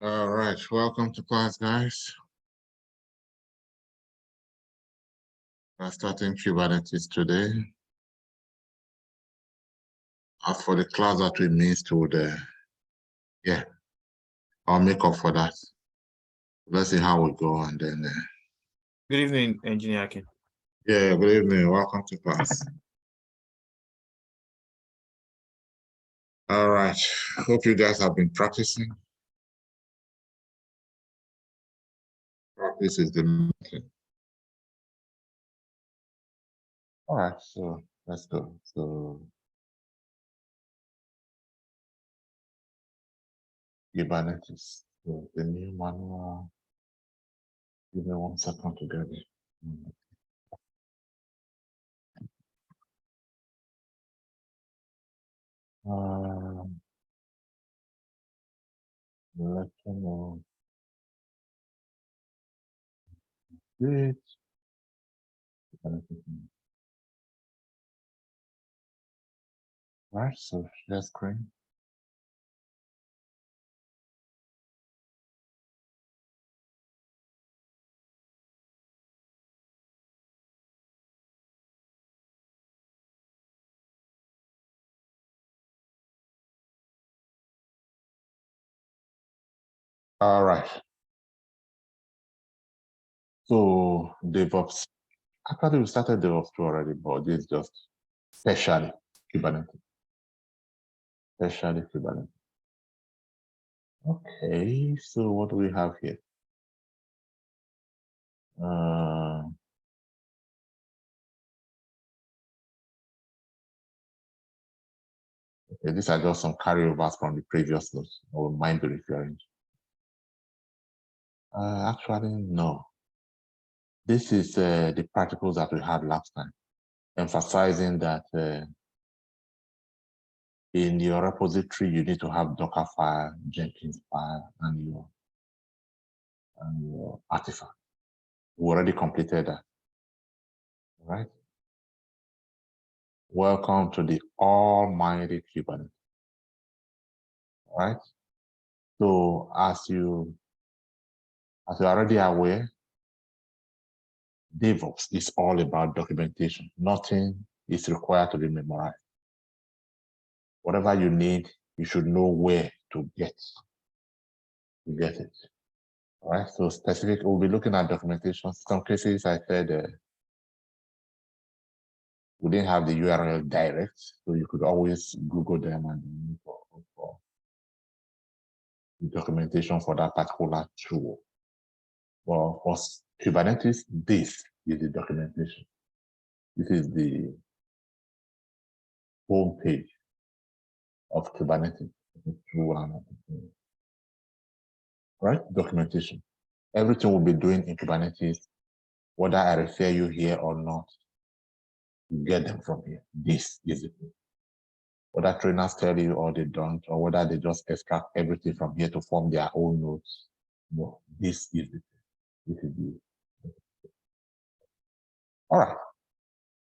All right, welcome to class, guys. We're starting Kubernetes today. As for the class that we missed, I'll make up for that. Let's see how we go, and then. Good evening, Engineer Akin. Yeah, good evening. Welcome to class. All right. Hope you guys have been practicing. Practice is the main thing. All right, so let's go. So Kubernetes, so the new manual. Give me 1 second to get it. Lecture11. Great. Right, so share screen. All right. So DevOps. Actually, we started DevOps2 already, but this is just specially Kubernetes. Okay, so what do we have here? Okay, these are just some carryovers from the previous notes. I will mind be referring. Actually, no. This is the practicals that we had last time, emphasizing that in your repository, you need to have Docker file, Jenkins file, and your artifact. We already completed that, right? Welcome to the almighty Kubernetes, right? So as you're already aware, DevOps is all about documentation. Nothing is required to be memorized. Whatever you need, you should know where to get it. All right, so specific, we'll be looking at documentation. Some cases I said we didn't have the URL direct, so you could always Google them and look for the documentation for that particular tool. Well, for Kubernetes, this is the documentation. This is the home page of Kubernetes. Right? Documentation. Everything we'll be doing in Kubernetes, whether I refer you here or not, you get them from here. This is it. Whether trainers tell you or they don't, or whether they just extract everything from here to form their own notes. No, this is it. This is it. All right.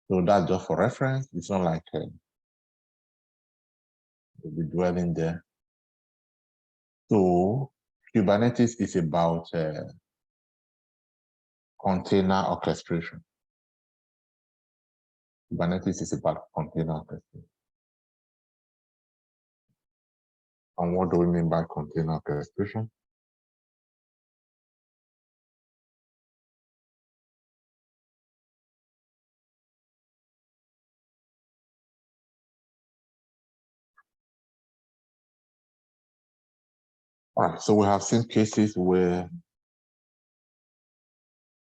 So that's just for reference. It's not like we'll be dwelling there. So Kubernetes is about container orchestration. Kubernetes is about container orchestration. And what do we mean by container orchestration? All right, so we have seen cases where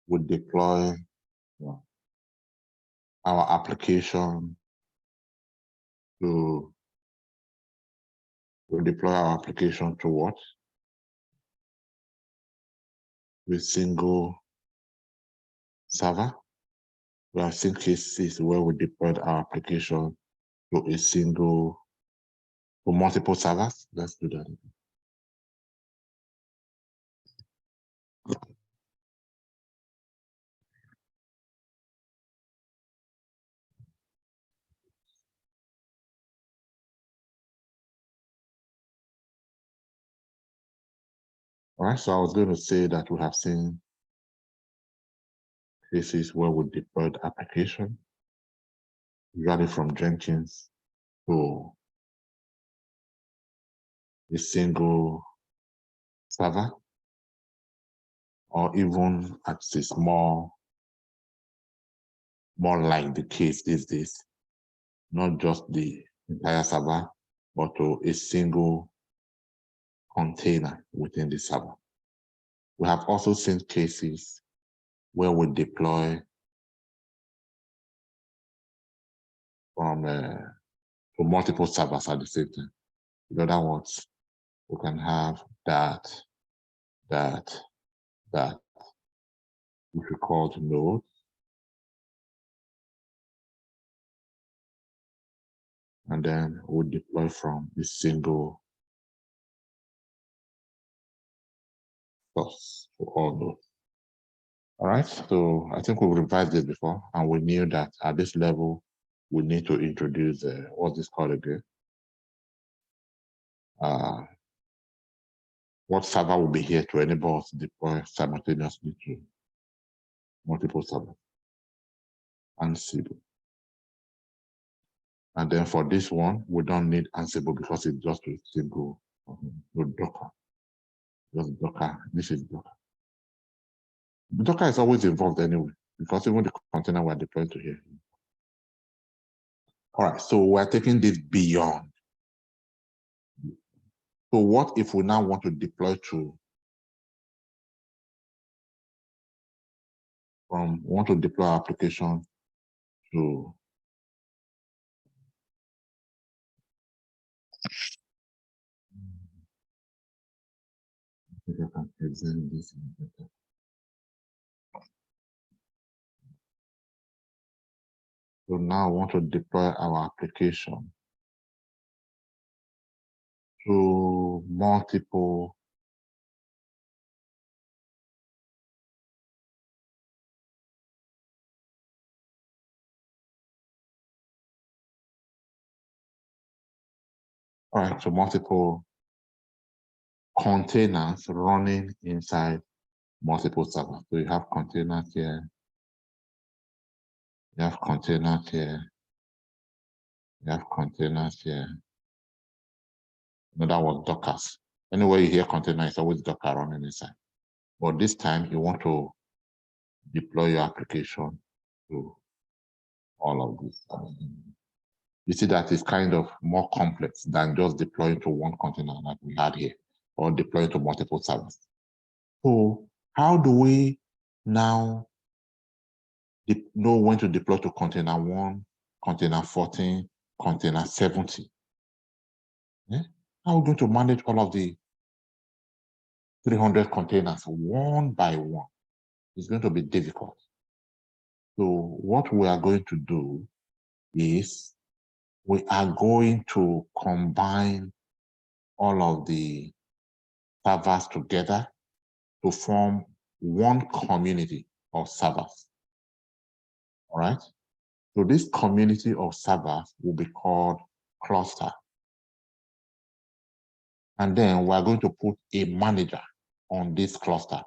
we deploy our application to deploy our application to what? With single server. We have seen cases where we deployed our application to multiple servers. Let's do that. All right, so I was going to say that we have seen cases where we deployed application, usually from Jenkins to a single server, or even at a more like the case these days, not just the entire server, but to a single container within the server. We have also seen cases where we deploy from to multiple servers at the same time. In other words, we can have that, which we call nodes, and then we deploy from a single source for all nodes. All right, so I think we've revised this before, and we knew that at this level, we need to introduce, what's this called again? What server will be here to enable us to deploy simultaneously to multiple servers, Ansible. And then for this one, we don't need Ansible because it's just a single Docker. Just Docker, this is Docker. Docker is always involved anyway, because even the container we're deploying to here. All right, so we're taking this beyond. So what if we now want to deploy our application to I think I can present this in better. So now I want to deploy our application to multiple multiple containers running inside multiple servers. So you have containers here, you have containers here, you have containers here. No, that was Dockers. Anywhere you hear container, it's always Docker running inside. But this time you want to deploy your application to all of this. You see that it's kind of more complex than just deploying to one container like we had here, or deploying to multiple servers. So how do we now know when to deploy to container 1, container 14, container 70? Yeah? How are we going to manage all of the 300 containers one by one? It's going to be difficult. So what we are going to do is we are going to combine all of the servers together to form one community of servers. All right? So this community of servers will be called cluster. And then we're going to put a manager on this cluster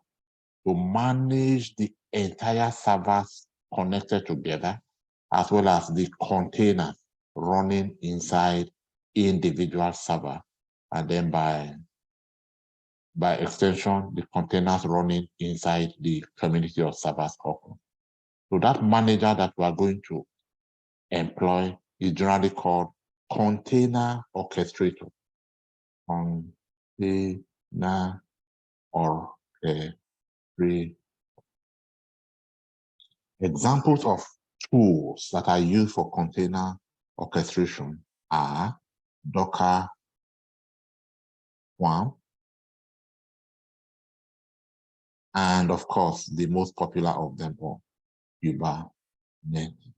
to manage the entire servers connected together, as well as the containers running inside individual server, and then by extension, the containers running inside the community of servers. So that manager that we are going to employ is generally called container orchestrator. Container orchestrator. Examples of tools that are used for container orchestration are Docker Swarm, and of course, the most popular of them all, Kubernetes.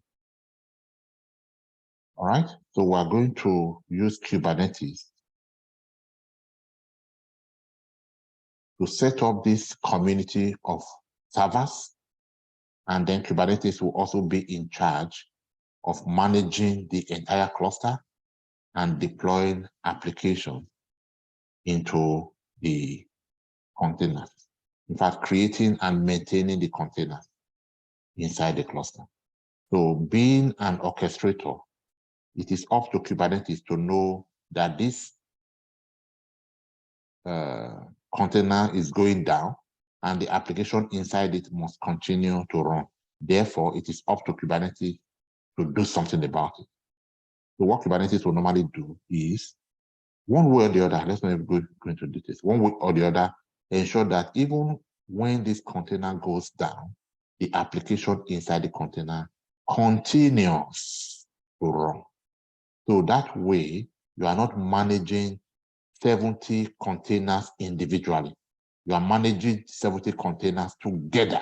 All right, so we're going to use Kubernetes to set up this community of servers, and then Kubernetes will also be in charge of managing the entire cluster and deploying applications into the containers. In fact, creating and maintaining the containers inside the cluster. So being an orchestrator, it is up to Kubernetes to know that this container is going down and the application inside it must continue to run. Therefore, it is up to Kubernetes to do something about it. So what Kubernetes will normally do is, one way or the other, let's not go into details, one way or the other, ensure that even when this container goes down, the application inside the container continues to run. So that way, you are not managing 70 containers individually. You are managing 70 containers together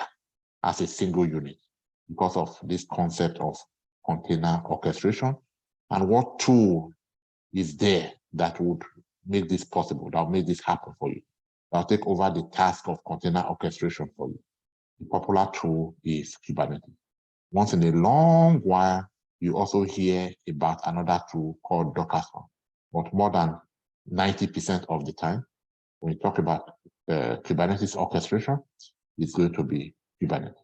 as a single unit because of this concept of container orchestration. And what tool is there that would make this possible, that will make this happen for you, that will take over the task of container orchestration for you? The popular tool is Kubernetes. Once in a long while, you also hear about another tool called Docker. But more than 90% of the time, when you talk about Kubernetes orchestration, it's going to be Kubernetes.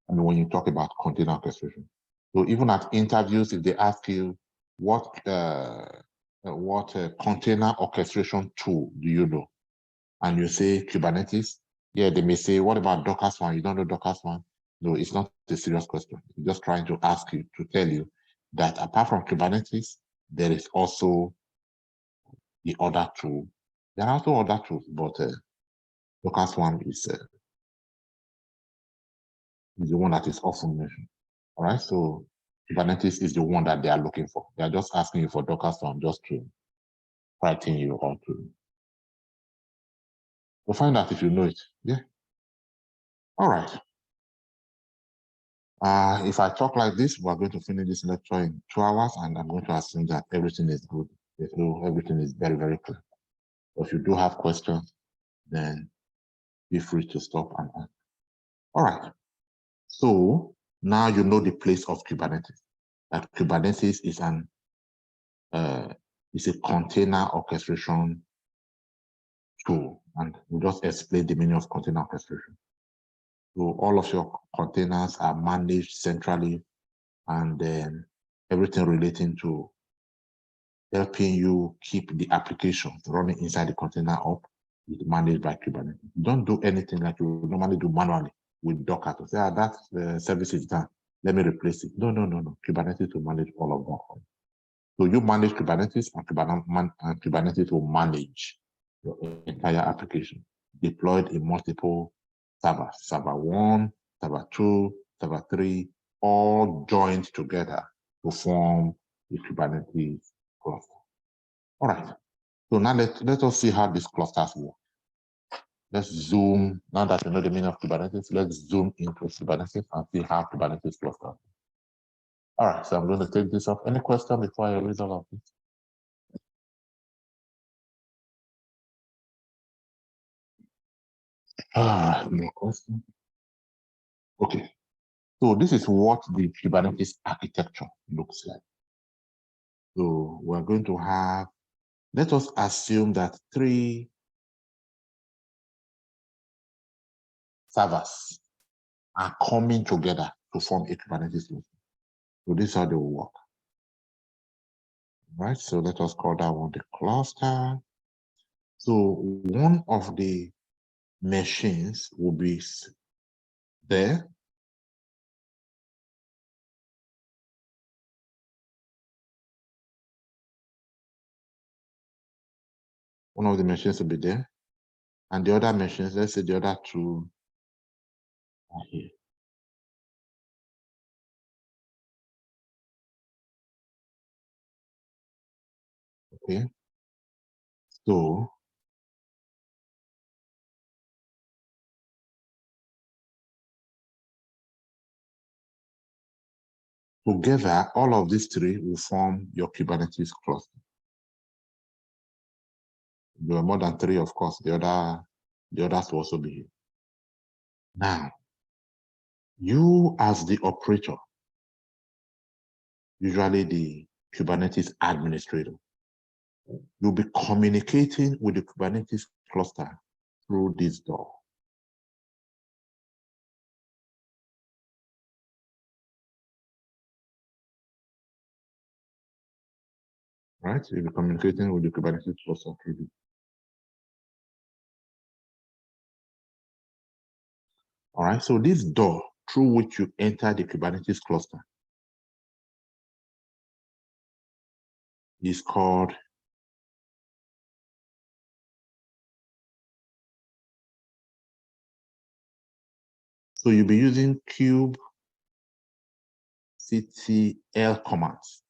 And when you talk about container orchestration. So even at interviews, if they ask you what container orchestration tool do you know, and you say Kubernetes, yeah, they may say, what about Docker Swarm? You don't know Docker Swarm? No, it's not a serious question. I'm just trying to ask you, to tell you that apart from Kubernetes, there is also the other tool. There are also other tools, but Docker Swarm is the one that is often mentioned. All right, so Kubernetes is the one that they are looking for. They are just asking you for Docker Swarm just to frighten you or to find out if you know it. Yeah. All right. If I talk like this, we're going to finish this lecture in 2 hours, and I'm going to assume that everything is good. Everything is very, very clear. But if you do have questions, then be free to stop and ask. All right. So now you know the place of Kubernetes. That Kubernetes is is a container orchestration tool, and we just explain the meaning of container orchestration. So all of your containers are managed centrally, and then everything relating to helping you keep the application running inside the container up is managed by Kubernetes. Don't do anything like you would normally do manually with Docker to say, that service is done, let me replace it. No. Kubernetes will manage all of that. So you manage Kubernetes, and Kubernetes will manage your entire application deployed in multiple servers, server 1, server 2, server 3, all joined together to form the Kubernetes cluster. All right. So now let us see how these clusters work. Let's zoom. Now that you know the meaning of Kubernetes, let's zoom into Kubernetes and see how Kubernetes clusters. All right. So I'm going to take this off. Any question before I read all of this? No question. Okay. So this is what the Kubernetes architecture looks like. So we're going to have, let us assume that 3 servers are coming together to form a Kubernetes cluster. So this is how they will work. Right, so let us call that one the cluster. So one of the machines will be there. One of the machines will be there. And the other machines, let's say the other 2 are here. Okay. So together, all of these 3 will form your Kubernetes cluster. There are more than 3, of course. The others will also be here. Now, you as the operator, usually the Kubernetes administrator, you'll be communicating with the Kubernetes cluster through this door. Right? You'll be communicating with the Kubernetes cluster through this. All right, so this door through which you enter the Kubernetes cluster is called so you'll be using kubectl commands.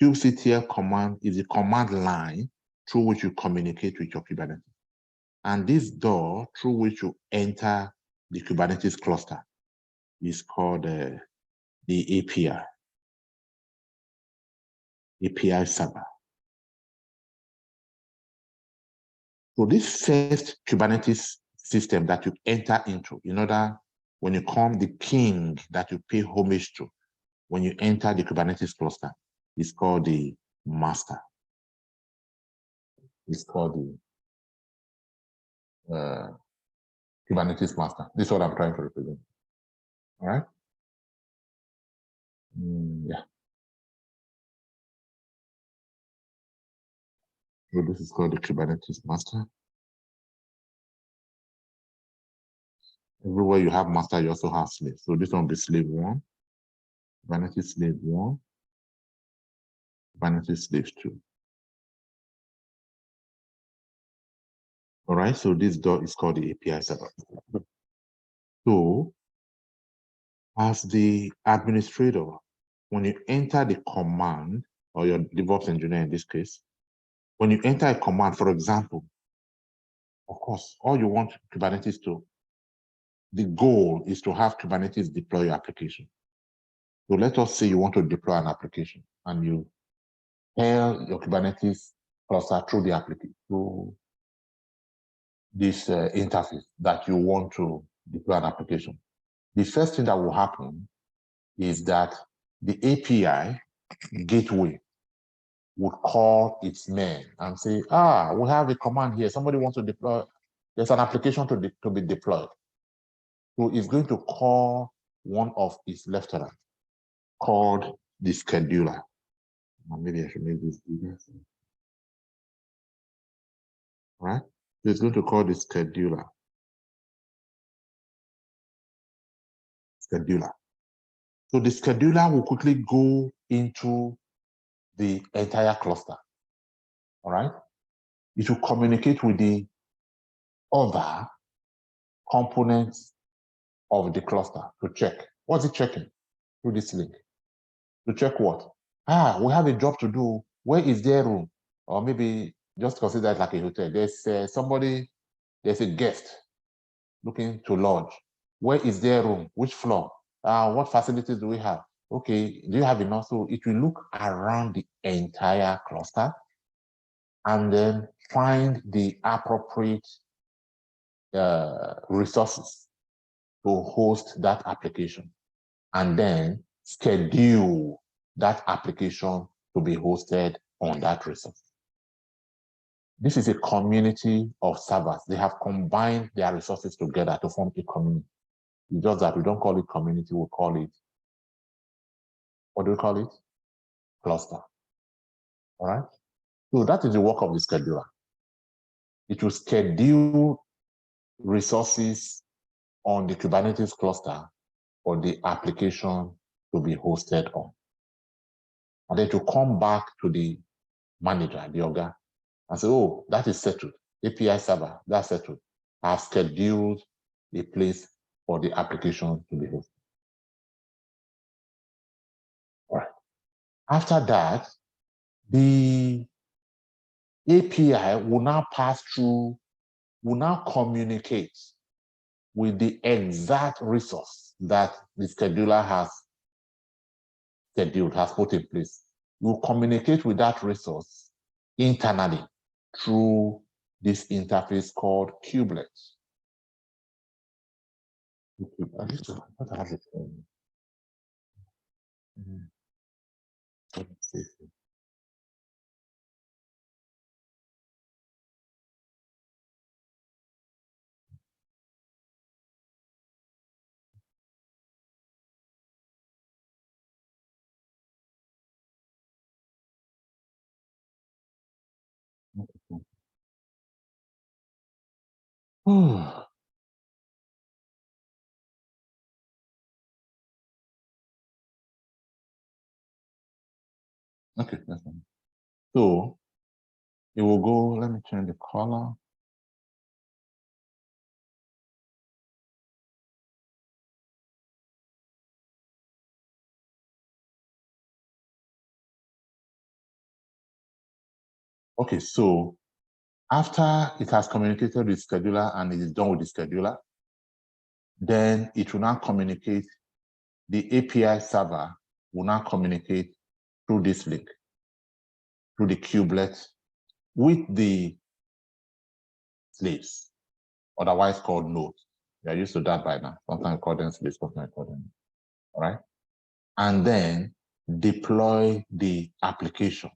Kubectl command is a command line through which you communicate with your Kubernetes. And this door through which you enter the Kubernetes cluster is called the API server. So this first Kubernetes system that you enter into, in order when you come, the king that you pay homage to, when you enter the Kubernetes cluster, is called the master. It's called the Kubernetes master. This is what I'm trying to represent. All right. Yeah. So this is called the Kubernetes master. Everywhere you have master, you also have slave. So this one will be slave 1, Kubernetes slave 1, Kubernetes slave 2. All right, so this door is called the API server. So as the administrator, when you enter the command, or your DevOps engineer in this case, when you enter a command, for example, of course, all you want Kubernetes to, the goal is to have Kubernetes deploy your application. So let us say you want to deploy an application and you tell your Kubernetes cluster through the application, through this interface that you want to deploy an application. The first thing that will happen is that the API gateway would call its men and say, we have a command here. Somebody wants to deploy. There's an application to be deployed. So it's going to call one of its lieutenants called the scheduler. Maybe I should make this bigger. All right? So it's going to call the scheduler. So the scheduler will quickly go into the entire cluster. All right? It will communicate with the other components of the cluster to check. What's it checking? Through this link. To check what? We have a job to do. Where is their room? Or maybe just consider it like a hotel. There's somebody, there's a guest looking to lodge. Where is their room? Which floor? What facilities do we have? Okay, do you have enough? So it will look around the entire cluster and then find the appropriate resources to host that application and then schedule that application to be hosted on that resource. This is a community of servers. They have combined their resources together to form a community. It's just that we don't call it community, we call it, what do we call it? Cluster. All right? So that is the work of the scheduler. It will schedule resources on the Kubernetes cluster for the application to be hosted on. And then to come back to the manager, the Oga, and say, that is settled. API server, that's settled. I've scheduled a place for the application to be hosted. All right. After that, the API will now pass through, will now communicate with the exact resource that the scheduler has scheduled, has put in place. You will communicate with that resource internally through this interface called kubelet. I need to have it. Okay, that's fine. So it will go, let me change the color. Okay, so after it has communicated with scheduler and it is done with the scheduler, then it will now communicate, the API server will now communicate through this link, through the kubelet with the slaves, otherwise called nodes. We are used to that by now. Sometimes we call them slaves, sometimes we call them, all right? And then deploy the application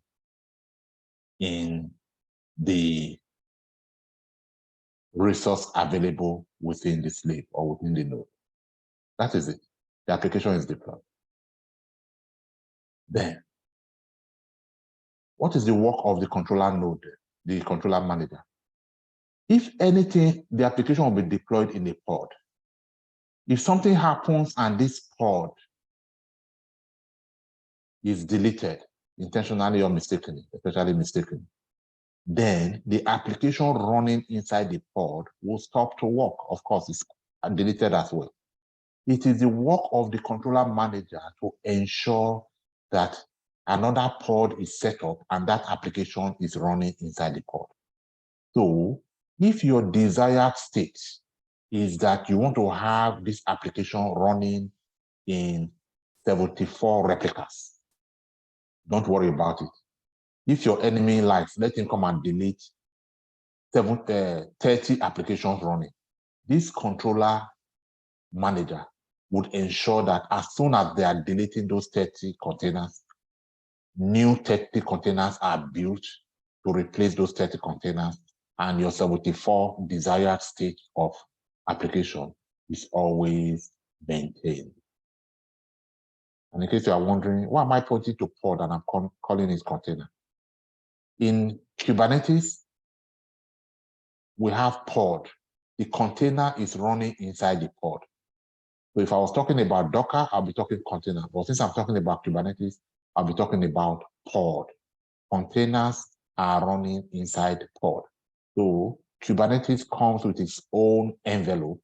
in the resource available within the slave or within the node. That is it. The application is deployed. Then, what is the work of the controller node, the controller manager? If anything, the application will be deployed in a pod. If something happens and this pod is deleted, intentionally or mistakenly, especially mistakenly, then the application running inside the pod will stop to work. Of course, it's deleted as well. It is the work of the controller manager to ensure that another pod is set up and that application is running inside the pod. So if your desired state is that you want to have this application running in 74 replicas, don't worry about it. If your enemy likes, let him come and delete 30 applications running. This controller manager would ensure that as soon as they are deleting those 30 containers, new 30 containers are built to replace those 30 containers, and your 74 desired state of application is always maintained. And in case you are wondering, why am I pointing to pod and I'm calling it container? In Kubernetes, we have pod. The container is running inside the pod. So if I was talking about Docker, I'll be talking container. But since I'm talking about Kubernetes, I'll be talking about pod. Containers are running inside pod. So Kubernetes comes with its own envelope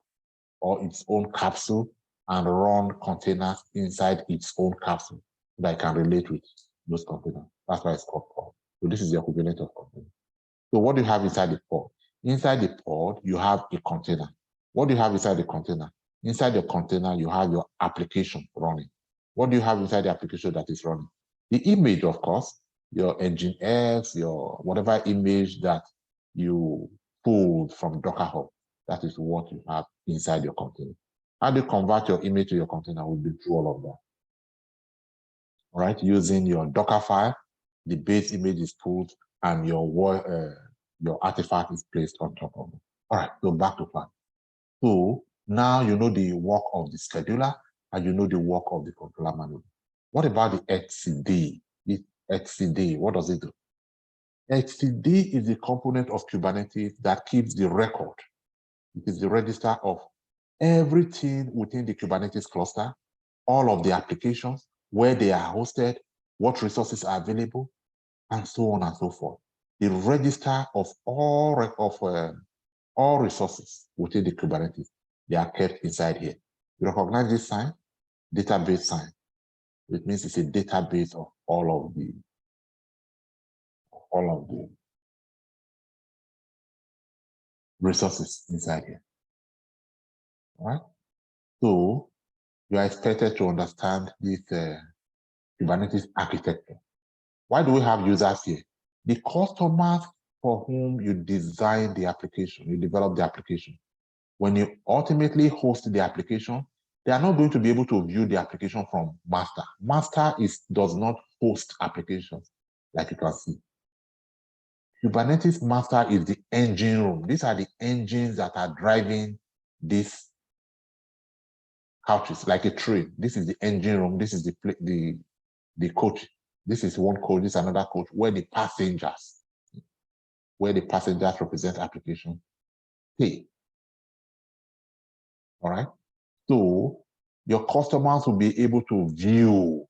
or its own capsule and run containers inside its own capsule that I can relate with those containers. That's why it's called pod. So this is the equivalent of container. So what do you have inside the pod? Inside the pod, you have a container. What do you have inside the container? Inside the container, you have your application running. What do you have inside the application that is running? The image, of course, your Nginx, your whatever image that you pulled from Docker Hub. That is what you have inside your container. How do you convert your image to your container? Will be through all of that. All right, using your Docker file, the base image is pulled and your artifact is placed on top of it. All right, so back to plan. So now you know the work of the scheduler and you know the work of the controller manager. What about the etcd? The etcd, what does it do? etcd is the component of Kubernetes that keeps the record. It is the register of everything within the Kubernetes cluster, all of the applications, where they are hosted, what resources are available, and so on and so forth. The register of all resources within the Kubernetes, they are kept inside here. You recognize this sign? Database sign. It means it's a database of all of the resources inside here. All right? So you are expected to understand this Kubernetes architecture. Why do we have users here? The customers for whom you design the application, you develop the application. When you ultimately host the application, they are not going to be able to view the application from master. Master does not host applications, like you can see. Kubernetes master is the engine room. These are the engines that are driving these couches, like a train. This is the engine room. This is the coach. This is one coach, this is another coach, where the passengers represent application. Hey, All right. So your customers will be able to view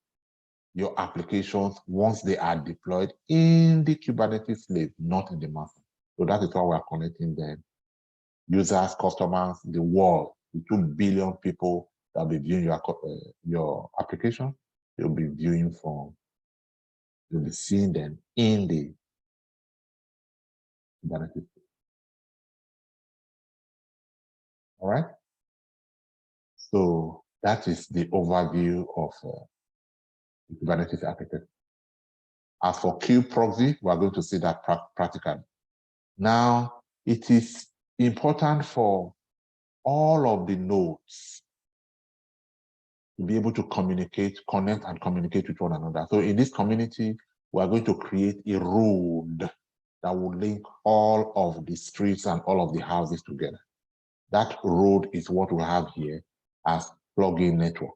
your applications once they are deployed in the Kubernetes slave, not in the master. So that is why we are connecting them. Users, customers, the world, the 2 billion people that will be viewing your application, they'll be viewing from, you'll be seeing them in the Kubernetes. All right. So that is the overview of the Kubernetes architecture. As for kube proxy, we are going to see that practically. Now, it is important for all of the nodes to be able to communicate, connect, and communicate with one another. So in this community, we are going to create a road that will link all of the streets and all of the houses together. That road is what we have here as plugin network.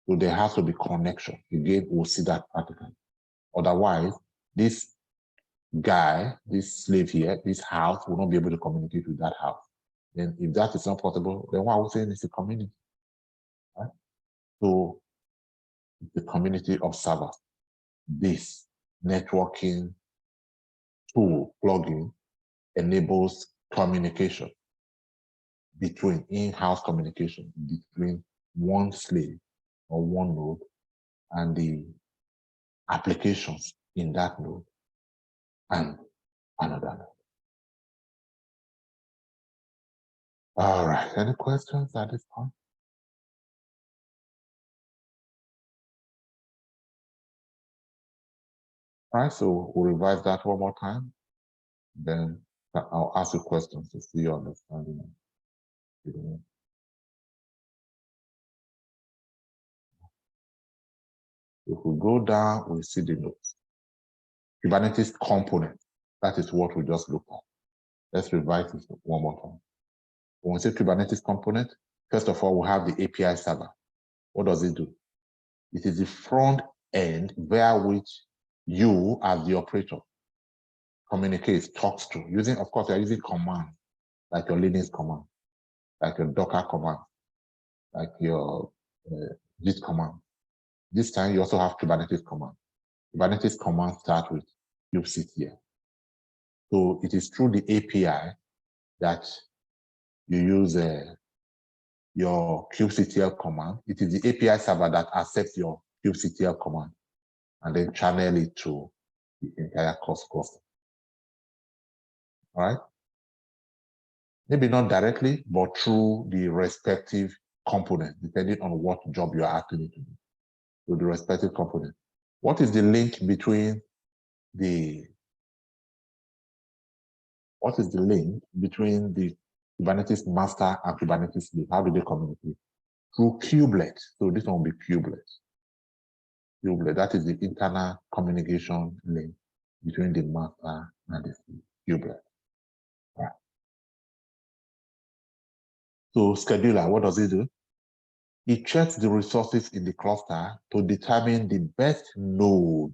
So there has to be connection. Again, we'll see that practically. Otherwise, this guy, this slave here, this house will not be able to communicate with that house. Then if that is not possible, then what I would say is a community. Right? So the community of servers, this networking tool plugin enables communication between in-house communication between one slave or one node and the applications in that node and another node. All right, any questions at this point? All right, so we'll revise that one more time. Then I'll ask you questions to see your understanding. If we go down, we see the nodes. Kubernetes component, that is what we just looked at. Let's revise this one more time. When we say Kubernetes component, first of all, we have the API server. What does it do? It is the front end via which you, as the operator, communicates, talks to, using, of course, you're using commands, like your Linux command, like your Docker command, like your Git command. This time, you also have Kubernetes command. Kubernetes command start with kubectl. So it is through the API that you use your kubectl command. It is the API server that accepts your kubectl command and then channel it to the entire cluster. All right? Maybe not directly, but through the respective component, depending on what job you are actually doing. So the respective component. What is the link between the Kubernetes master and Kubernetes slave? How do they communicate? Through kubelet. So this one will be kubelet. Kubelet, that is the internal communication link between the master and the slave. Kubelet. Right. So scheduler, what does it do? It checks the resources in the cluster to determine the best node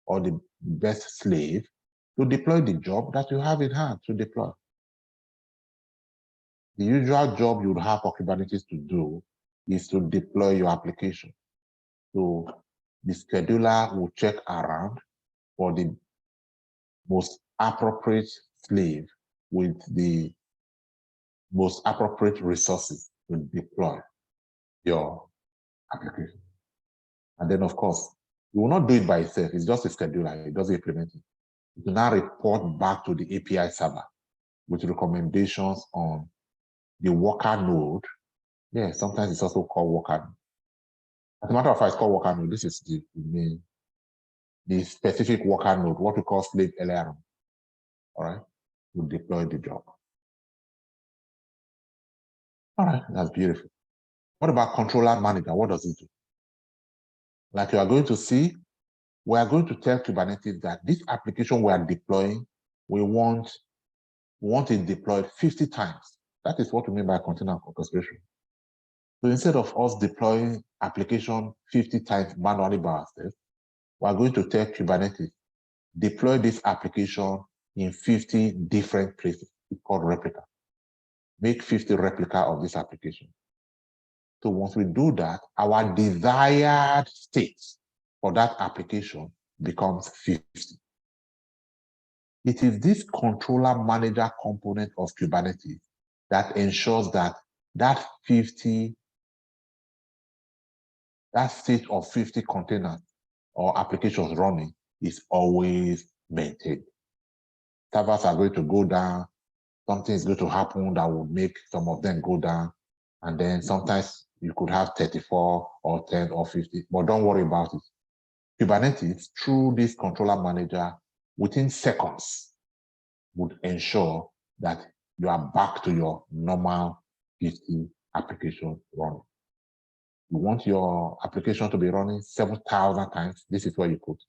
or the best slave to deploy the job that you have in hand to deploy. The usual job you would have for Kubernetes to do is to deploy your application. So the scheduler will check around for the most appropriate slave with the most appropriate resources to deploy your application. And then, of course, you will not do it by itself. It's just a scheduler. It doesn't implement it. It will now report back to the API server with recommendations on the worker node. Yeah, sometimes it's also called worker node. As a matter of fact, it's called worker node. This is the specific worker node, what we call slave LRM. All right, to deploy the job. All right, that's beautiful. What about controller manager? What does it do? Like you are going to see, we are going to tell Kubernetes that this application we are deploying, we want it deployed 50 times. That is what we mean by container orchestration. So instead of us deploying application 50 times manually by ourselves, we are going to tell Kubernetes, deploy this application in 50 different places. It's called replica. Make 50 replica of this application. So once we do that, our desired state for that application becomes 50. It is this controller manager component of Kubernetes that ensures that that 50, that state of 50 containers or applications running is always maintained. Servers are going to go down, something is going to happen that will make some of them go down. And then sometimes you could have 34 or 10 or 50, but don't worry about it. Kubernetes, through this controller manager, within seconds, would ensure that you are back to your normal 50 application running. You want your application to be running 7,000 times, this is where you put it.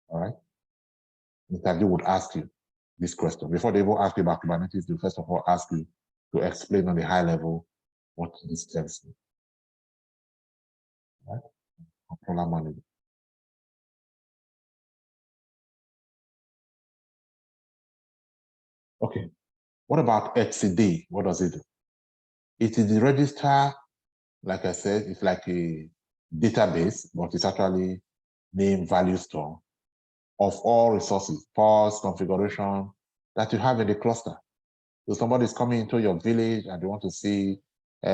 All right? Interview would ask you this question. Before they will ask you about Kubernetes, they first of all ask you to explain on the high level what this tells you. Right? Controller manager. Okay. What about etcd? What does it do? It is the register, like I said, it's like a database, but it's actually name value store of all resources, pods, configuration that you have in the cluster. So somebody is coming into your village and they want to see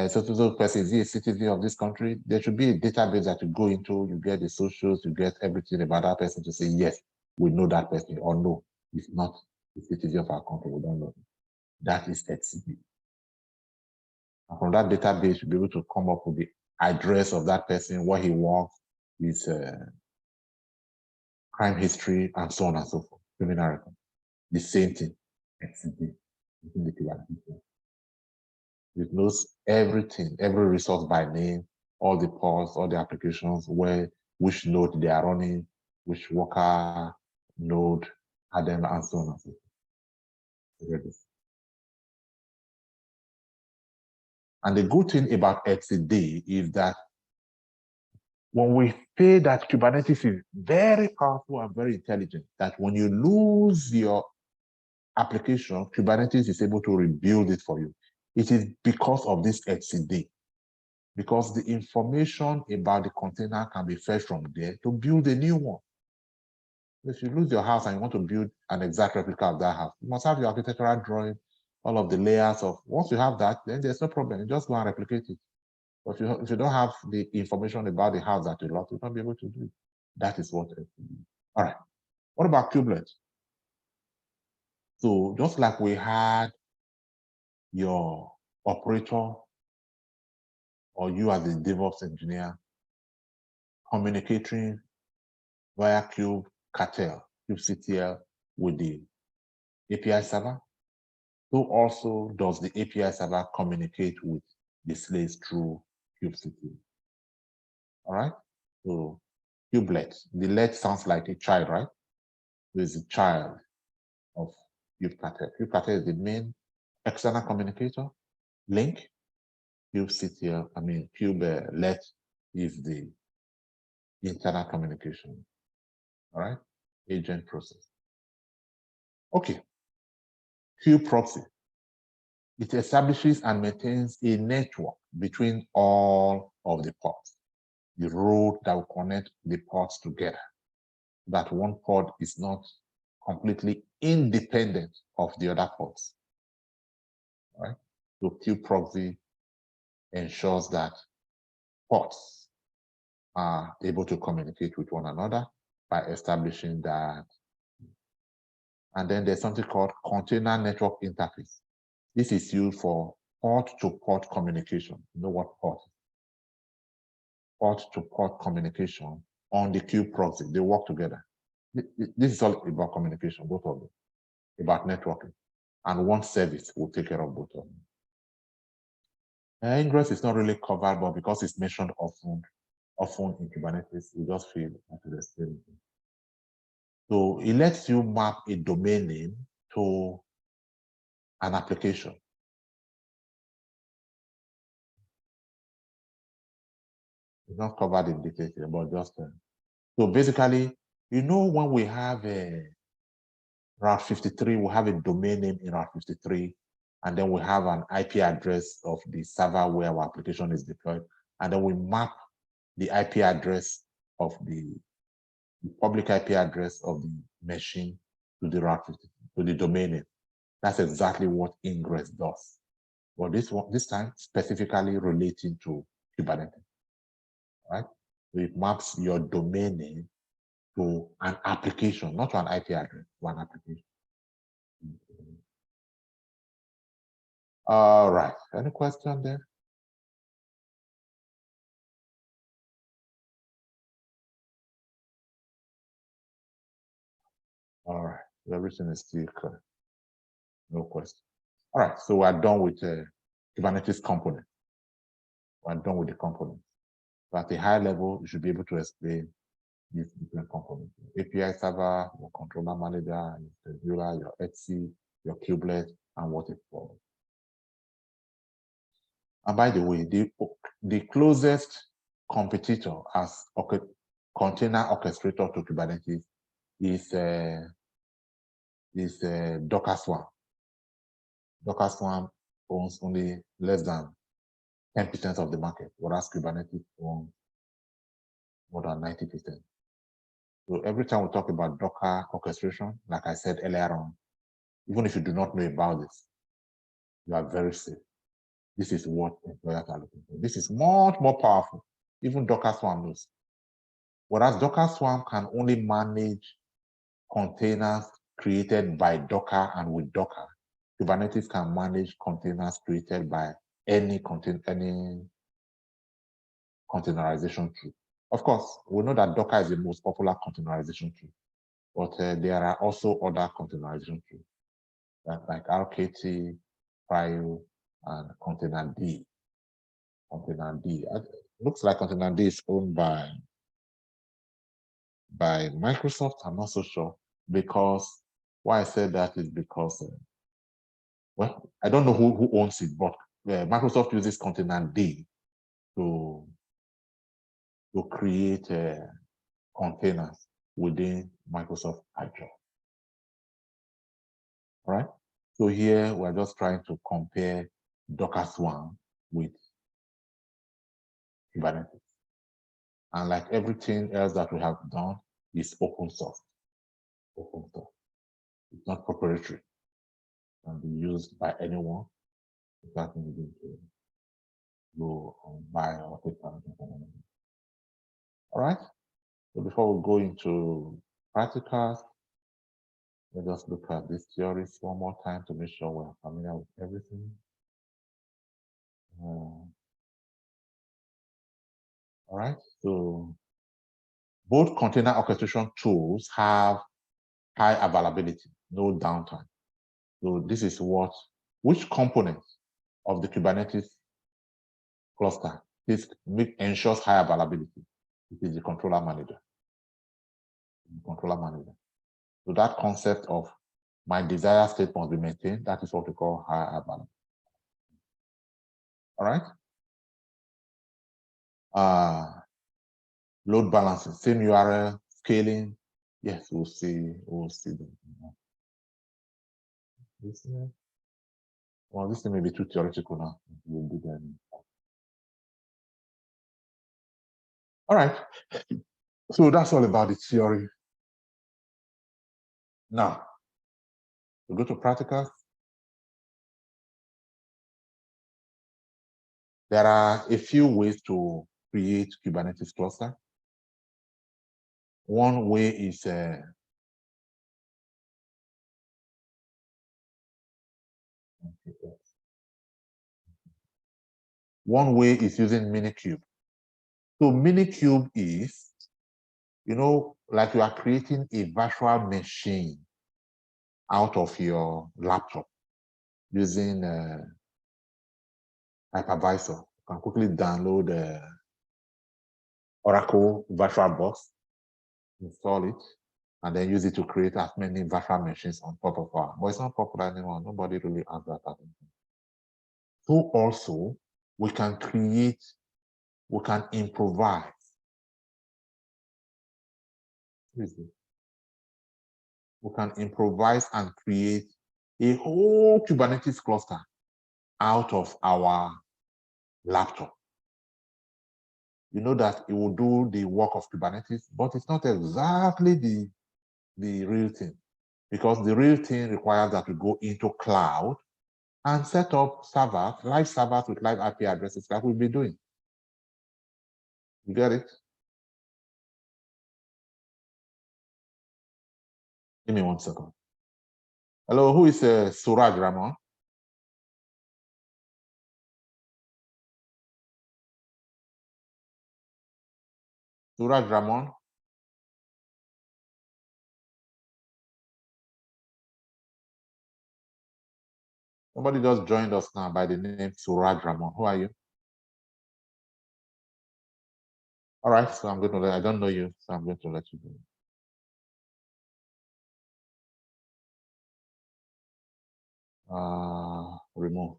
so person, is he a citizen of this country? There should be a database that you go into, you get the socials, you get everything about that person to say, yes, we know that person, or no, it's not a citizen of our country, we don't know. That is etcd. And from that database, you'll be able to come up with the address of that person, where he works, his crime history, and so on and so forth, criminal record. The same thing, etcd. It knows everything, every resource by name, all the pods, all the applications, which node they are running, which worker node had them, and so on and so forth. And the good thing about etcd is that when we say that Kubernetes is very powerful and very intelligent, that when you lose your application, Kubernetes is able to rebuild it for you. It is because of this etcd, because the information about the container can be fetched from there to build a new one. If you lose your house and you want to build an exact replica of that house, you must have your architectural drawing, all of the layers of, once you have that, then there's no problem. You just go and replicate it. But if you don't have the information about the house that you lost, you won't be able to do it. That is what. All right. What about kubelet? So just like we had your operator or you as a DevOps engineer communicating via kubectl with the API server, so also does the API server communicate with the slaves through kubectl. All right. So kubelet, the let sounds like a child, right? There's a child of kubectl. Kubectl is the main external communicator link. kubectl, kubelet is the internal communication. All right, agent process. Okay, kubeproxy. It establishes and maintains a network between all of the pods, the road that will connect the pods together. That one pod is not completely independent of the other pods. All right, so kubeproxy ensures that pods are able to communicate with one another by establishing that. And then there's something called container network interface. This is used for port-to-port communication. You know what port is? Port-to-port communication on the kubeproxy. They work together. This is all about communication, both of them, about networking. And one service will take care of both of them. Ingress is not really covered, but because it's mentioned often in Kubernetes, we just feel that it's the same thing. So it lets you map a domain name to an application. It's not covered in detail here, but just so basically, when we have a Route 53, we have a domain name in Route 53 and then we have an IP address of the server where our application is deployed, and then we map the IP address of the public IP address of the machine to the route, to the domain name. That's exactly what Ingress does. But this time specifically relating to Kubernetes, right? So it maps your domain name to an application, not to an IP address, to an application. All right, any question there? All right, everything is still clear. No question. All right, so we're done with Kubernetes component. We're done with the component. So at a high level, you should be able to explain these different components. API server, your controller manager, your scheduler, your etc, your kubelet, and what it follows. And by the way, the closest competitor as container orchestrator to Kubernetes is Docker Swarm. Docker Swarm owns only less than 10% of the market, whereas Kubernetes owns more than 90%. So every time we talk about Docker orchestration, like I said earlier on, even if you do not know about this, you are very safe. This is what employers are looking for. This is much more powerful. Even Docker Swarm knows. Whereas Docker Swarm can only manage containers created by Docker and with Docker, Kubernetes can manage containers created by any containerization tool. Of course, we know that Docker is the most popular containerization tool, but there are also other containerization tools like RKT, Prio, and Containerd. Containerd. Looks like Containerd is owned by Microsoft. I'm not so sure, because why I said that is because well, I don't know who owns it, but Microsoft uses Containerd to create containers within Microsoft Azure. All right. So here we're just trying to compare Docker Swarm with Kubernetes. And like everything else that we have done, is open source. Open source. It's not proprietary. It can be used by anyone without needing to go and buy or take permission from anyone. All right. So before we go into practicals, let's just look at these theories one more time to make sure we're familiar with everything. All right. So both container orchestration tools have high availability, no downtime. So this is which component of the Kubernetes cluster ensures high availability. It is the controller manager. So that concept of my desired state must be maintained, that is what we call high availability. All right. Load balancing, same URL, scaling. Yes, we'll see them. Well, this thing may be too theoretical now. We'll do that. All right. So that's all about the theory. Now, we go to practicals. There are a few ways to create Kubernetes cluster. One way is using Minikube. So Minikube is, like you are creating a virtual machine out of your laptop using hypervisor. You can quickly download Oracle VirtualBox, install it, and then use it to create as many virtual machines on top of our. But it's not popular anymore. Nobody really has that. So also, we can improvise. We can improvise and create a whole Kubernetes cluster out of our laptop. You know that it will do the work of Kubernetes, but it's not exactly the real thing, because the real thing requires that we go into cloud and set up servers, live servers with live IP addresses like we'll be doing. You get it? Give me 1 second. Hello, who is Suraj Ramon? Suraj Ramon? Somebody just joined us now by the name Suraj Ramon. Who are you? All right, so I'm going to I don't know you, so I'm going to let you go. Remove.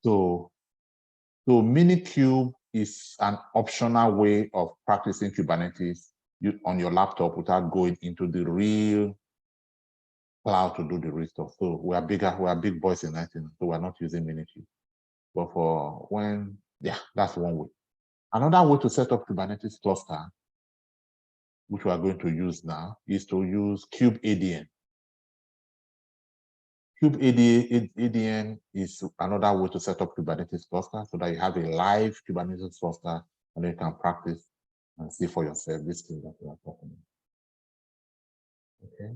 So Minikube is an optional way of practicing Kubernetes on your laptop without going into the real cloud to do the real stuff. So we are big boys in IT, so we're not using Minikube. But for when, yeah, that's one way. Another way to set up Kubernetes cluster, which we are going to use now, is to use kubeadn. kubeadn is another way to set up Kubernetes cluster so that you have a live Kubernetes cluster and you can practice and see for yourself this thing that we are talking about. Okay.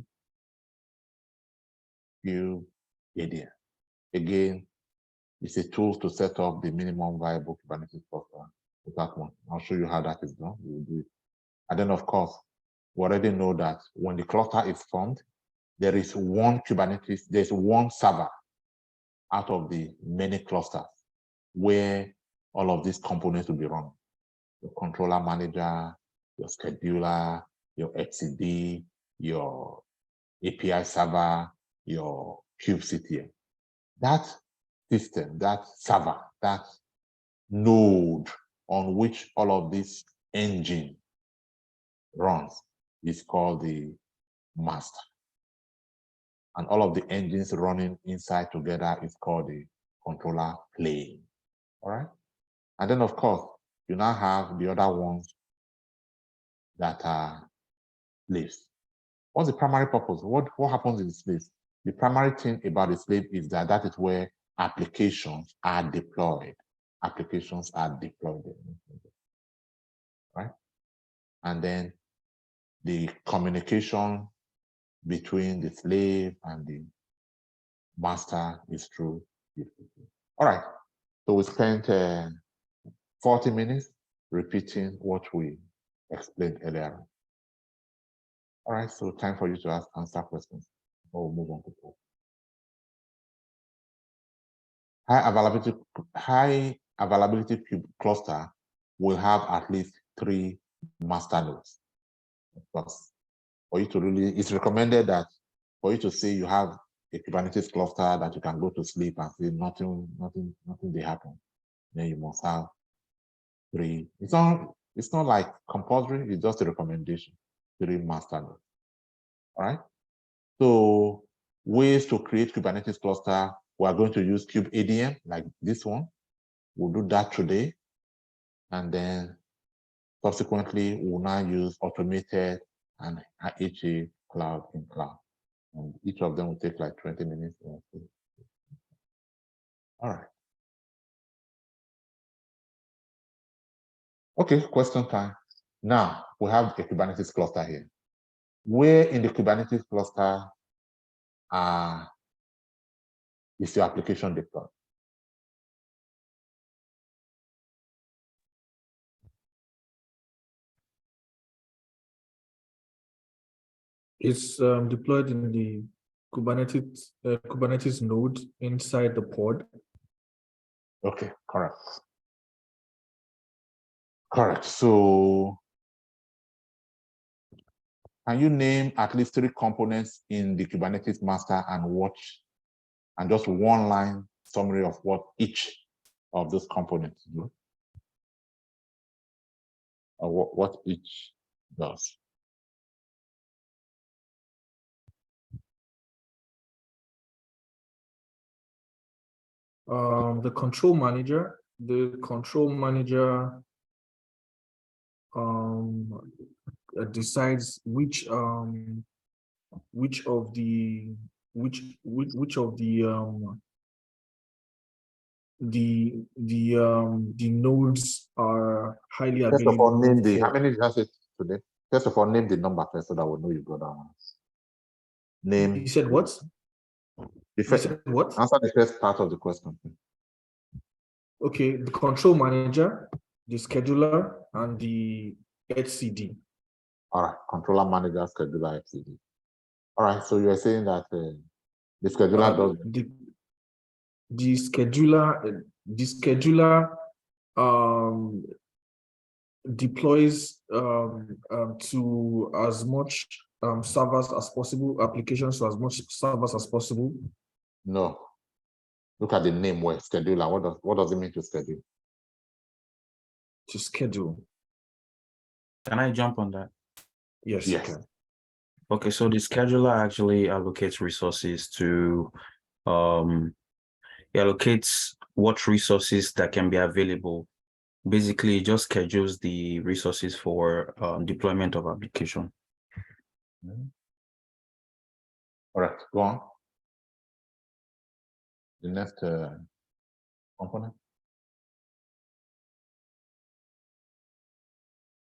kubeadn. Again, it's a tool to set up the minimum viable Kubernetes cluster with that one. I'll show you how that is done. We will do it. And then, of course, we already know that when the cluster is formed, there is one Kubernetes, there's one server out of the many clusters where all of these components will be run. Your controller manager, your scheduler, your etcd, your API server, your kubectl. That system, that server, that node on which all of this engine runs is called the master. And all of the engines running inside together is called the controller plane. All right. And then, of course, you now have the other ones that are slaves. What's the primary purpose? What happens in the slaves? The primary thing about the slave is that that is where applications are deployed. Applications are deployed. Right? And then the communication between the slave and the master is through the application. All right. So we spent 40 minutes repeating what we explained earlier. All right, so time for you to answer questions before we move on to talk. High availability cluster will have at least 3 master nodes. Because for you to really, it's recommended that for you to say you have a Kubernetes cluster that you can go to sleep and see nothing they happen. Then you must have 3. It's not like compulsory, it's just a recommendation. 3 master nodes. All right. So ways to create Kubernetes cluster, we are going to use kubeadn like this one. We'll do that today. And then subsequently, we'll now use automated and HA cloud in cloud. And each of them will take like 20 minutes. All right. Okay, question time. Now we have a Kubernetes cluster here. Where in the Kubernetes cluster is your application deployed? It's deployed in the Kubernetes node inside the pod. Okay, correct. Correct. So can you name at least 3 components in the Kubernetes master and just one line summary of what each of those components do, or what each does. The control manager decides which of the the nodes are highly First of all, available name the, for, how many did I say today? First of all, name the number first so that we'll know you got that one. Name. you said what? The You first, said what? answer the first part of the question. Okay, the control manager, the scheduler, and the HCD. All right, controller manager, scheduler, FCD. All right, so you are saying that the scheduler does The scheduler deploys to as much servers as possible, applications to as much servers as possible. no. Look at the name where scheduler. What does it mean to schedule? To schedule. Can I jump on that? Yes, Yes. you can. Okay, so the scheduler actually allocates resources to it allocates what resources that can be available. Basically, it just schedules the resources for deployment of application. All right, go on. The next component.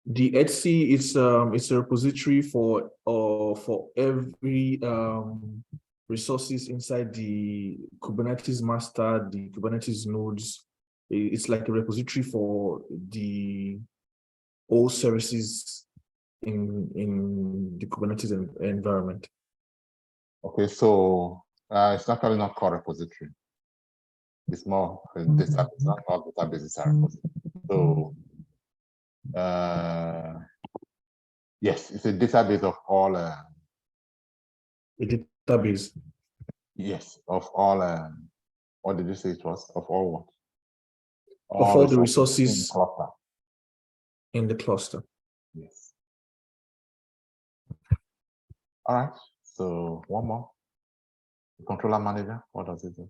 The HC is it's a repository for every resources inside the Kubernetes master, the Kubernetes nodes. It's like a repository for all services in the Kubernetes environment. Okay, so it's actually not called repository. It's more a database. It's not called database, it's a repository. So yes, it's a database of all A database. yes, of all what did you say it was? Of all what? Of all the in the resources cluster. in the cluster. Yes. All right. So one more. The controller manager, what does it do?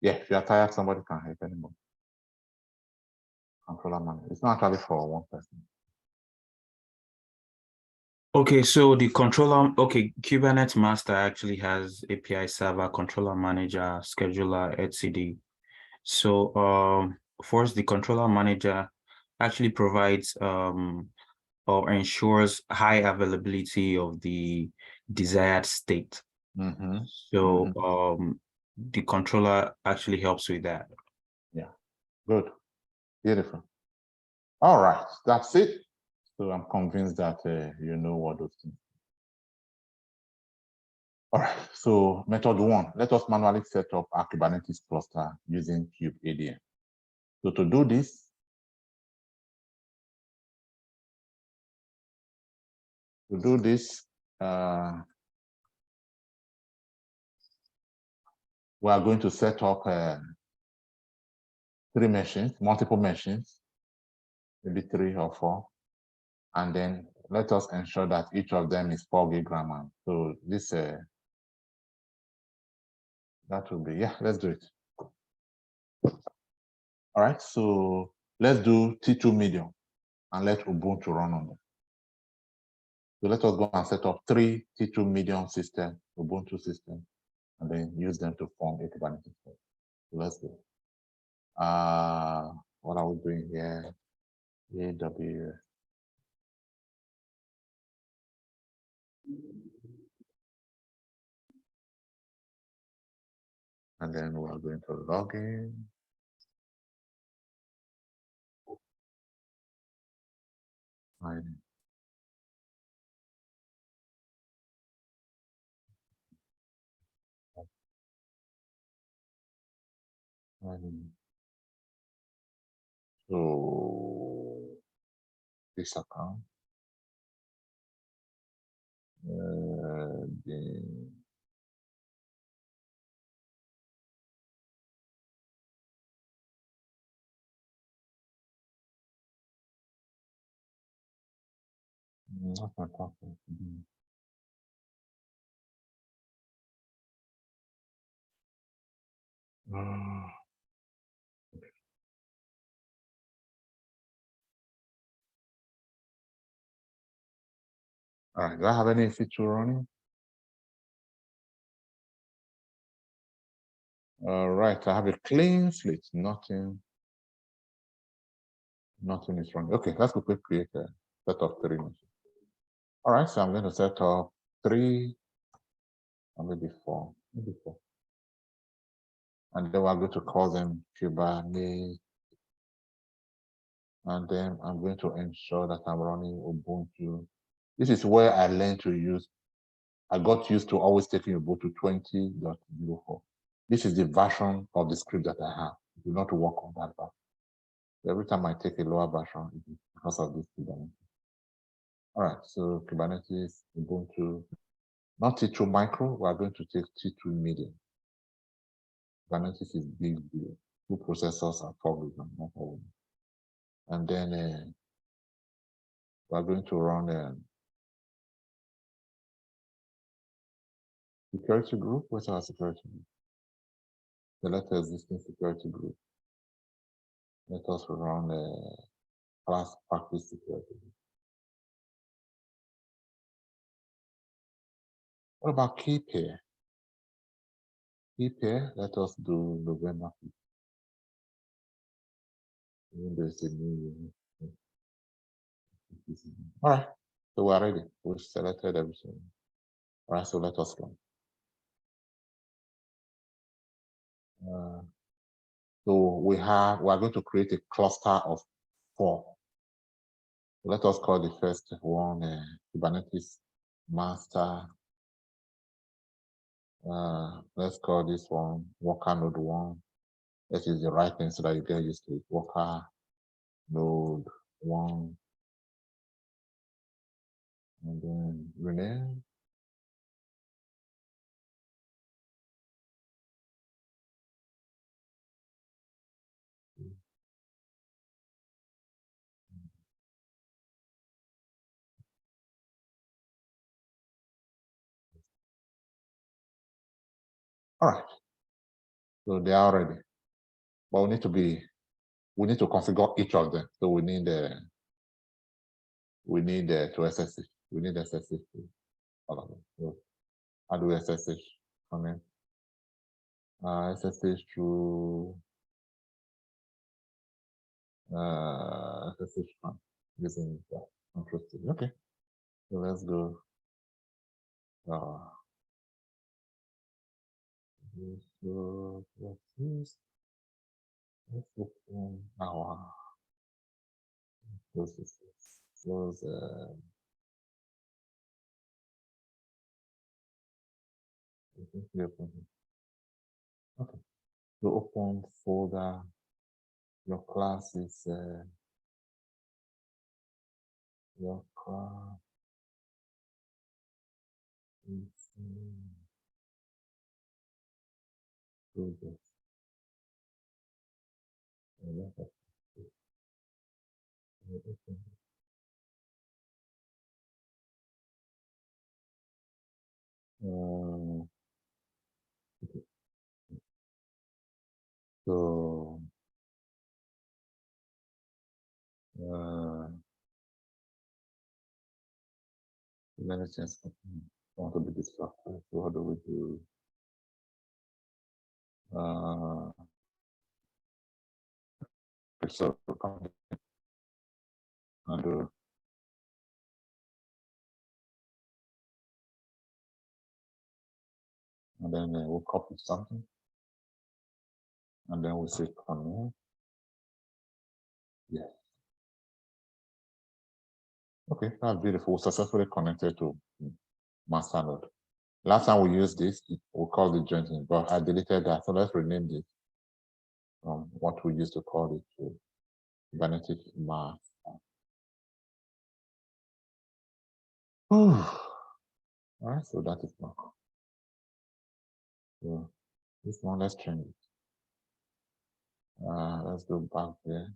Yeah, if you are tired, somebody can help anymore. Controller manager. It's not actually for one person. Okay, so the controller, Kubernetes master actually has API server, controller manager, scheduler, etcd. So first, the controller manager actually provides or ensures high availability of the desired state. So the controller actually helps with that. Yeah, good, beautiful. All right, that's it. So I'm convinced that you know what those things. All right, so method one, let us manually set up our Kubernetes cluster using kubeadm. So to do this, we are going to set up 3 machines, multiple machines, maybe 3 or 4. And then let us ensure that each of them is 4 gig RAM. So this, that will be, yeah, let's do it. All right, so let's do T2 medium and let Ubuntu run on them. So let us go and set up 3 T2 medium system, Ubuntu system, and then use them to form a Kubernetes. So let's go. What are we doing here? AWS. And then we are going to log in. Sign in. So this account. That's my topic. All right, do I have any feature running? All right, I have a clean slate, nothing is wrong. Okay, let's quickly create a set of 3 machines. All right, so I'm going to set up 3, or maybe 4, and then we're going to call them Kubernetes. And then I'm going to ensure that I'm running Ubuntu. This is where I learned to use. I got used to always taking Ubuntu 20.04. This is the version of the script that I have. I do not work on that version. Every time I take a lower version, it is because of this Kubernetes. All right, so Kubernetes, Ubuntu, not T2 micro, we are going to take T2 medium. Kubernetes is big deal. 2 processors are probably not all. And then we are going to run security group. What's our security group? Select existing security group. Let us run class practice security group. What about key pair? Key pair, let us do November 5th. Even though it's a new year. All right, so we're ready. We've selected everything. All right, so let us run. So we're going to create a cluster of 4. Let us call the first one Kubernetes master. Let's call this one worker node 1. That is the right thing so that you get used to it. Worker node 1. And then rename. All right. So they are ready. But we need to configure each of them. So we need to SSH. We need SSH to all of them. So how do we SSH? Comment. SSH to SSH fund using that. Interesting. Okay. So let's go. What's this? Let's open our close. Okay. So open folder. Your class is your class is project. So let me just want to be distracted. So what do we do? So and then we'll copy something, and then we'll say connect. Yes. Okay, that's beautiful. Successfully connected to master node. Last time we used this, we called it joint, but I deleted that. So let's rename this from what we used to call it to Kubernetes master. All right, so that is not. So this one, let's change it. Let's go back there.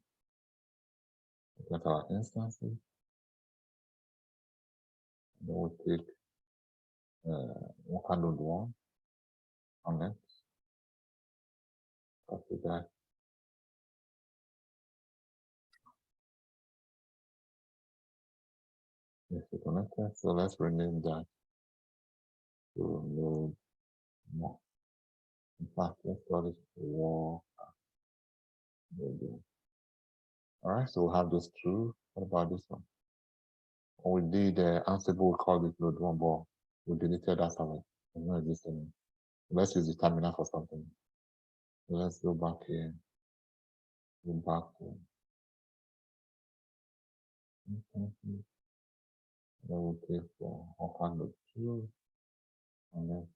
Get our instances. Then we'll take worker node 1 on it. Copy that. Yes, we connected. So let's rename that to node 1. In fact, let's call it worker. All right, so we'll have those two. What about this one? We did Ansible, we called it node 1, but we deleted that somewhere. It's not existing. Let's use the terminal for something. So let's go back here. Go back to. Then we'll take for worker node 2, and then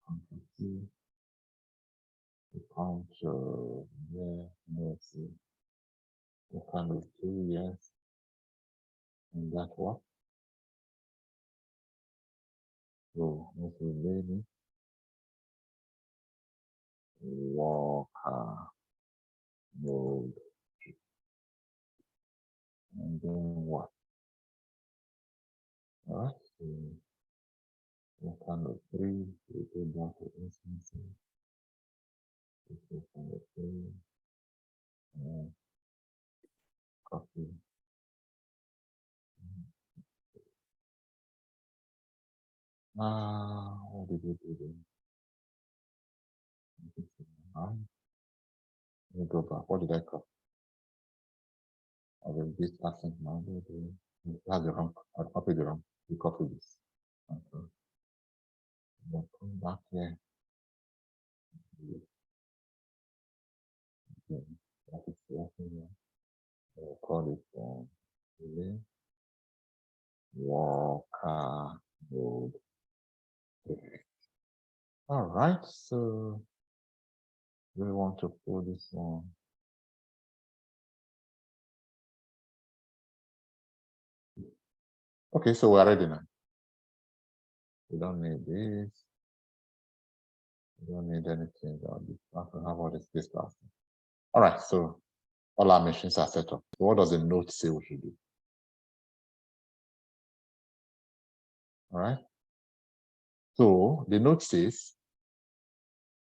Control-C. We count there. Let's see. Worker node 2, yes. And that what? So let's rename it. Worker node 2. And then what? All right. So worker node 3. We go back to instances. Worker node 3. And copy. What did we do then? Let me go back. What did I copy? I will this accent now. That's the wrong. I copied the wrong. We copy this. Okay. Then come back here. Okay. That is working here. We'll call it relay worker node 3. All right. So we want to pull this one. Okay, so we're ready now. We don't need this. We don't need anything on this. I can have all this stuff. All right, so all our machines are set up. So what does the note say we should do? All right. So the note says,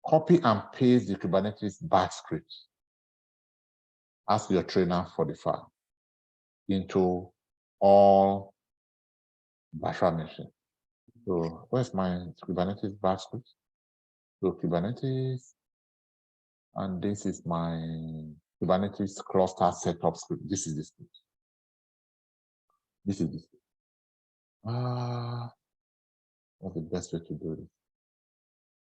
copy and paste the Kubernetes batch script as your trainer for the file into all virtual machines. So where's my Kubernetes batch script? So Kubernetes, and this is my Kubernetes cluster setup script. This is the script. This is the script. What's the best way to do this?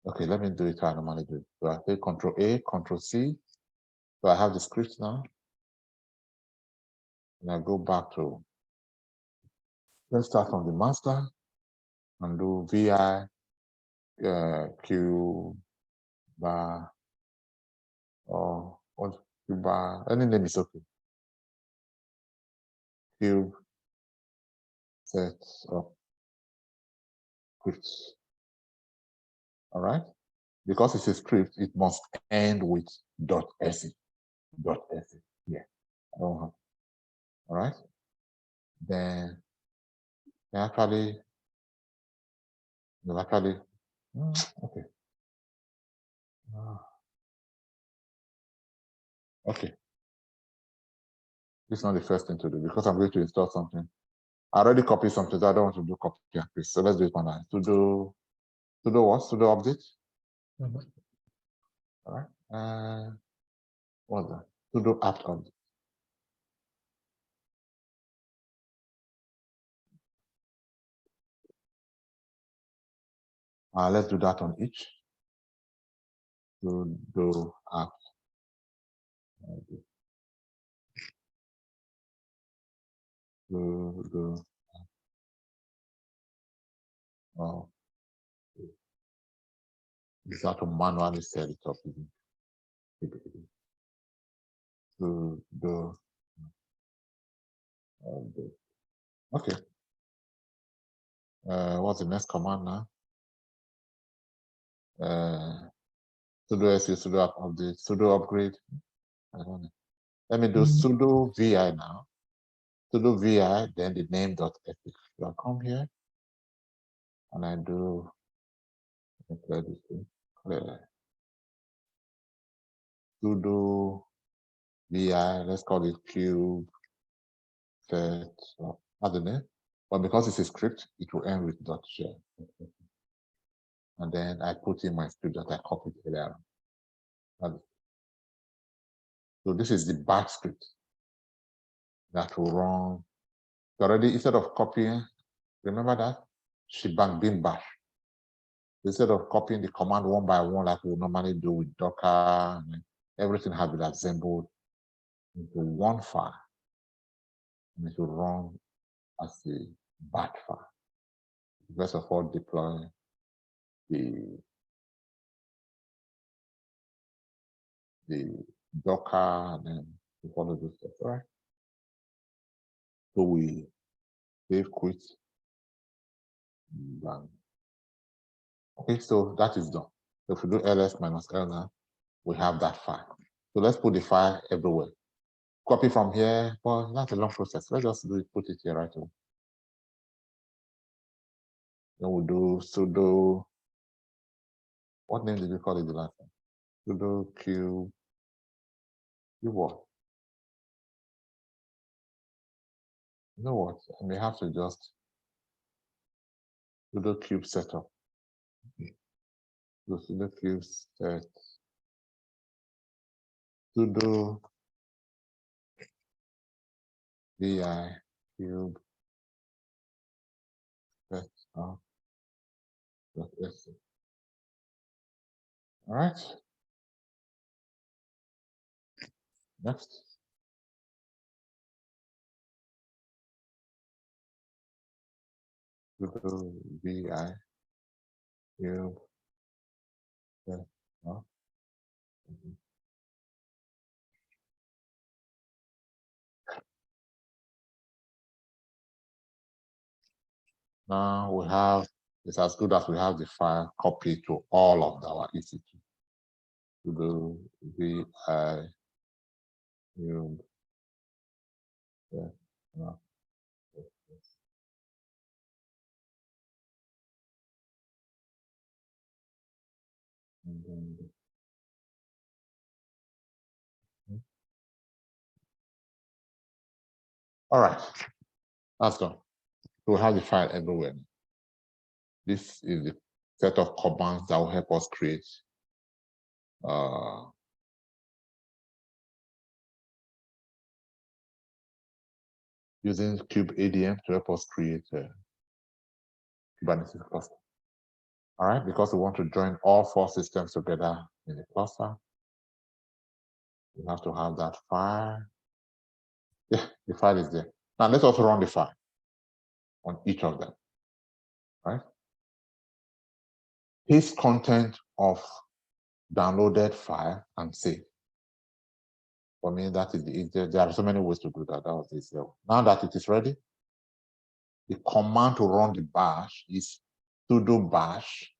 Okay, let me do it how I normally do it. So I take Control A, Control C. So I have the script now. And I go back to, let's start from the master and do VI Q bar or what Q bar, any name is okay. Cube set up scripts. All right. Because it's a script, it must end with .se. .se. Yeah. I don't have. All right. Then actually, okay. Okay. This is not the first thing to do because I'm going to install something. I already copied something, so I don't want to do copy and paste. So let's do it one time. Sudo what? Sudo update. All right. What's that? Sudo apt update. Let's do that on each. Sudo apt. Sudo. Oh. It's how to manually set it up. Sudo. Okay. What's the next command now? Sudo su, sudo apt update, sudo upgrade. I don't know. Let me do sudo vi now. Sudo vi, then the name.epic. So I come here and I do clear this thing, clear. Sudo vi, let's call it cube set, I don't know, but because it's a script, it will end with .share. And then I put in my script that I copied earlier. So this is the bash script that will run. Already, instead of copying, remember that shebang bin bash. Instead of copying the command one by one like we normally do with Docker, everything has been assembled into one file, and it will run as a batch file. First of all, deploy the Docker, and then we follow those steps, right? So we save, quit, bang. Okay, so that is done. So if we do ls -l now, we have that file. So let's put the file everywhere. Copy from here, well, that's a long process. Let's just do it, put it here right away. Then we'll do sudo, what name did you call it the last time? Sudo cube, what? You know what? I may have to just sudo cube setup. Okay. So sudo cube set, sudo vi cube set up. All right. Next. Sudo vi cube set up. Now we have, it's as good as we have the file copied to all of our EC2. Sudo vi cube set up. All right, that's done. So we have the file everywhere. This is the set of commands that will help us create using kubeadm to help us create a Kubernetes cluster. All right, because we want to join all 4 systems together in the cluster, we have to have that file. Yeah, the file is there. Now let's also run the file on each of them. Right? Paste content of downloaded file and save. For me, that is the easiest. There are so many ways to do that. That was easier. Now that it is ready, the command to run the bash is sudo bash,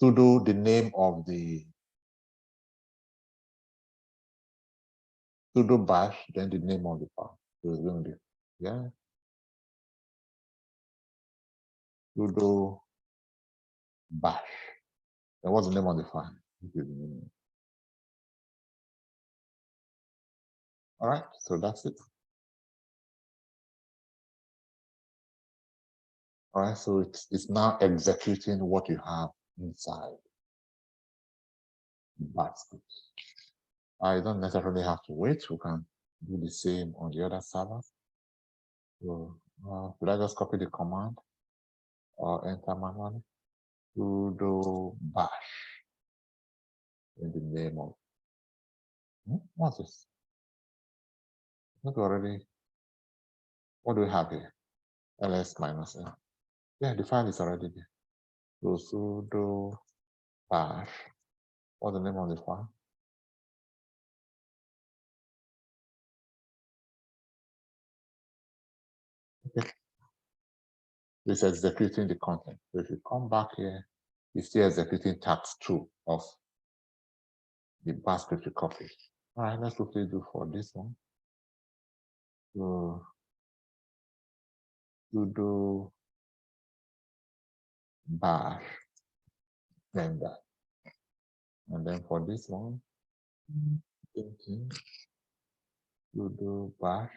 sudo the name of the sudo bash, then the name of the file. So it's going to be, yeah, sudo bash. And what's the name of the file? All right, so that's it. All right, so it's now executing what you have inside the bash script. I don't necessarily have to wait. We can do the same on the other servers. So should I just copy the command or enter manually? Sudo bash in the name of what's this? Not already. What do we have here? ls -l. Yeah, the file is already there. So sudo bash. What's the name of the file? Okay. It's executing the content. So if you come back here, it's still executing task 2 of the bash script you copied. All right, let's quickly do for this one. So sudo bash, then that. And then for this one, sudo bash,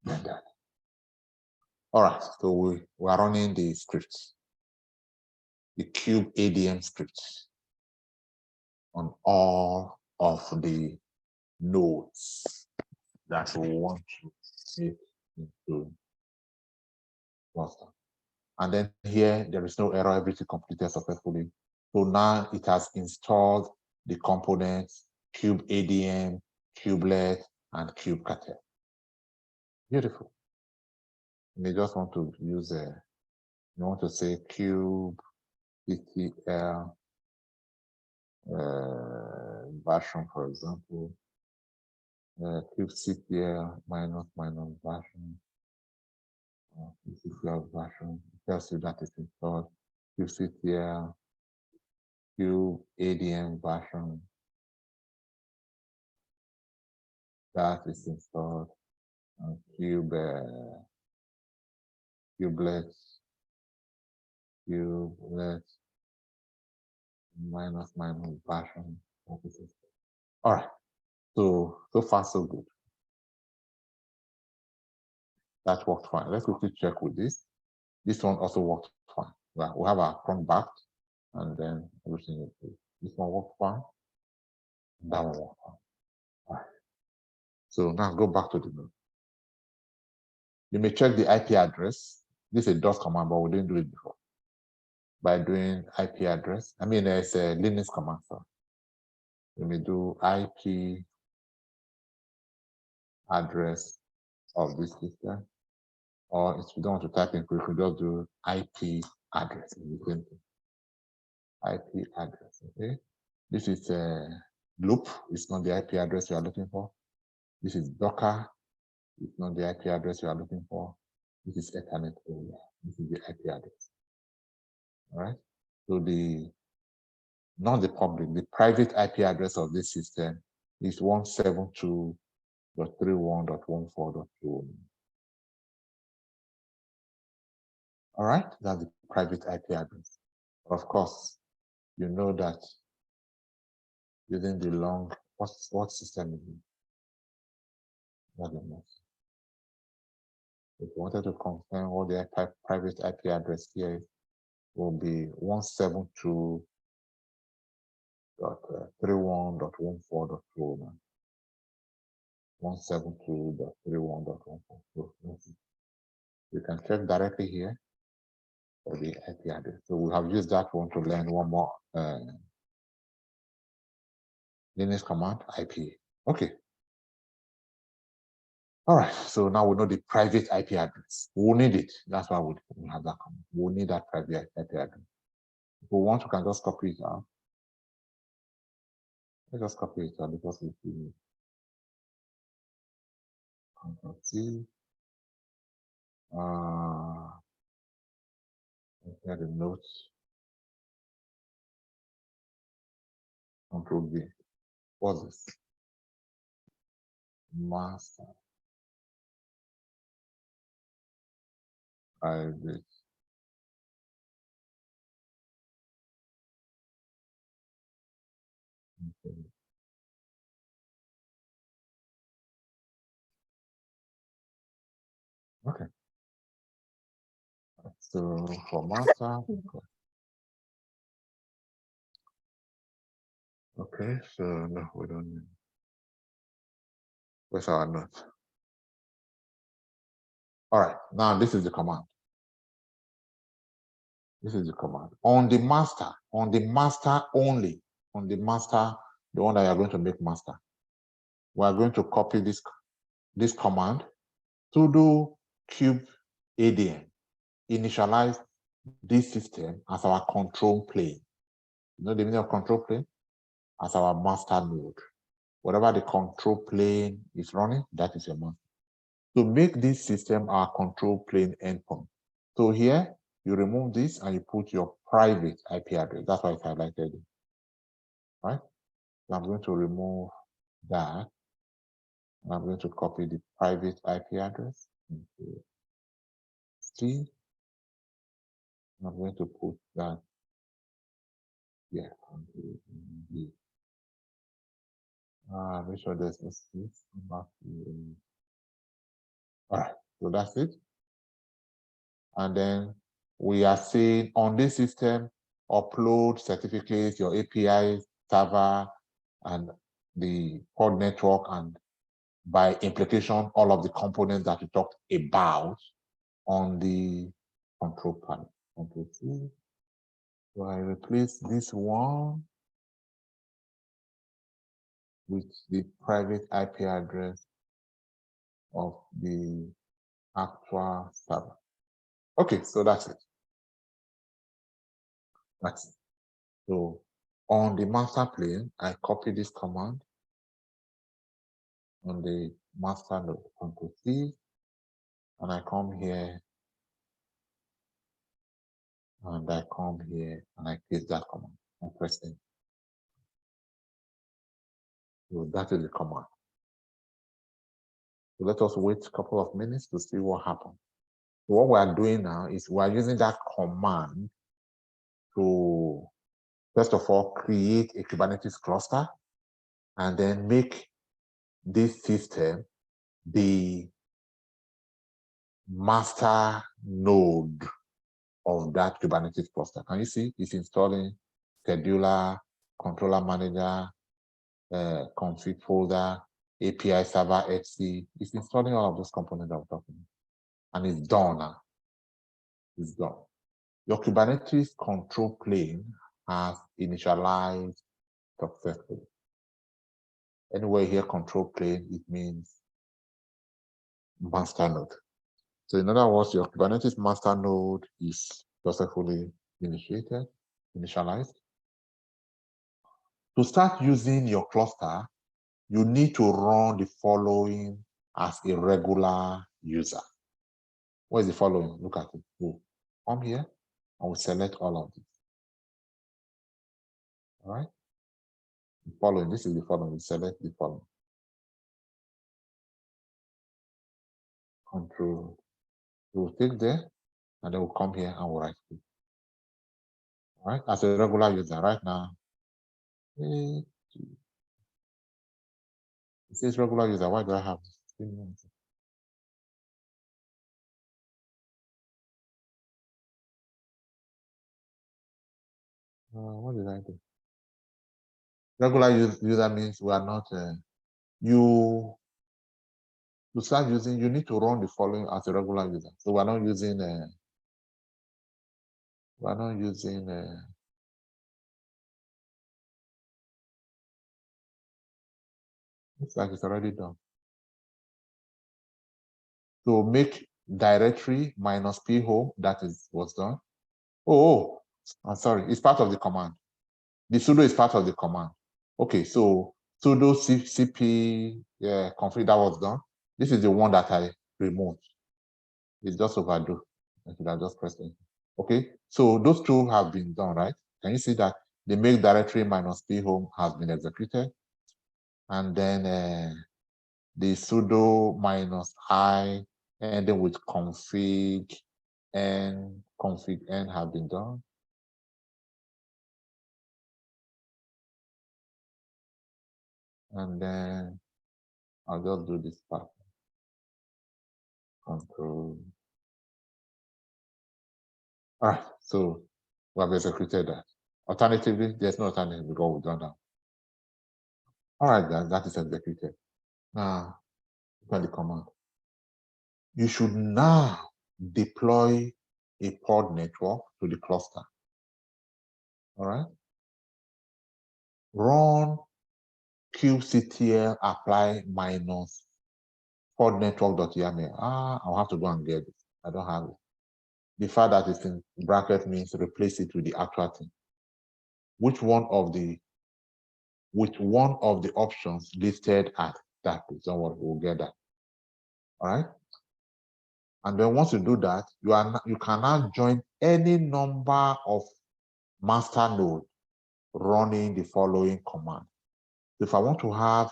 then that. All right, so we are running the scripts, the kube ADM scripts on all of the nodes that we want to make into cluster. And then here, there is no error, everything completed successfully. So now it has installed the components, kube ADM, kubelet, and kubectl. Beautiful. You may just want to use you want to say kubectl version, for example, kubectl minus version, kubectl version, tells you that it's installed, kubectl kube ADM version, that is installed, and kubelet minus version. All right, so far so good. That worked fine. Let's quickly check with this. This one also worked fine. Well, we have our front back, and then everything is good. This one worked fine. That one worked fine. All right. So now go back to the node. You may check the IP address. This is a DOS command, but we didn't do it before. By doing IP address, I mean, there's a Linux command. So you may do IP address of this system, or if you don't want to type in, you can just do IP address. IP address, okay? This is a loop, it's not the IP address you are looking for. This is Docker, it's not the IP address you are looking for. This is Ethernet, this is the IP address. All right, so not the public, the private IP address of this system is 172.31.14.2. All right, that's the private IP address. Of course, you know that using the long, what system is it? If you wanted to confirm what the private IP address here is, will be 172.31.14.2. 172.31.14.2. You can check directly here for the IP address. So we have used that one to learn one more Linux command, IP. Okay. All right, so now we know the private IP address. We'll need it. That's why we have that command. We'll need that private IP address. If we want, we can just copy it out. Let's just copy it out because we need Ctrl-C. Here the notes. Ctrl-V. What's this? Master. Private. Okay. Okay. So for master. Okay, so no, we don't need. Where's our note? All right, now this is the command. This is the command. On the master only, on the master, the one that you are going to make master, we are going to copy this command, sudo kube ADM, initialize this system as our control plane. You know the meaning of control plane? As our master node. Whatever the control plane is running, that is your master. To make this system our control plane endpoint. So here, you remove this and you put your private IP address. That's why it's highlighted. Right? So I'm going to remove that. I'm going to copy the private IP address into C. I'm going to put that here. Make sure there's no space. All right, so that's it. And then we are saying on this system, upload certificates, your API server, and the pod network, and by implication, all of the components that we talked about on the control panel. Control C. So I replace this one with the private IP address of the actual server. Okay, so that's it. That's it. So on the master plane, I copy this command on the master node, Control C, and I come here, and I come here, and I paste that command. I press Enter. So that is the command. So let us wait a couple of minutes to see what happens. So what we are doing now is we are using that command to, first of all, create a Kubernetes cluster, and then make this system the master node of that Kubernetes cluster. Can you see? It's installing scheduler, controller manager, config folder, API server, HC. It's installing all of those components that we're talking about. And it's done now. It's done. Your Kubernetes control plane has initialized successfully. Anywhere here, control plane, it means master node. So in other words, your Kubernetes master node is successfully initialized. To start using your cluster, you need to run the following as a regular user. What is the following? Look at it. We'll come here and we'll select all of this. All right? The following, this is the following. We select the following. Control. We'll take there, and then we'll come here and we'll right click. All right? As a regular user, right now, it says regular user. Why do I have this? What did I do? Regular user means we are not, to start using, you need to run the following as a regular user. So we're not using, looks like it's already done. So make directory -p home, that is what's done. Oh, I'm sorry, it's part of the command. The sudo is part of the command. Okay, so sudo cp config, that was done. This is the one that I removed. It's just overdue. I should have just pressed it. Okay, so those two have been done, right? Can you see that the make directory -p home has been executed? And then the sudo -i ending with config n have been done. And then I'll just do this part. Control. All right, so we have executed that. Alternatively, there's no alternative because we've done that. All right, guys, that is executed. Now, look at the command. You should now deploy a pod network to the cluster. All right. Run kubectl apply minus pod network.yaml. I'll have to go and get it. I don't have it. The fact that it's in bracket means replace it with the actual thing. Which one of the options listed at that page? Don't worry, we'll get that. All right. And then once you do that, you can now join any number of master nodes running the following command. If I want to have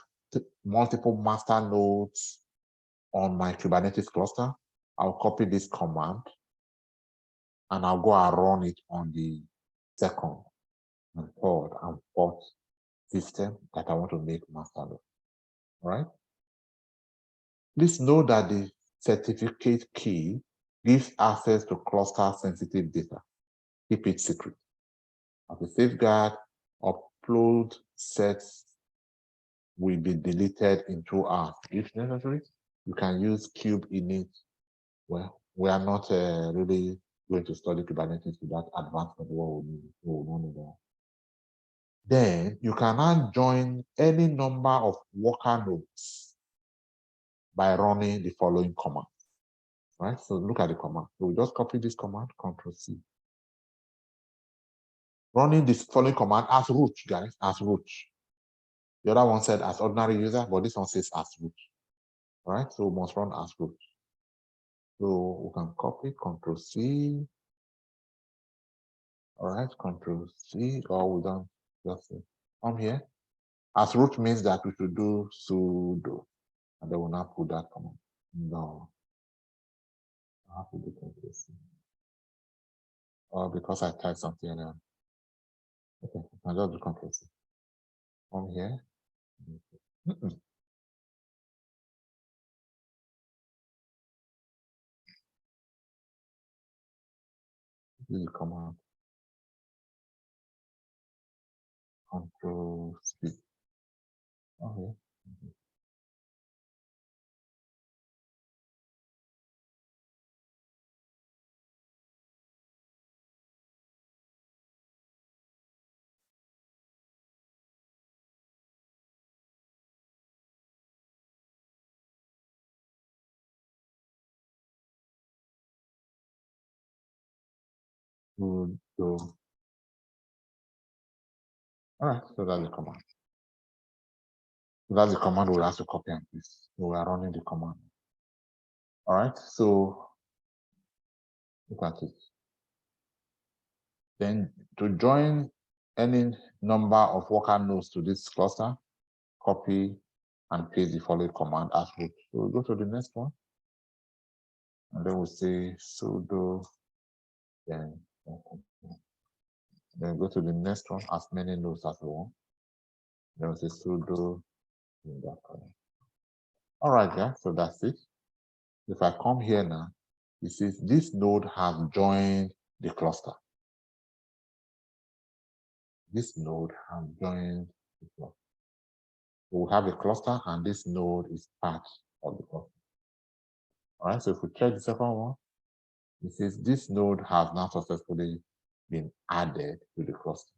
multiple master nodes on my Kubernetes cluster, I'll copy this command and I'll go and run it on the second and third and fourth system that I want to make master node. All right? Please know that the certificate key gives access to cluster sensitive data. Keep it secret. As a safeguard, upload sets will be deleted in 2 hours. If necessary, you can use kube init. Well, we are not really going to study Kubernetes with that advanced of what we need. Then you can now join any number of worker nodes by running the following command. Right? So look at the command. So we just copy this command, Ctrl+C. Running this following command as root, guys, as root. The other one said as ordinary user, but this one says as root. All right, so we must run as root. So we can copy Ctrl+C. All right, Ctrl+C, or we don't just come here. As root means that we should do sudo, and then we'll now put that command. No, I have to do Ctrl+C. Or because I typed something there. Okay, I can just do Ctrl+C. Come here. This is the command. Ctrl+C. Okay. Sudo. All right, so that's the command. So that's the command we'll have to copy and paste. So we are running the command. All right, so look at it. Then to join any number of worker nodes to this cluster, copy and paste the following command as root. So we'll go to the next one. And then we'll say sudo, then go to the next one, as many nodes as we want. Then we'll say sudo. All right, guys, so that's it. If I come here now, it says this node has joined the cluster. This node has joined the cluster. So we have a cluster and this node is part of the cluster. All right, so if we check the second one, it says this node has now successfully been added to the cluster,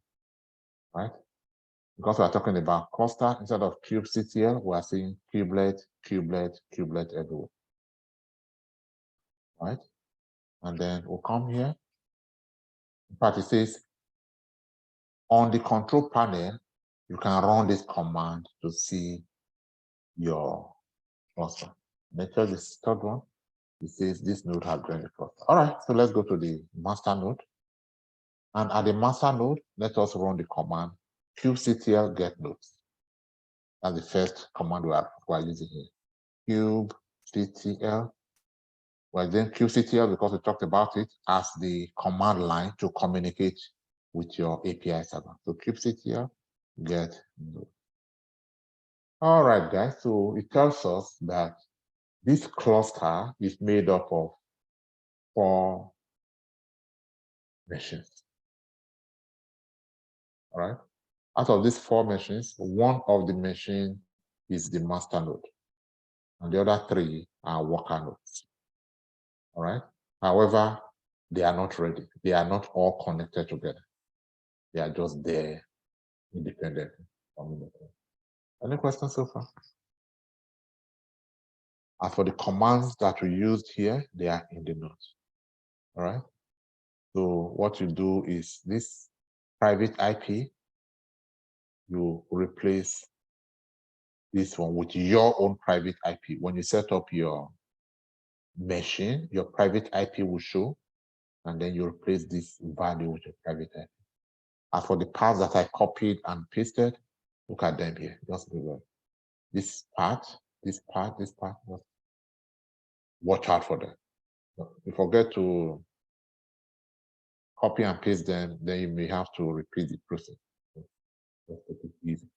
right? Because we are talking about cluster, instead of kubectl, we are saying kubelet, kubelet, kubelet everywhere, right? And then we'll come here. In fact, it says on the control panel, you can run this command to see your cluster. Let's check this third one. It says this node has joined the cluster. All right, so let's go to the master node. And at the master node, let us run the command kubectl get nodes. That's the first command we are using here. Kubectl. Well, then kubectl, because we talked about it, as the command line to communicate with your API server. So kubectl get node. All right, guys. So it tells us that this cluster is made up of 4 machines. All right. Out of these 4 machines, one of the machines is the master node, and the other 3 are worker nodes. All right. However, they are not ready. They are not all connected together. They are just there independently. Any questions so far? As for the commands that we used here, they are in the notes. All right. So what you do is this private IP, you replace this one with your own private IP. When you set up your machine, your private IP will show, and then you replace this value with your private IP. As for the paths that I copied and pasted, look at them here. Just below. this part, watch out for them. If you forget to copy and paste them, then you may have to repeat the process. Just take it easy,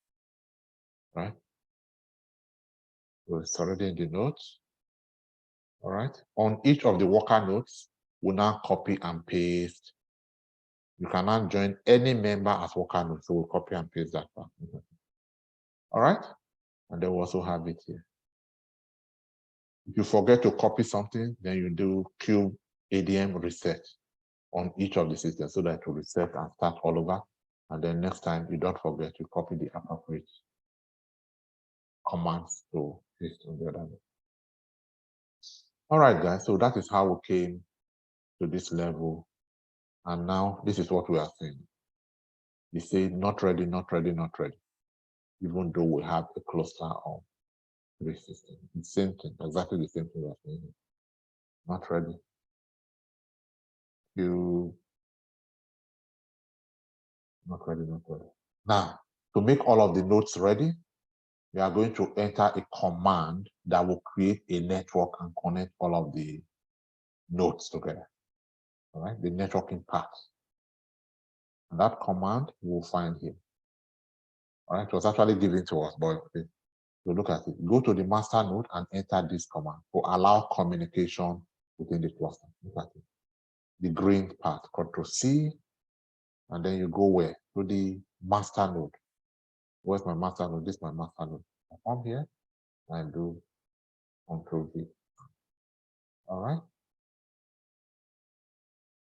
right? So it's already in the notes. All right. On each of the worker nodes, we'll now copy and paste. You can now join any member as worker node. So we'll copy and paste that part. All right. And then we also have it here. If you forget to copy something, then you do cube ADM reset on each of the systems so that it will reset and start all over. And then next time you don't forget to copy the appropriate commands to paste on the other node. All right, guys. So that is how we came to this level. And now this is what we are saying. They say not ready, not ready, not ready. Even though we have a cluster of 3 systems. The same thing, exactly the same thing we are saying. Not ready. Not ready, not ready. Now, to make all of the nodes ready, we are going to enter a command that will create a network and connect all of the nodes together. All right, the networking part. And that command we'll find here. All right, it was actually given to us, but okay. So look at it. Go to the master node and enter this command to allow communication within the cluster. Look at it. The green part, Ctrl+C, and then you go where? To the master node. Where's my master node? This is my master node. I come here and do Ctrl+V. All right.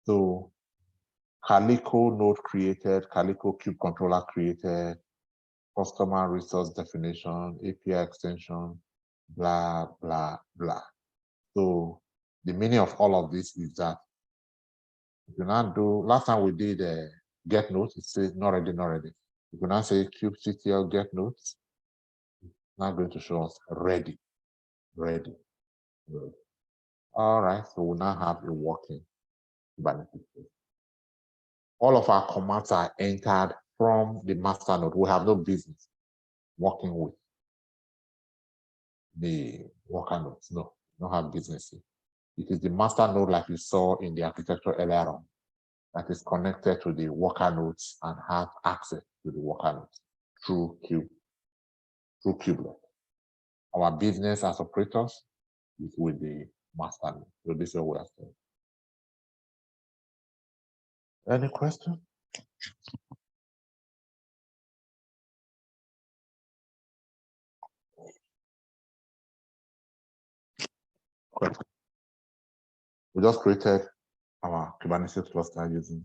So Calico node created, Calico kube controller created, customer resource definition, API extension, blah, blah, blah. So the meaning of all of this is that if you now do, last time we did get notes, it says not ready, not ready. If you now say kubectl get notes, it's now going to show us ready, ready, ready. All right, so we now have a working Kubernetes. All of our commands are entered from the master node. We have no business working with the worker nodes. No, we don't have business here. It is the master node, like you saw in the architecture earlier on, that is connected to the worker nodes and have access to the worker nodes through kubelet. Our business as operators is with the master node. So this is what we are saying. Any question? Question. We just created our Kubernetes cluster using.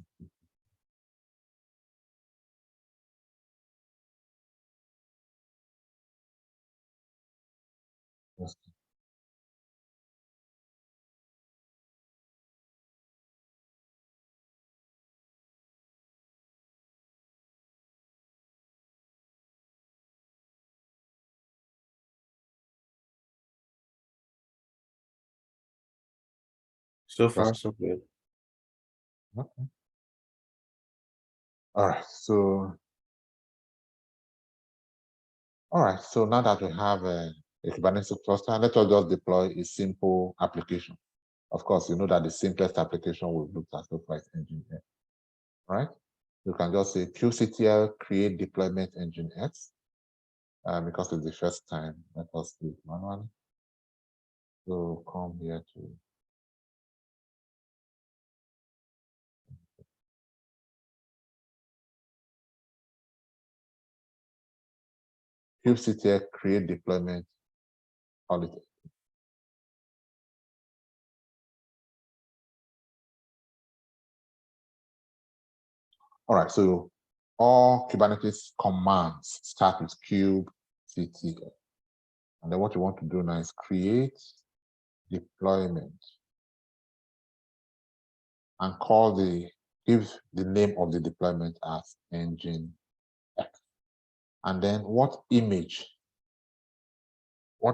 Yes. So far, so good. Okay. All right. So now that we have a Kubernetes cluster, let us just deploy a simple application. Of course, you know that the simplest application we've looked at so far is Nginx, right? You can just say kubectl create deployment Nginx, because it's the first time. Let us do it manually. So come here to kubectl create deployment policy. All right, so all Kubernetes commands start with kubectl. And then what you want to do now is create deployment and give the name of the deployment as Nginx. And then what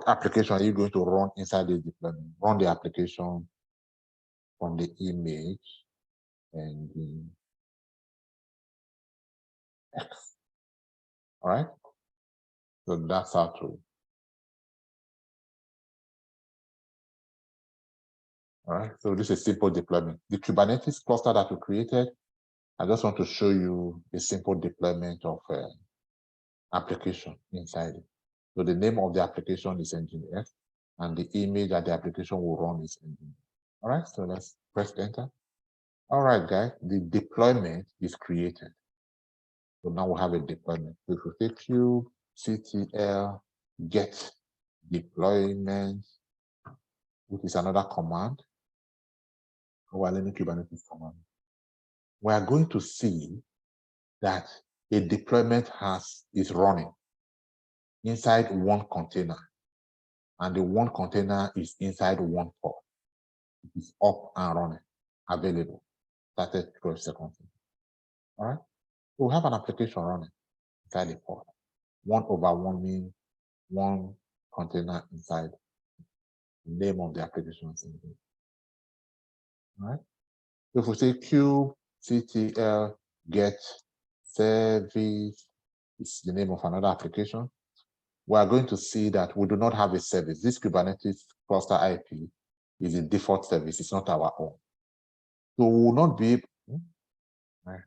application are you going to run inside the deployment? Run the application from the image Nginx. All right. So that's how to All right, so this is simple deployment. The Kubernetes cluster that we created, I just want to show you a simple deployment of application inside it. So the name of the application is Engineer, and the image that the application will run is Engineer. All right, so let's press enter. All right, guys, the deployment is created. So now we have a deployment. So if we say kubectl get deployment, which is another command, or learning Kubernetes command, we are going to see that a deployment is running inside one container, and the one container is inside one pod. It is up and running, available, started 12 seconds. All right, so we have an application running inside the pod. 1/1 means one container inside the name of the application. All right, so if we say kubectl get service, it's the name of another application, we are going to see that we do not have a service. This Kubernetes cluster IP is a default service. It's not our own. So we will not be able. Right.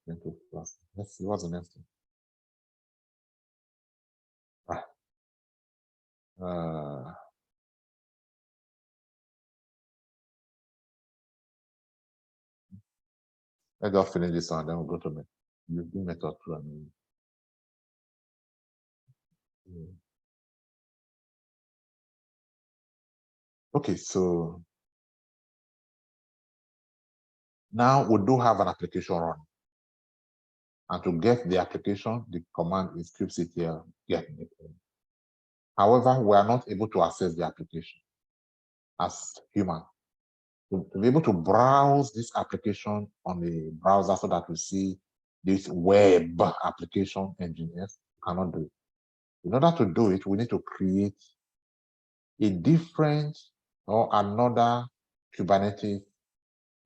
Let's see what's the next thing. Right. Let's just finish this one, then we'll go to method 2. And okay, so now we do have an application running. And to get the application, the command is kubectl get deployment. However, we are not able to access the application as human. To be able to browse this application on the browser so that we see this web application engineers, cannot do it. In order to do it, we need to create a different or another Kubernetes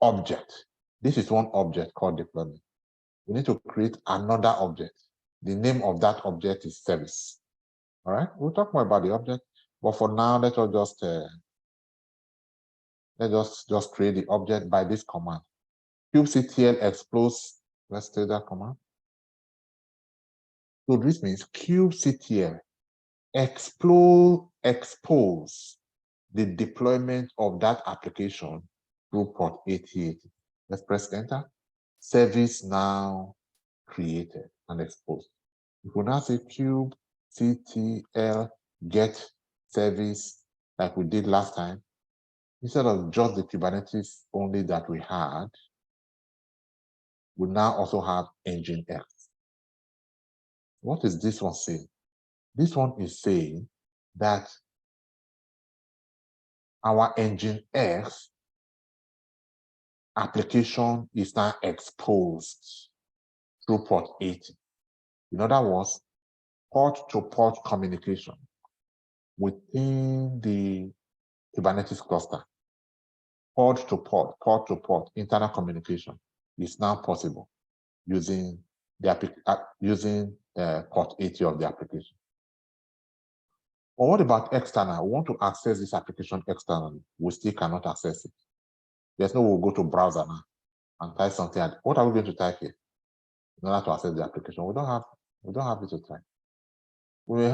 object. This is one object called deployment. We need to create another object. The name of that object is service. All right, we'll talk more about the object, but for now, let's just create the object by this command. kubectl expose. Let's take that command. So this means kubectl expose the deployment of that application through port 8080. Let's press enter. Service now created and exposed. If we now say kubectl get service like we did last time, instead of just the Kubernetes only that we had, we now also have Nginx. What is this one saying? This one is saying that our Nginx application is now exposed through port 80. In other words, port-to-port communication within the Kubernetes cluster, port-to-port, internal communication is now possible using port 80 of the application. But what about external? We want to access this application externally. We still cannot access it. There's no way we'll go to browser now and type something. What are we going to type here in order to access the application? We don't have it to type. We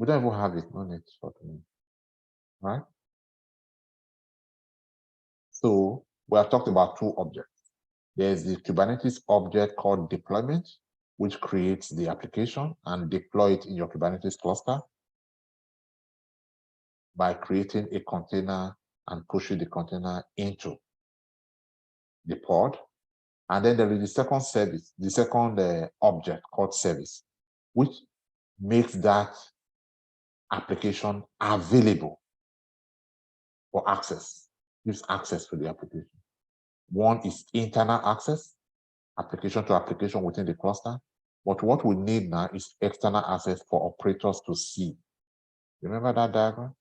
don't even have it. No need for me. Right? So we have talked about two objects. There's the Kubernetes object called deployment, which creates the application and deploy it in your Kubernetes cluster by creating a container and pushing the container into the pod. And then there is the second service, the second object called service, which makes that application available for access, gives access to the application. One is internal access, application to application within the cluster. But what we need now is external access for operators to see. Remember that diagram?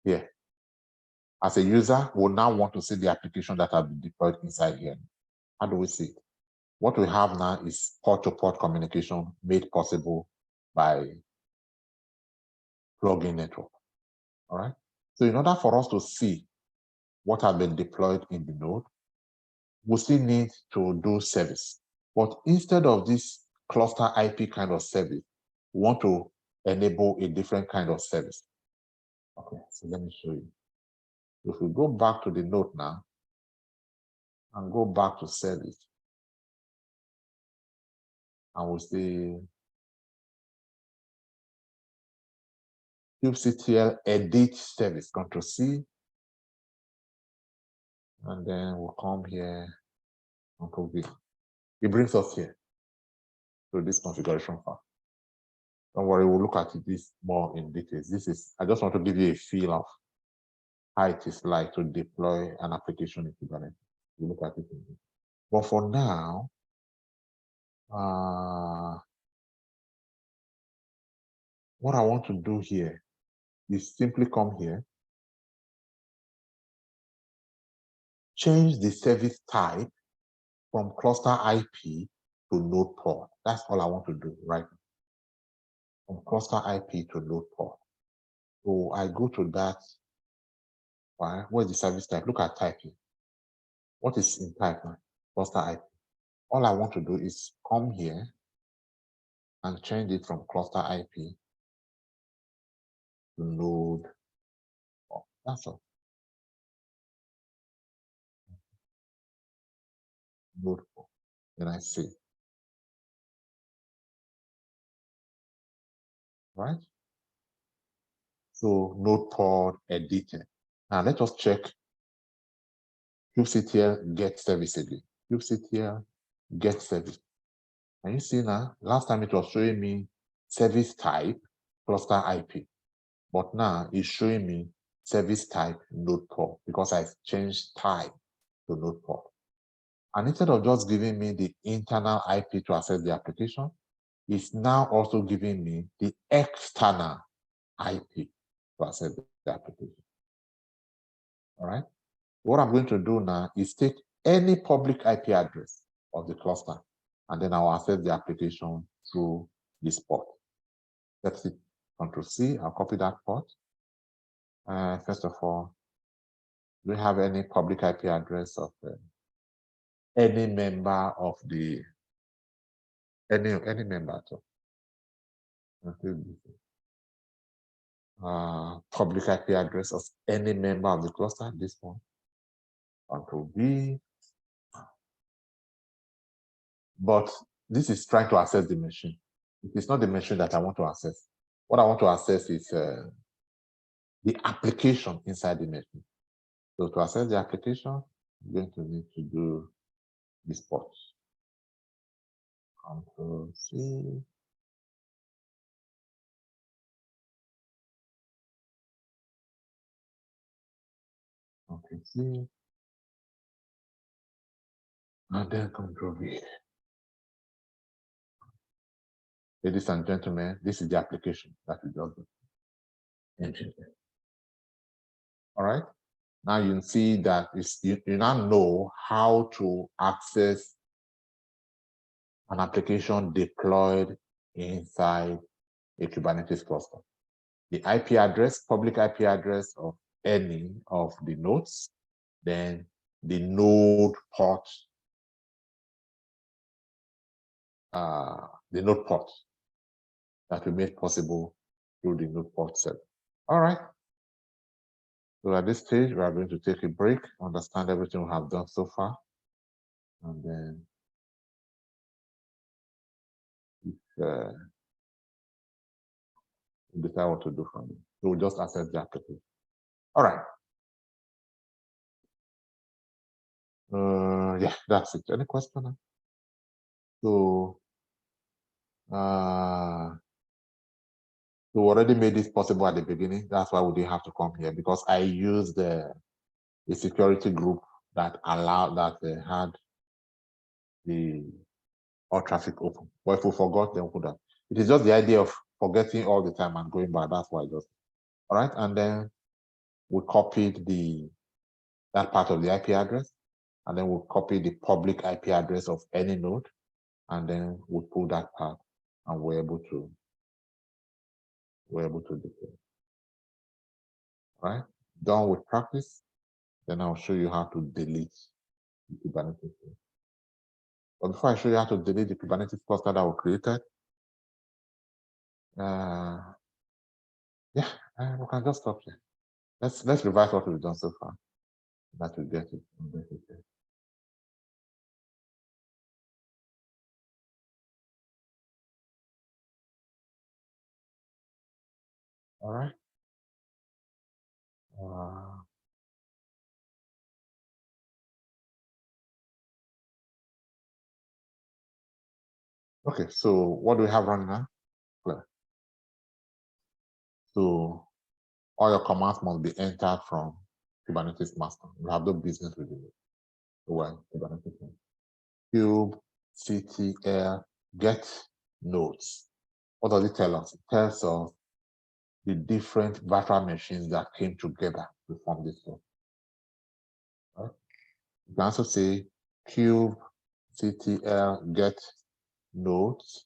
Here. As a user, we'll now want to see the application that have been deployed inside here. How do we see it? What we have now is port-to-port communication made possible by plugin network. All right. So in order for us to see what have been deployed in the node, we still need to do service. But instead of this cluster IP kind of service, we want to enable a different kind of service. Okay, so let me show you. If we go back to the node now and go back to service, and we'll see kubectl edit service, Control C, and then we'll come here, Control V. It brings us here to this configuration file. Don't worry, we'll look at this more in details. This is, I just want to give you a feel of how it is like to deploy an application in Kubernetes. We'll look at it in detail. But for now, what I want to do here is simply come here, change the service type from cluster IP to node port. That's all I want to do right now. From cluster IP to node port. So I go to that file. Where's the service type? Look at type here. What is in type now? Cluster IP. All I want to do is come here and change it from cluster IP to node port. That's all. Node port. Then I see. Right? So node port edited. Now let us check kubectl get service again. kubectl get service. Can you see now? Last time it was showing me service type cluster IP, but now it's showing me service type node port because I changed type to node port. And instead of just giving me the internal IP to access the application, it's now also giving me the external IP to access the application. All right. What I'm going to do now is take any public IP address of the cluster, and then I'll access the application through this port. Let's hit Control C. I'll copy that port. First of all, do we have any public IP address of any member of the any member at all? Public IP address of any member of the cluster. This one. Control V. But this is trying to access the machine. It's not the machine that I want to access. What I want to access is the application inside the machine. So to access the application, I'm going to need to do this port. Control C. Control C. And then Control V. Ladies and gentlemen, this is the application that we just did. All right. Now you see that you now know how to access an application deployed inside a Kubernetes cluster. The IP address, public IP address of any of the nodes, then the node port, that we made possible through the node port set. All right. So at this stage, we are going to take a break, understand everything we have done so far, and then decide what to do from it. So we'll just access the application. All right. Yeah, that's it. Any question? So, we already made this possible at the beginning. That's why we didn't have to come here, because I used a security group that allowed that they had all traffic open. But if we forgot, then we could have. It is just the idea of forgetting all the time and going back. That's why I just. All right, and then we copied that part of the IP address. and then we'll copy the public IP address of any node, and then we'll pull that part, and we're able to deploy. Right? Done with practice. Then I'll show you how to delete the Kubernetes. But before I show you how to delete the Kubernetes cluster that we created, we can just stop here. Let's revise what we've done so far. That will get it. All right. Okay, so what do we have running now? Clear. So all your commands must be entered from Kubernetes master. We have no business with it. Well, Kubernetes. Kube, CTL, get nodes. What does it tell us? It tells us the different virtual machines that came together to form this one. Right? You can also say Kube, CTL, get nodes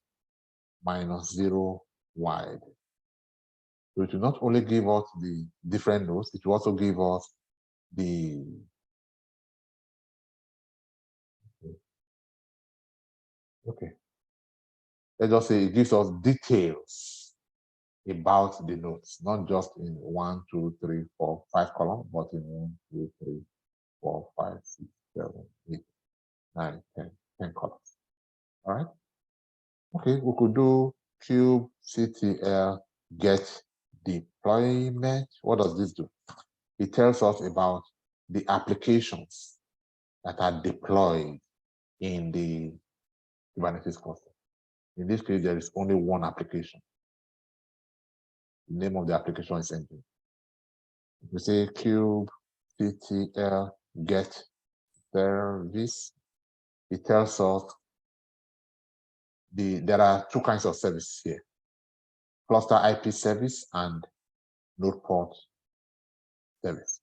-0 wide. So it will not only give us the different nodes, it will also give us the let's just say it gives us details about the nodes, not just in 1, 2, 3, 4, 5 columns, but in 1, 2, 3, 4, 5, 6, 7, 8, 9, 10 columns. All right. Okay, we could do kubectl get deployment. What does this do? It tells us about the applications that are deployed in the Kubernetes cluster. In this case, there is only one application. The name of the application is engine. If we say kubectl get service, it tells us there are two kinds of services here: cluster IP service and node port service.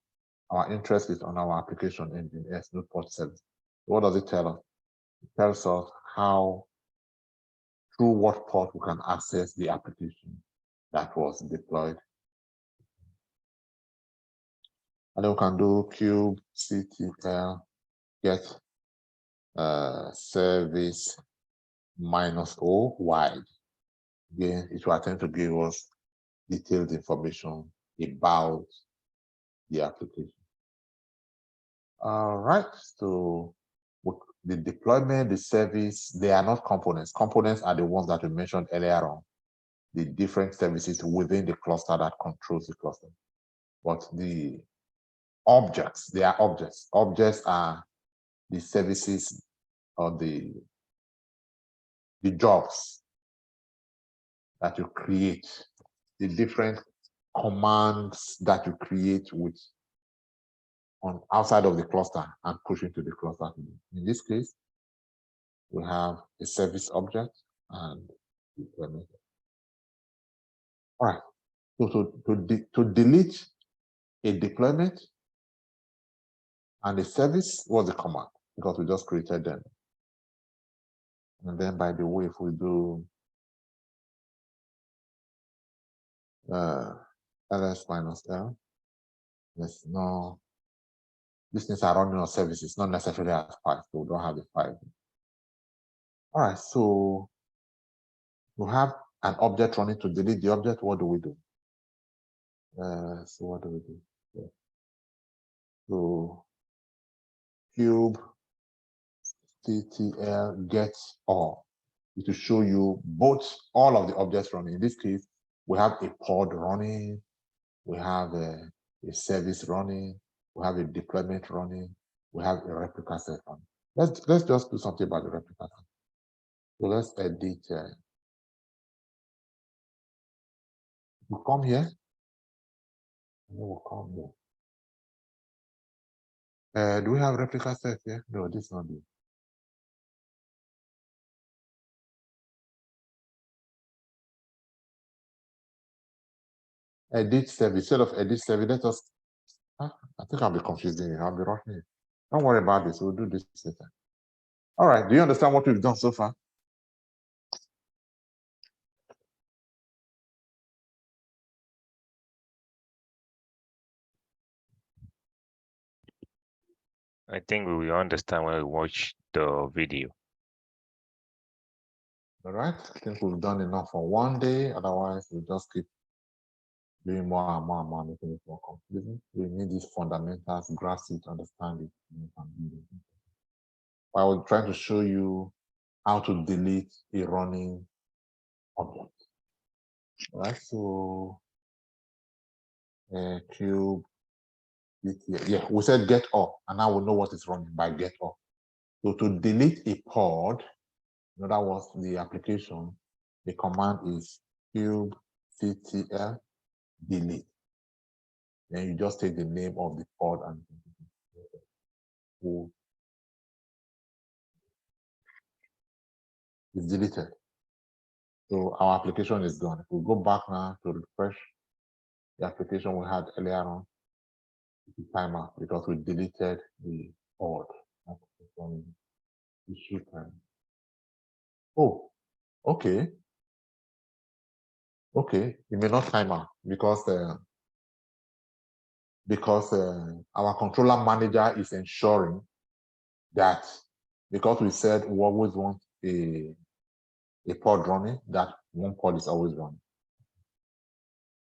Our interest is on our application engine, yes, node port service. What does it tell us? It tells us how, through what port we can access the application that was deployed. And then we can do kubectl get service -o wide. Again, it will attempt to give us detailed information about the application. All right, so the deployment, the service, they are not components. Components are the ones that we mentioned earlier on, the different services within the cluster that controls the cluster. But the objects, they are objects. Objects are the services or the jobs that you create, the different commands that you create with on outside of the cluster and push into the cluster. In this case, we have a service object and deployment. All right. So to delete a deployment and a service was a command because we just created them. And then, by the way, if we do ls-l, there's no, these things are running on services, not necessarily as files, so we don't have the file. All right, so we have an object running. To delete the object, what do we do? So what do we do? Yeah. So kubectl get all. It will show you all of the objects running. In this case, we have a pod running, we have a service running, we have a deployment running, we have a replica set running. Let's just do something about the replica. So let's edit. We'll come here. We'll come here. Do we have replica set here? No, this is not it. Edit service. Instead of edit service, let us. I think I'll be confusing you. I'll be rushing it. Don't worry about this. We'll do this later. All right. Do you understand what we've done so far? I think we will understand when we watch the video. All right. I think we've done enough for one day. Otherwise, we'll just keep doing more and more and more, making it more confusing. We need these fundamentals, grasp it, understand it. I was trying to show you how to delete a running object. All right. So, cube. Yeah, we said get all, and now we know what is running by get all. So to delete a pod, in other words, the application, the command is kubectl delete. Then you just take the name of the pod and it's deleted. So our application is gone. If we go back now to refresh the application we had earlier on, the timer, because we deleted the pod. Issue time. Oh, okay. Okay, it may not time out because our controller manager is ensuring that, because we said we always want a pod running, that one pod is always running.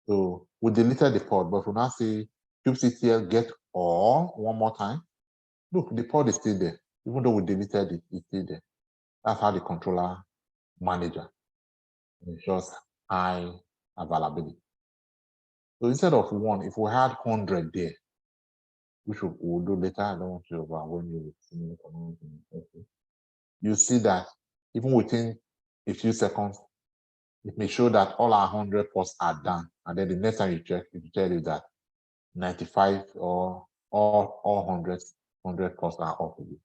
So we deleted the pod, but we now say kubectl get all one more time. Look, the pod is still there. Even though we deleted it, it's still there. That's how the controller manager ensures high availability. So instead of one, if we had 100 there, which we'll do later, I don't want to overwhelm you with similar commands. You see that even within a few seconds, it may show that all our 100 pods are done. And then the next time you check, it will tell you that 95 or all 100 pods are off of it.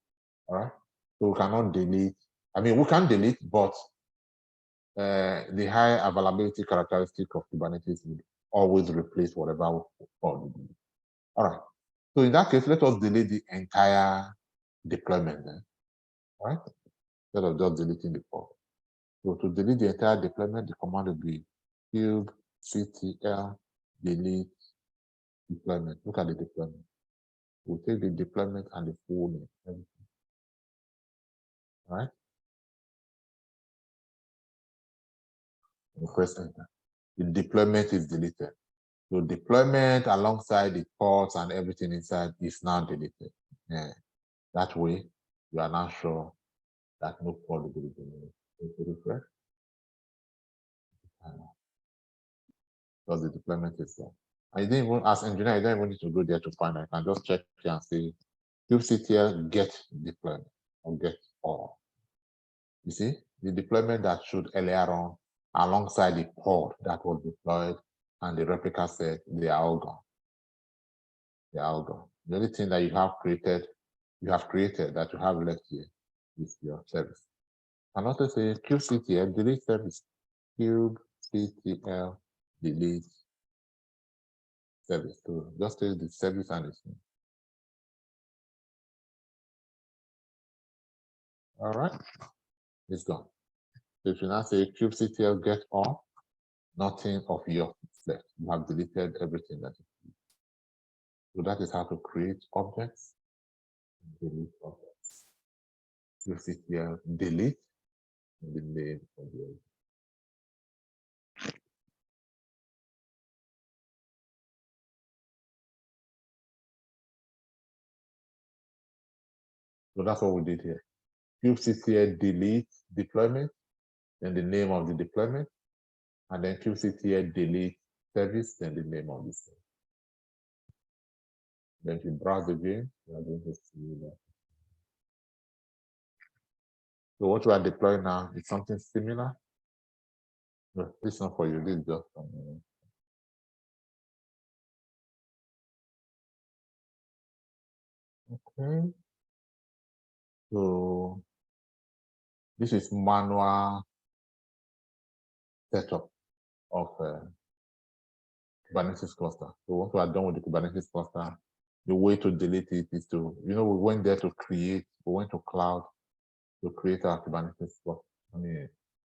All right. So we cannot delete. I mean, we can delete, but the high availability characteristic of Kubernetes will always replace whatever pod we delete. All right. So in that case, let us delete the entire deployment then, right? Instead of just deleting the pod. So to delete the entire deployment, the command will be kubectl delete deployment. Look at the deployment. We'll take the deployment and the full name, everything. All right? We'll press enter. The deployment is deleted. So deployment alongside the ports and everything inside is now deleted. That way, you are now sure that no pod will be deleted. So refresh. Because the deployment is there. And you didn't even, as engineer, you don't even need to go there to find it. You can just check here and say kubectl get deployment or get all. You see, the deployment that showed earlier on alongside the pod that was deployed and the replica set, they are all gone. They are all gone. The only thing that you have created that you have left here is your service. And also say kubectl delete service, kubectl delete service. So just take the service and its name. All right, it's gone. So if you now say kubectl get all, nothing of yours is left. You have deleted everything that you. So that is how to create objects and delete objects. kubectl delete and the name of the object. So that's what we did here. kubectl delete deployment, then the name of the deployment, and then kubectl delete service, then the name of the service. Then if you browse again, you are going to see that. So what we are deploying now is something similar. No, this is not for you, this is just for me. Okay. So this is manual setup of Kubernetes cluster. So once we are done with the Kubernetes cluster, the way to delete it is to, we went there to create, we went to cloud to create our Kubernetes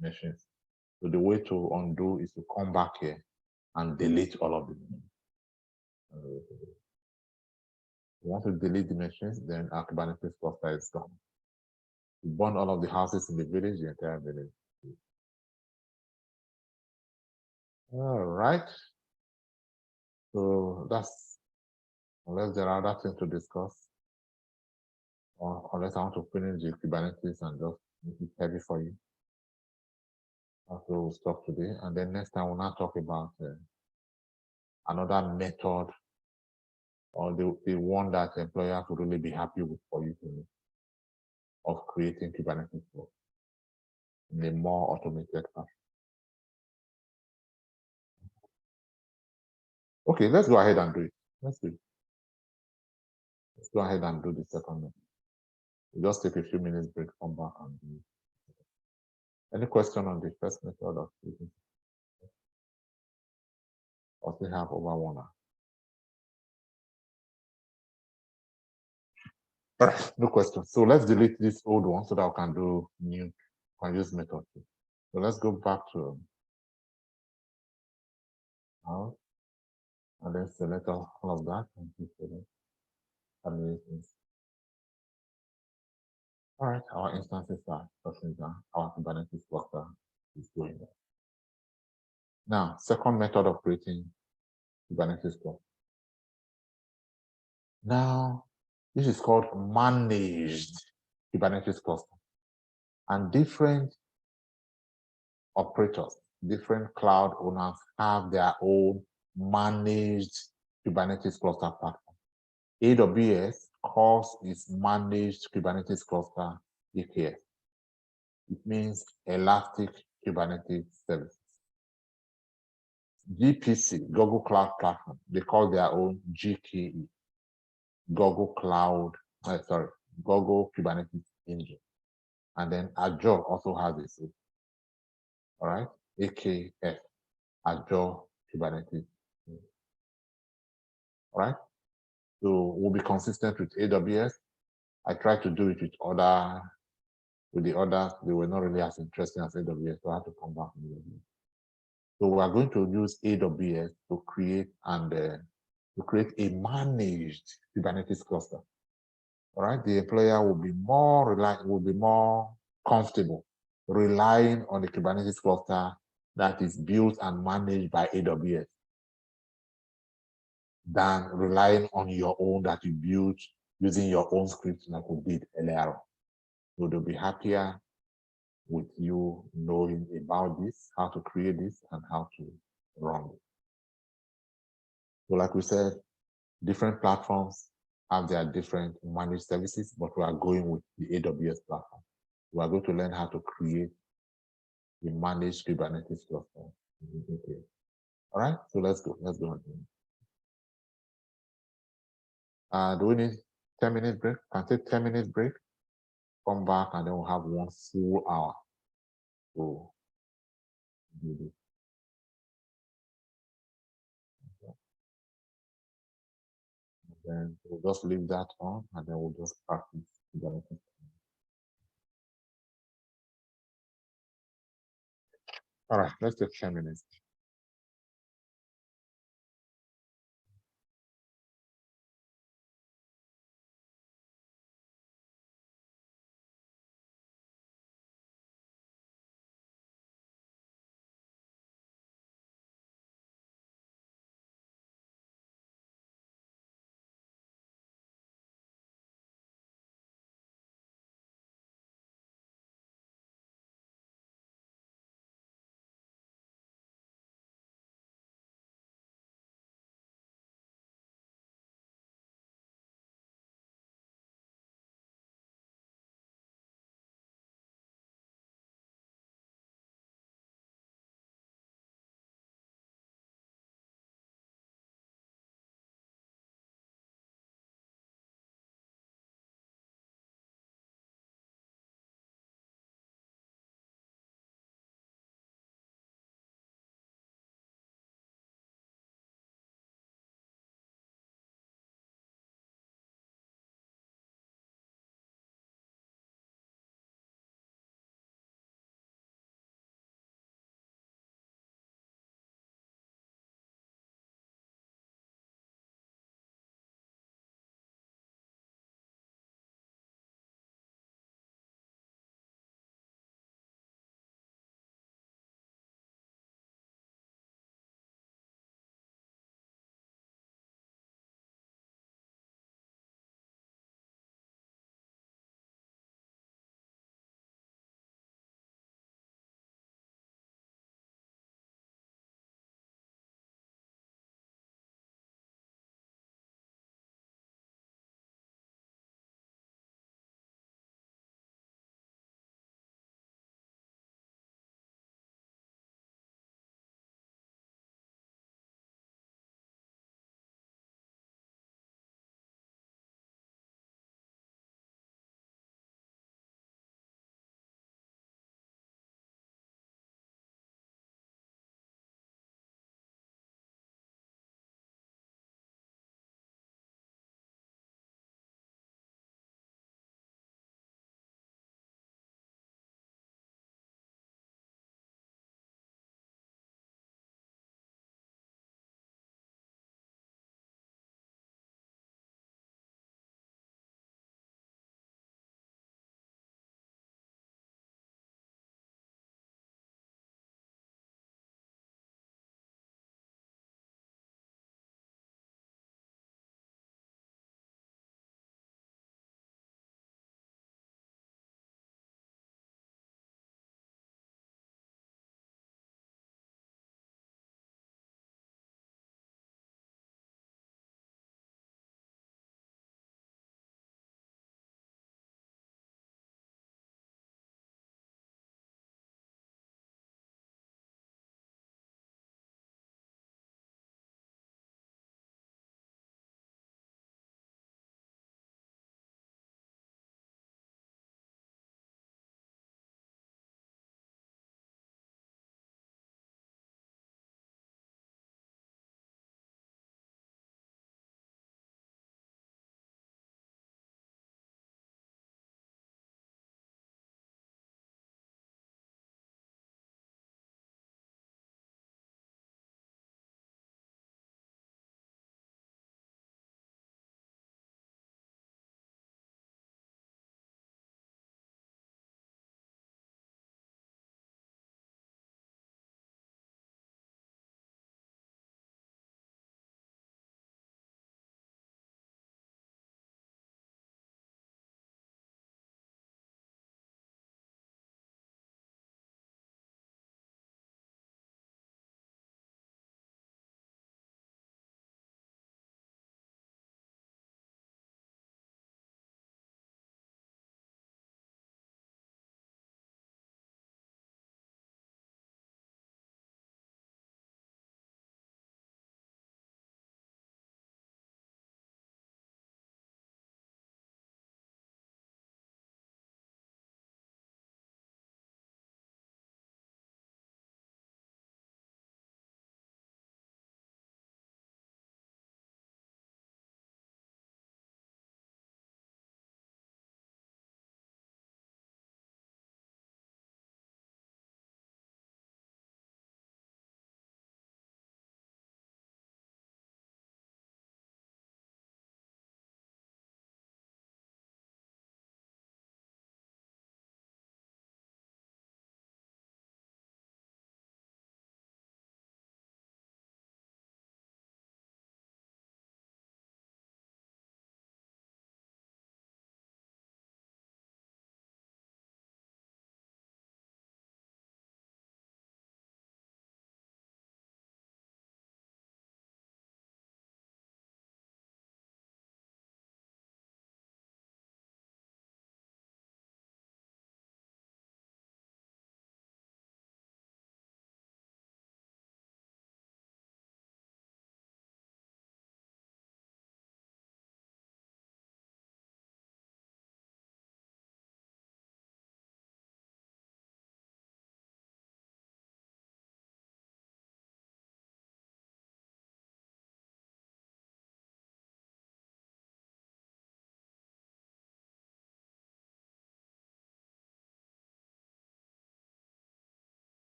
machines. So the way to undo is to come back here and delete all of them. We want to delete the machines, then our Kubernetes cluster is gone. We burn all of the houses in the village, the entire village. All right. So that's, unless there are other things to discuss, or unless I want to finish the Kubernetes and just make it heavy for you. That's where we'll stop today. And then next time we'll now talk about another method, or the one that employers will really be happy with for you to know, of creating Kubernetes flow in a more automated fashion. Okay, let's go ahead and do it. Let's do it. Let's go ahead and do the second method. We'll just take a few minutes break, come back and do it. Any question on the first method of creating? Or still have over 1 hour? All right, no question. So let's delete this old one so that we can do new, can use method 2. So let's go back to house, and then select all of that and click select. All right, our instances are touching down, our Kubernetes cluster is going there. Now, second method of creating Kubernetes cluster. Now, this is called managed Kubernetes cluster. And different operators, different cloud owners have their own managed Kubernetes cluster platform. AWS calls its managed Kubernetes cluster EKS. It means Elastic Kubernetes Services. GPC, Google Cloud Platform, they call their own GKE, Google Kubernetes Engine. And then Azure also has a suite. All right, AKS, Azure Kubernetes. All right, so we'll be consistent with AWS. I tried to do it with the others. They were not really as interesting as AWS, so I had to come back to AWS. So we are going to use AWS to create a managed Kubernetes cluster. All right, the employer will be more comfortable relying on the Kubernetes cluster that is built and managed by AWS than relying on your own that you built using your own script like we did earlier on. So they'll be happier with you knowing about this, how to create this, and how to run it. So like we said, different platforms have their different managed services, but we are going with the AWS platform. We are going to learn how to create a managed Kubernetes cluster. All right, so let's go. Let's go. Do we need 10-minute break? Can take 10-minute break, come back, and then we'll have 1 full hour to do this. Then we'll just leave that on, and then we'll just practice Kubernetes. All right, let's take 10 minutes.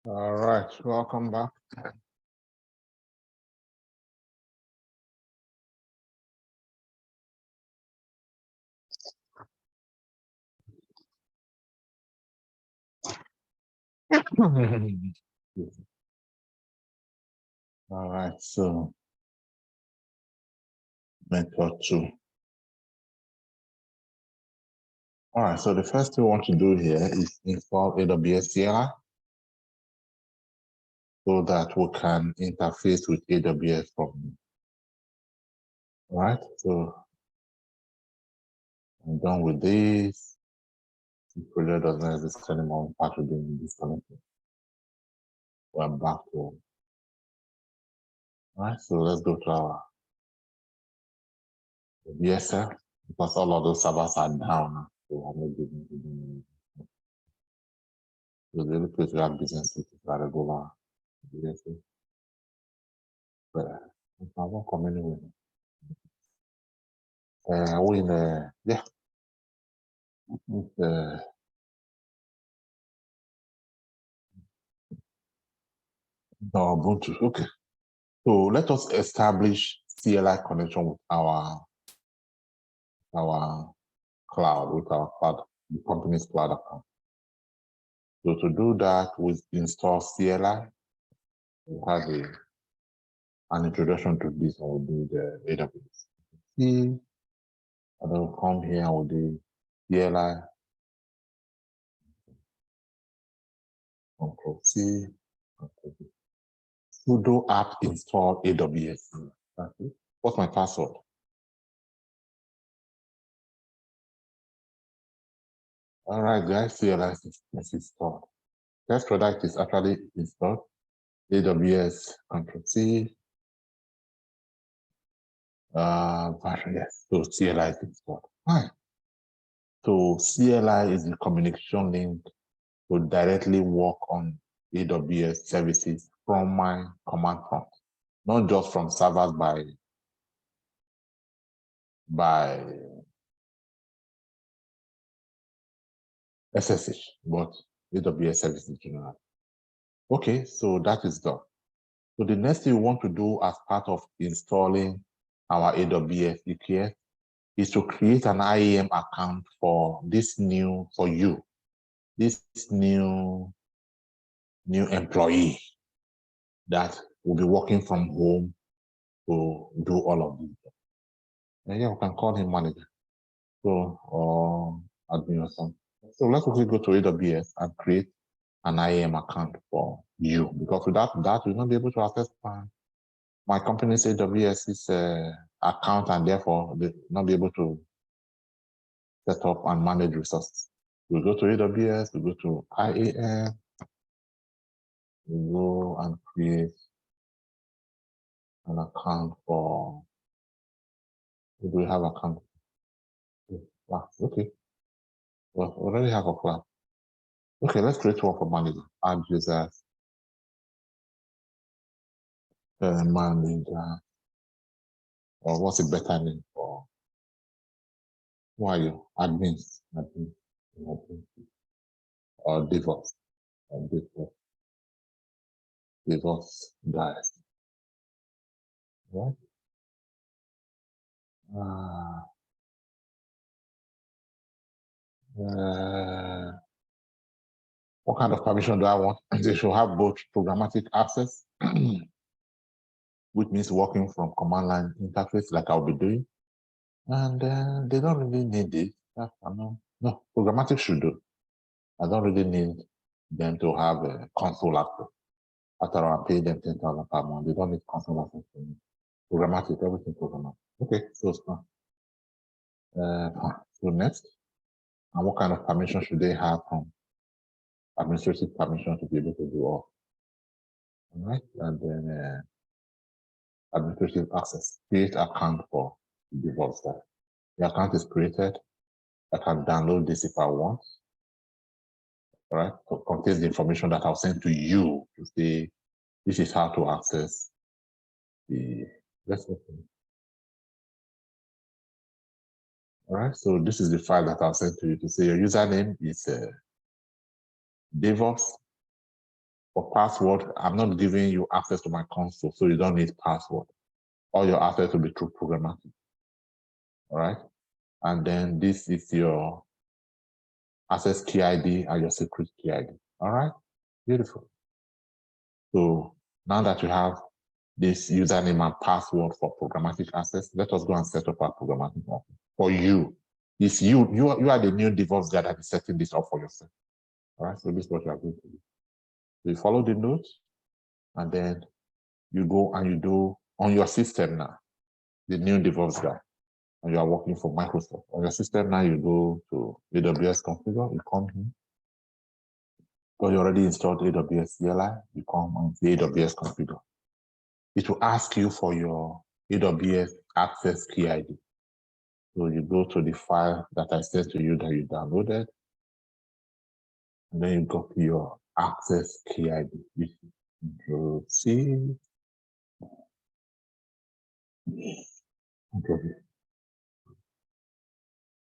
All right, welcome back. All right, so method 2. All right, so the first thing we want to do here is install AWS CLI so that we can interface with AWS from. All right, so I'm done with this. The project doesn't exist anymore. Part of being disconnected. We're back to. All right, so let's go to our DSL because all of those servers are down now. So I'm not giving them. So the only place we have business with is regular DSL. But I won't come anywhere. We in the yeah. With Ubuntu. Okay. So let us establish CLI connection with our cloud, with our cloud, the company's cloud account. So to do that, we install CLI. We have an introduction to this, and we'll do the AWS. And then we'll come here and we'll do CLI. Control C. Control V. Sudo apt install AWS. What's my password? All right, guys, CLI is installed. Test product is actually installed. AWS Control C. Yes, so CLI is installed. Fine. So CLI is the communication link to directly work on AWS services from my command prompt, not just from servers by SSH, but AWS services generally. Okay, so that is done. So the next thing we want to do as part of installing our AWS EKS is to create an IAM account for this new employee that will be working from home to do all of this. And yeah, we can call him manager. So, or admin or something. So let's quickly go to AWS and create an IAM account for you, because without that, you'll not be able to access my company's AWS's account, and therefore they will not be able to set up and manage resources. We go to AWS, we go to IAM, we go and create an account for, who do we have account? Okay. Well, we already have a plan. Okay, let's create one for manager. Add users, manager, or what's a better name for? Who are you? Admins, or DevOps, DevOps guys. Right? What kind of permission do I want? They should have both programmatic access, which means working from command line interface like I'll be doing. And they don't really need it. No, programmatic should do. I don't really need them to have a console access. After I pay them 10,000 per month, they don't need console access. Programmatic, everything programmatic. Okay, so it's fine. So next, and what kind of permission should they have from administrative permission to be able to do all? All right, and then administrative access. Create account for the DevOps guy. The account is created. I can download this if I want. All right, so it contains the information that I'll send to you to say this is how to access the. Let's open. All right, so this is the file that I'll send to you to say your username is DevOps For password, I'm not giving you access to my console, so you don't need password. All your access will be through programmatic. All right. And then this is your access key ID and your secret key ID. All right. Beautiful. So now that you have this username and password for programmatic access, let us go and set up our programmatic access. For you, it's you are the new DevOps guy that is setting this up for yourself. All right. So this is what you are going to do. So you follow the notes, and then you go and you do on your system now, the new DevOps guy, and you are working for Microsoft. On your system now, you go to AWS configure, you come here. Because you already installed AWS CLI, you come on the AWS configure. It will ask you for your AWS access key ID. So you go to the file that I sent to you that you downloaded, and then you copy your access key ID. Control C.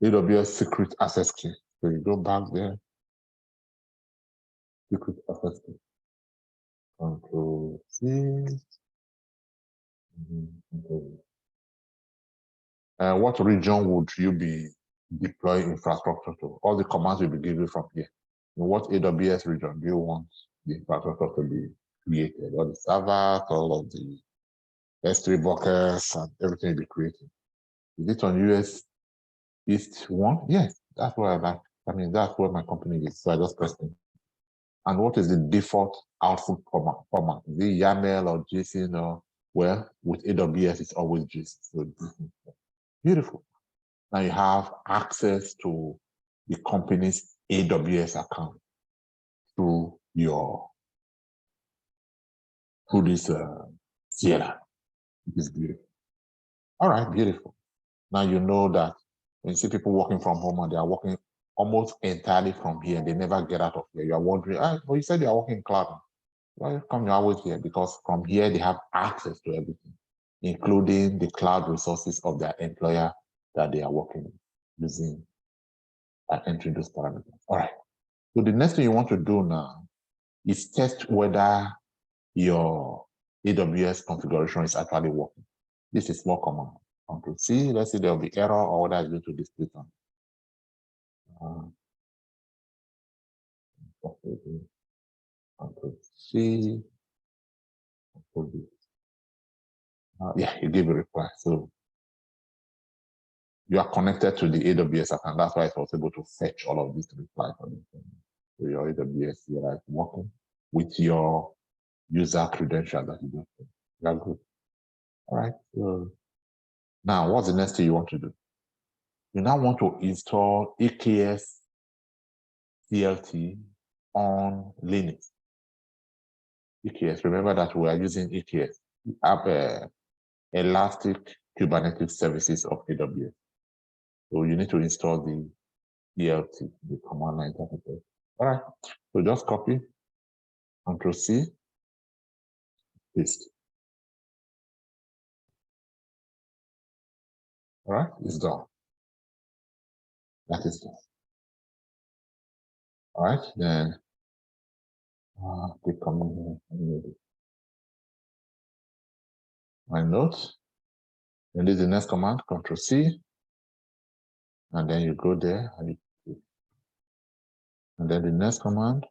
AWS secret access key. So you go back there, secret access key. Control C. What region would you be deploying infrastructure to? All the commands will be given from here. In what AWS region do you want the infrastructure to be created? All the servers, all of the S3 buckets, and everything will be created. Is it on US East 1? Yes, that's where that's where my company is. So I just press it. And what is the default output format? Is it YAML or JSON? Or, well, with AWS, it's always JSON. So beautiful. Now you have access to the company's AWS account through this CLI. It's beautiful. All right, beautiful. Now you know that when you see people working from home and they are working almost entirely from here, they never get out of here. You are wondering, well, you said you are working in cloud. Well, come you're always here because from here they have access to everything, including the cloud resources of their employer that they are working using and entering those parameters. All right. So the next thing you want to do now is test whether your AWS configuration is actually working. This is more common. Control C, let's see there will be error or whether it's going to display something. Control C, Control V. Yeah, it gave a reply. So you are connected to the AWS account. That's why it was able to fetch all of this reply for you. So your AWS CLI is working with your user credential that you do. You are good. All right. So now, what's the next thing you want to do? You now want to install AKS CLT on Linux. AKS, remember that we are using AKS. We have Elastic Kubernetes Services of AWS. So you need to install the ELT, the command line interpreter. All right, so just copy, Control C, paste. All right, it's done. That is done. All right, then the command line. My notes. Then this is the next command, Control C, and then you go there and then the next command,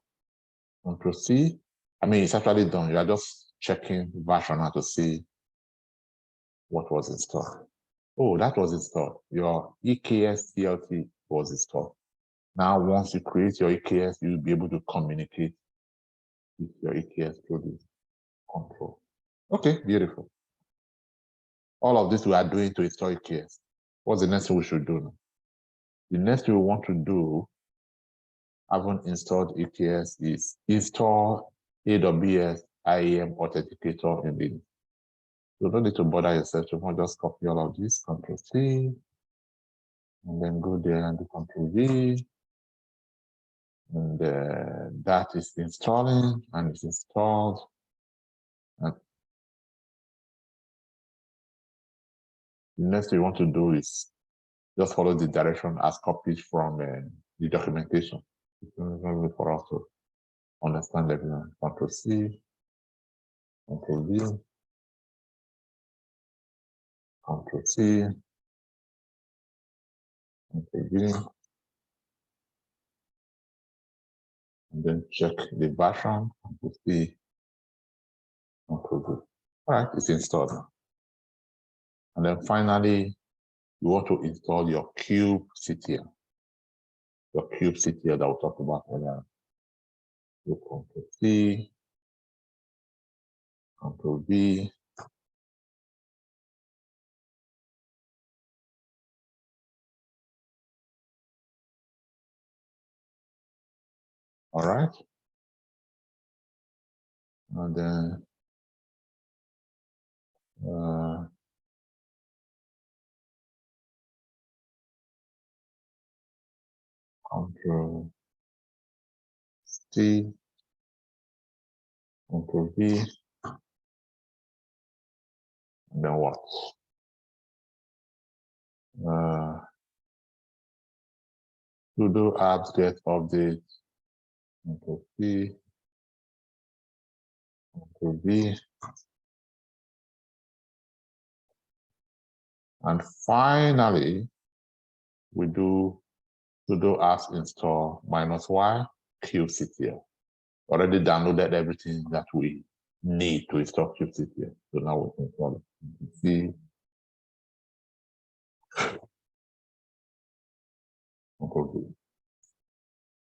Control C. I mean, it's actually done. You are just checking version now to see what was installed. Oh, that was installed. Your EKS CLT was installed. Now, once you create your EKS, you'll be able to communicate with your EKS through this control. Okay, beautiful. All of this we are doing to install EKS. What's the next thing we should do now? The next thing we want to do, having installed EKS, is install AWS IAM Authenticator in Linux. So don't need to bother yourself. You want to just copy all of this, Control C, and then go there and do Control V. And that is installing, and it's installed. And the next thing you want to do is just follow the direction as copied from the documentation. For us to understand everyone. Control C, Control V, Control C, Control V, and then check the version, Control C, Control V. All right, it's installed now. And then finally, you want to install your kubectl. Your kubectl that we talked about earlier. So Control C, Control V, all right. And then Control C, Control V, and then what? Sudo apps get update, Control C, Control V, and finally, we do sudo apps install -y kubectl. Already downloaded everything that we need to install kubectl. So now we can install it. You can see Control V,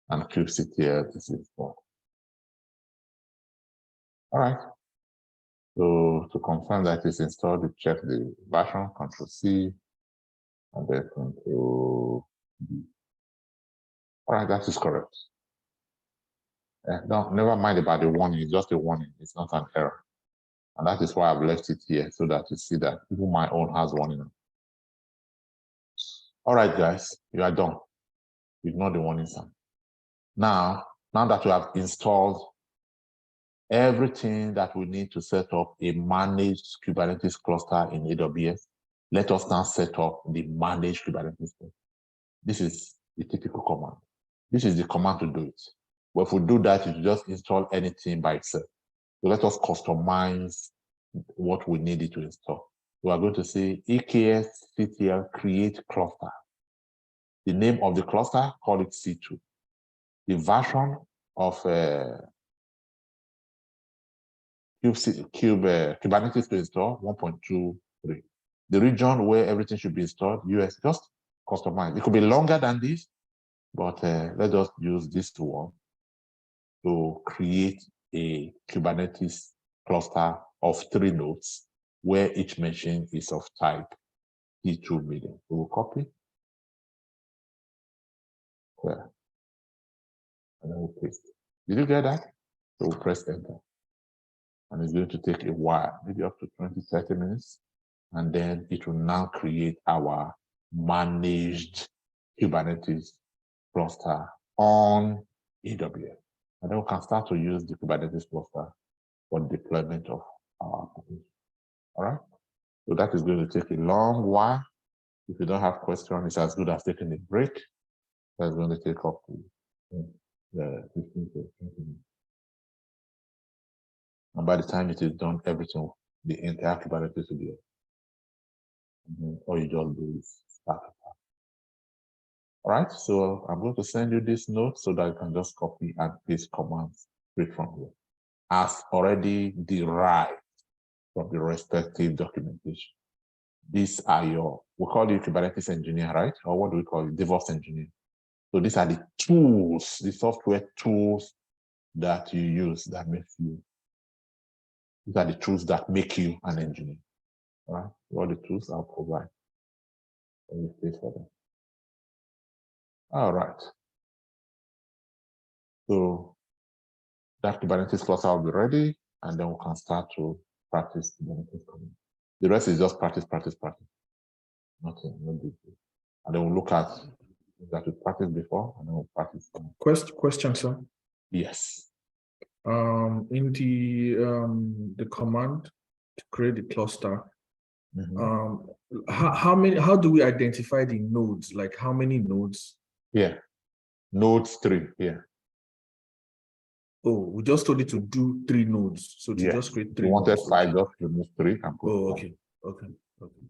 and kubectl is installed. All right. So to confirm that it's installed, we check the version, Control C, and then Control V. All right, that is correct. No, never mind about the warning, it's just a warning, it's not an error. And that is why I've left it here, so that you see that even my own has warning. All right, guys, you are done. Ignore the warning sign. Now that you have installed everything that we need to set up a managed Kubernetes cluster in AWS, let us now set up the managed Kubernetes cluster. This is the typical command. This is the command to do it. But if we do that, it will just install anything by itself. So let us customize what we need it to install. We are going to say EKS-CTL create cluster. The name of the cluster, call it C2. The version of Kubernetes to install 1.23. The region where everything should be installed, US, just customize. It could be longer than this, but let us use this one to create a Kubernetes cluster of 3 nodes where each machine is of type T2 medium. We will copy. There. And then we'll paste. Did you get that? So we'll press enter. And it's going to take a while, maybe up to 20, 30 minutes. And then it will now create our managed Kubernetes cluster on AWS. And then we can start to use the Kubernetes cluster for deployment of our application. All right. So that is going to take a long while. If you don't have questions, it's as good as taking a break. That's going to take up to 15 to 20 minutes. And by the time it is done, everything, the entire Kubernetes will be up. All you just do is start. All right, so I'm going to send you this note so that you can just copy and paste commands straight from here, as already derived from the respective documentation. These are your, we call you Kubernetes engineer, right? Or what do we call it? DevOps engineer. So these are the tools, the software tools that you use that makes you, these are the tools that make you an engineer. All right, all the tools I'll provide. And you pay for them. All right. So that Kubernetes cluster will be ready, and then we can start to practice Kubernetes. The rest is just practice, practice, practice. Nothing, no big deal. And then we'll look at that we practiced before, and then we'll practice. Question, sir. Yes. In the command to create the cluster, how do we identify the nodes? Like how many nodes? Yeah. Nodes 3, yeah. Oh, we just told it to do 3 nodes. So to Yes. just create If 3 you wanted nodes. 5, just remove 3 and put Oh, 4. okay. Okay. Okay.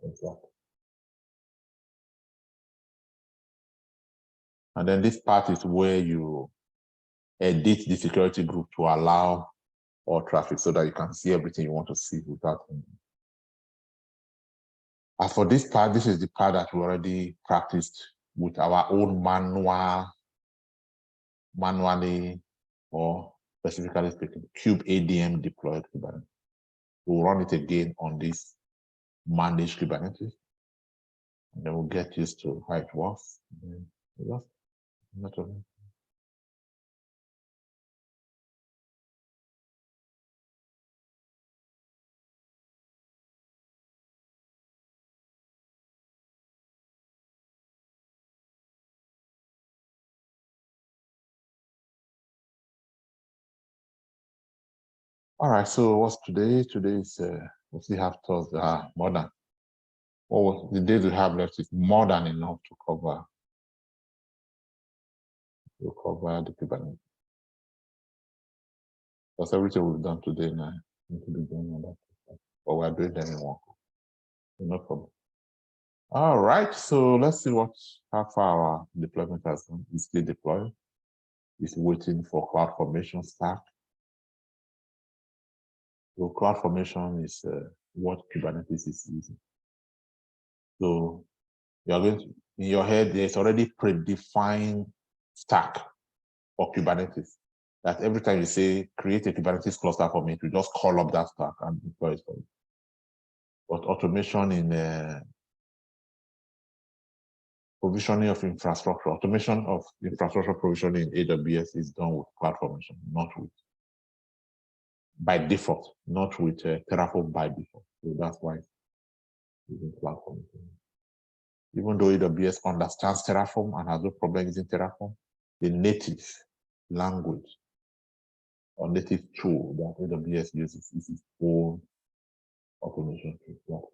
Exactly. And then this part is where you edit the security group to allow all traffic so that you can see everything you want to see without. As for this part, this is the part that we already practiced with our own manually, or specifically speaking, kube ADM deployed Kubernetes. We'll run it again on this managed Kubernetes, and then we'll get used to how it works. All right, so what's today? Today is, we still have Thursday, more than, the days we have left is more than enough to cover the Kubernetes. Because everything we've done today now, need to be done on that. But we're doing them in one. No problem. All right, so let's see how far our deployment has gone. It's still deployed. It's waiting for CloudFormation start. So CloudFormation is what Kubernetes is using. So you're going to, in your head, there's already predefined stack for Kubernetes. That every time you say create a Kubernetes cluster for me, to just call up that stack and deploy it for you. But automation in provisioning of infrastructure, automation of infrastructure provisioning in AWS is done with CloudFormation, not with, by default, not with Terraform by default. So that's why it's using CloudFormation. Even though AWS understands Terraform and has no problem using Terraform, the native language or native tool that AWS uses is its own automation tool.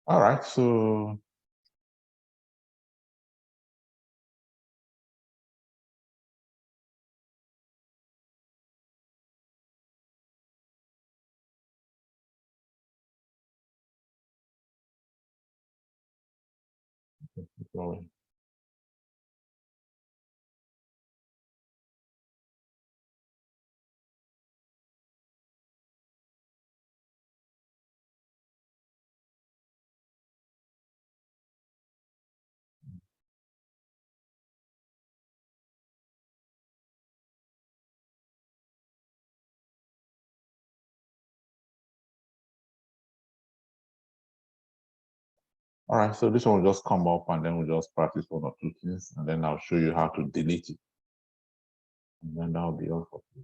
All right, so going. All right, so this one will just come up and then we'll just practice 1 or 2 things, and then I'll show you how to delete it. And then that'll be all for you.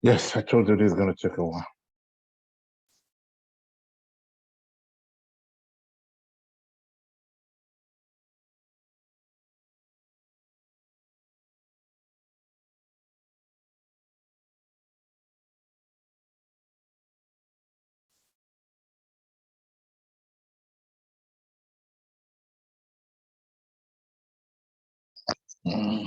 Yes, I told you this is going to take a while. Mm.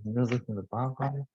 Music in the background.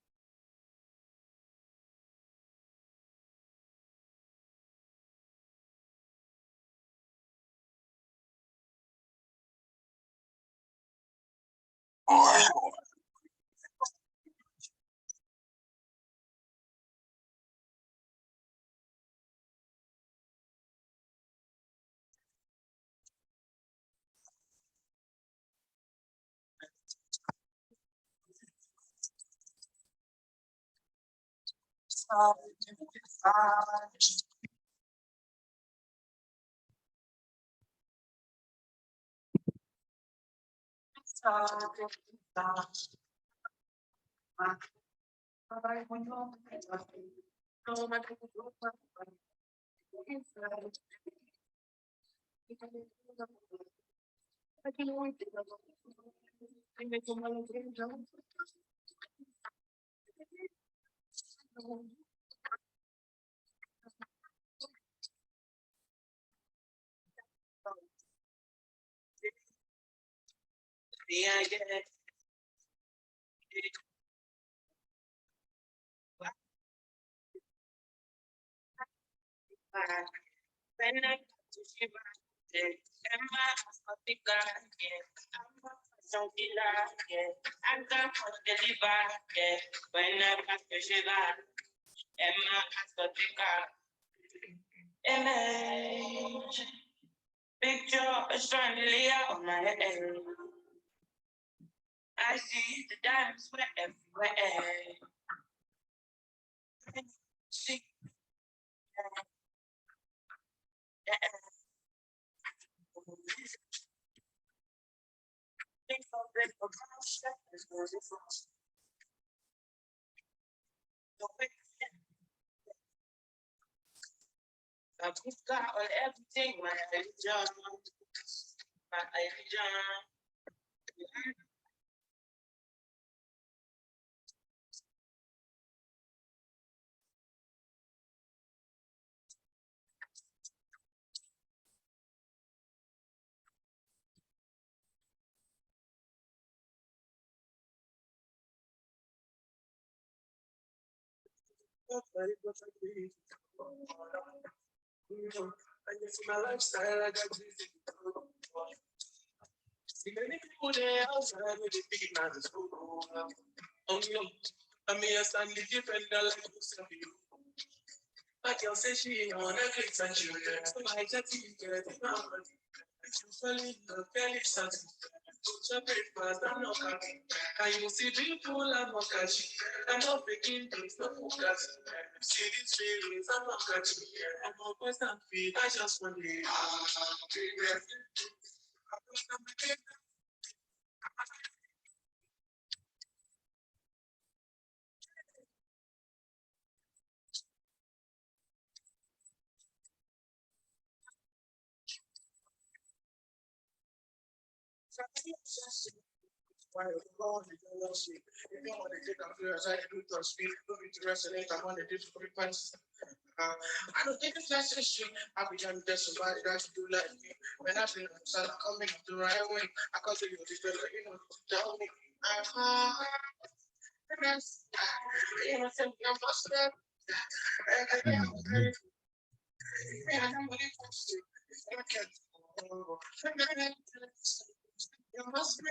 my lifestyle, I got see many people there outside with the big man is cool. Oh no, I mean I stand the different like you. My girl say she on Netflix and chill. So my jetty get it now. If you fall in love, girl, it's something. Put your breakfast, I'm not happy. And you see people, I'm not catching. I'm not faking things, no focus. You see these feelings, I'm not catching. I'm not quest and feed, I just want it. Why you want to do shit? If you want to take a few as I do to speak, do it to resonate, I want to do for points. I don't think it's necessary. I'll be done with somebody that do like me. When I feel I'm coming the right way, I can't tell you this better, you know, tell me. You know, think I'm step. You must be.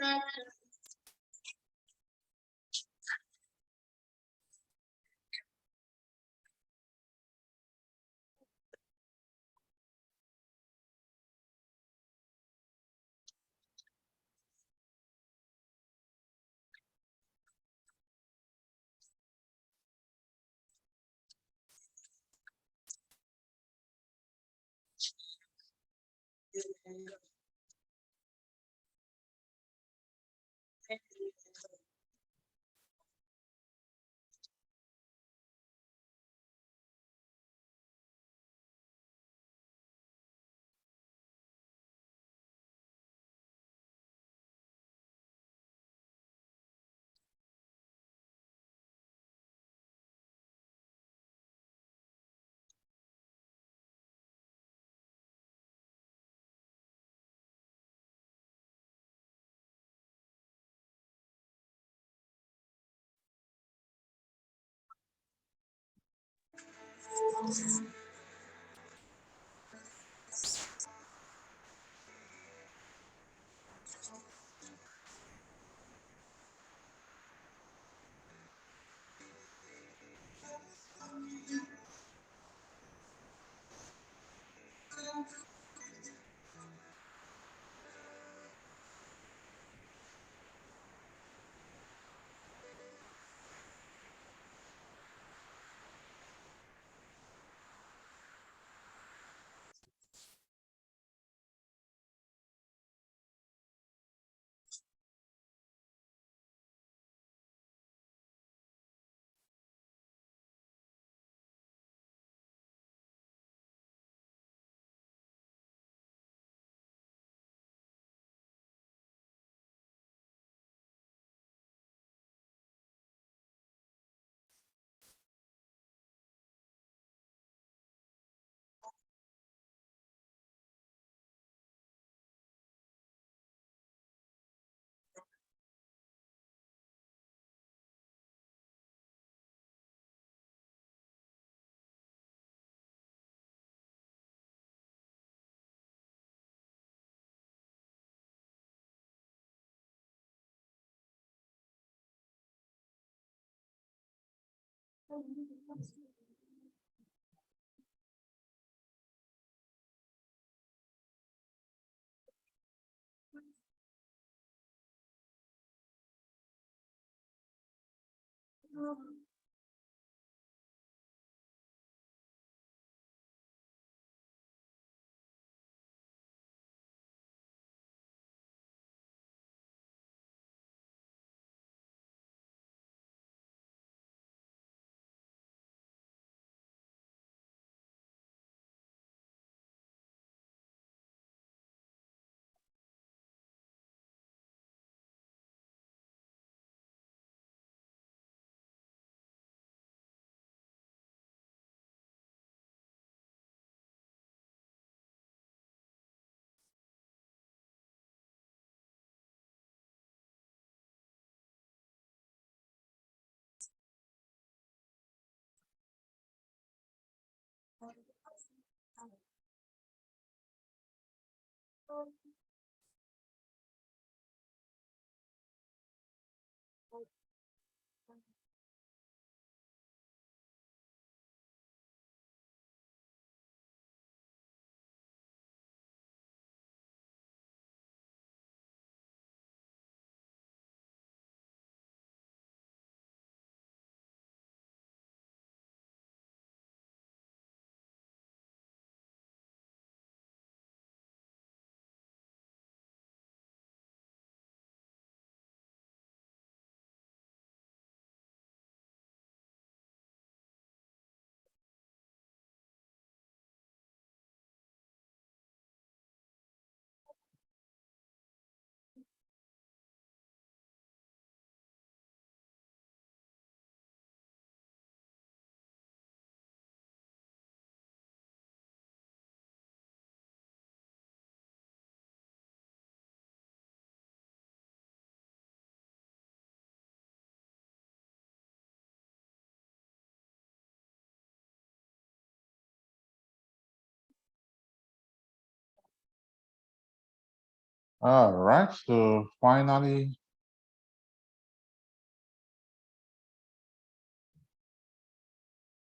All right, so finally,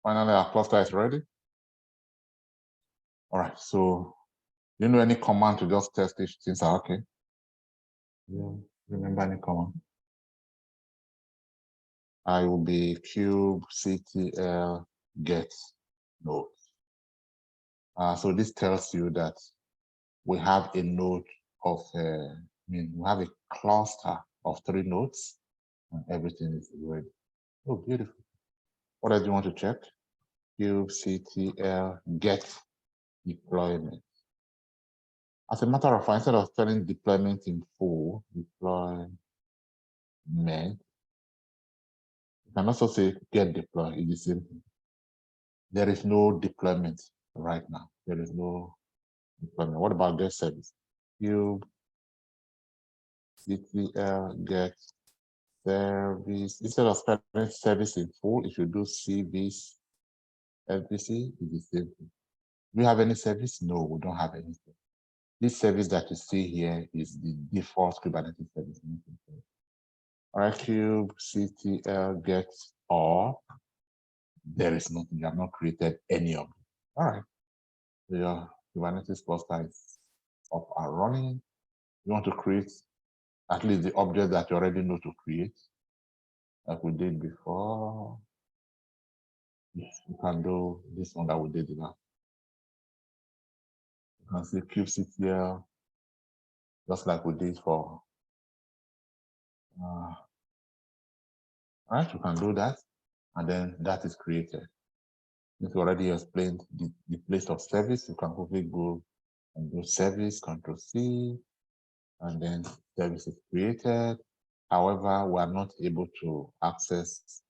our cluster is ready. All right, so you know any command to just test if things are okay? You remember any command? I will be kubectl get node. So this tells you that we have a node of, we have a cluster of 3 nodes and everything is ready. Oh, beautiful. What else do you want to check? Kubectl get deployment. As a matter of fact, instead of spelling deployment in full, deployment, you can also say get deploy. It's the same thing. There is no deployment right now. There is no deployment. What about get service? Kubectl get service. Instead of spelling service in full, if you do service SVC, it's the same thing. Do we have any service? No, we don't have anything. This service that you see here is the default Kubernetes service. All right, kubectl get all. There is nothing. You have not created any of them. All right. So your Kubernetes cluster is up and running. You want to create at least the object that you already know to create, like we did before. Yes, you can do this one that we did now. You can see kubectl, just like we did for. All right, you can do that, and then that is created. If you already explained the place of service, you can quickly go and do service, Control C, and then service is created. However, we are not able to access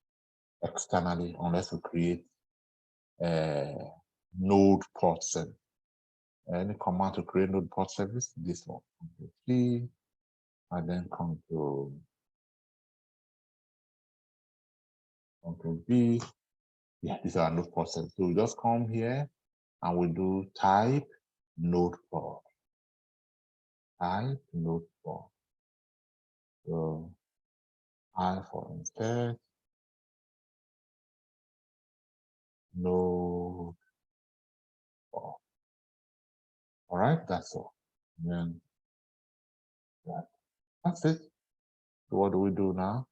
externally unless we create a node port service. Any command to create node port service, this one, Control C, and then Control V. Yeah, these are node port service. So we just come here and we do type node port. Type node port. So I for instead node port. All right, that's all. And then that's it. So what do we do now?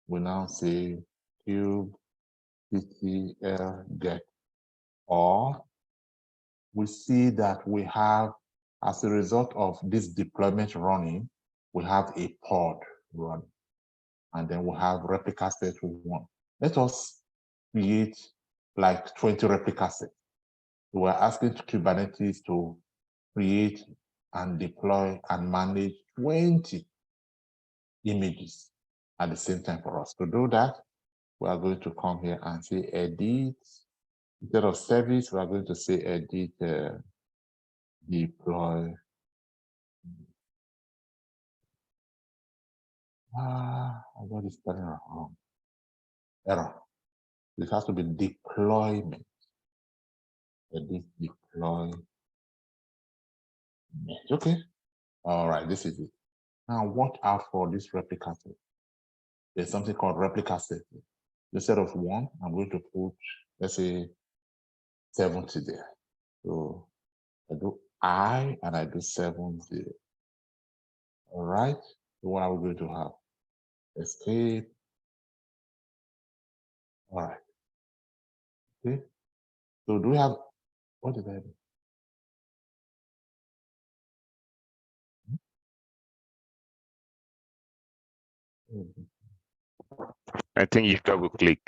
We now say kubectl get all. We see that we have, as a result of this deployment running, we have a pod running, and then we have replica set 1. Let us create like 20 replica sets. So we're asking Kubernetes to create and deploy and manage 20 images at the same time for us. To do that, we are going to come here and say edit. Instead of service, we are going to say edit deploy. I got this spelling wrong. Error. It has to be deployment. Edit deploy. Okay. All right, this is it. Now watch out for this replica set. There's something called replica set. Instead of 1, I'm going to put, let's say, 70 there. So I do I and I do 70. All right. So what are we going to have? Escape. All right. Okay. So do we have, what did I do? I think you double click.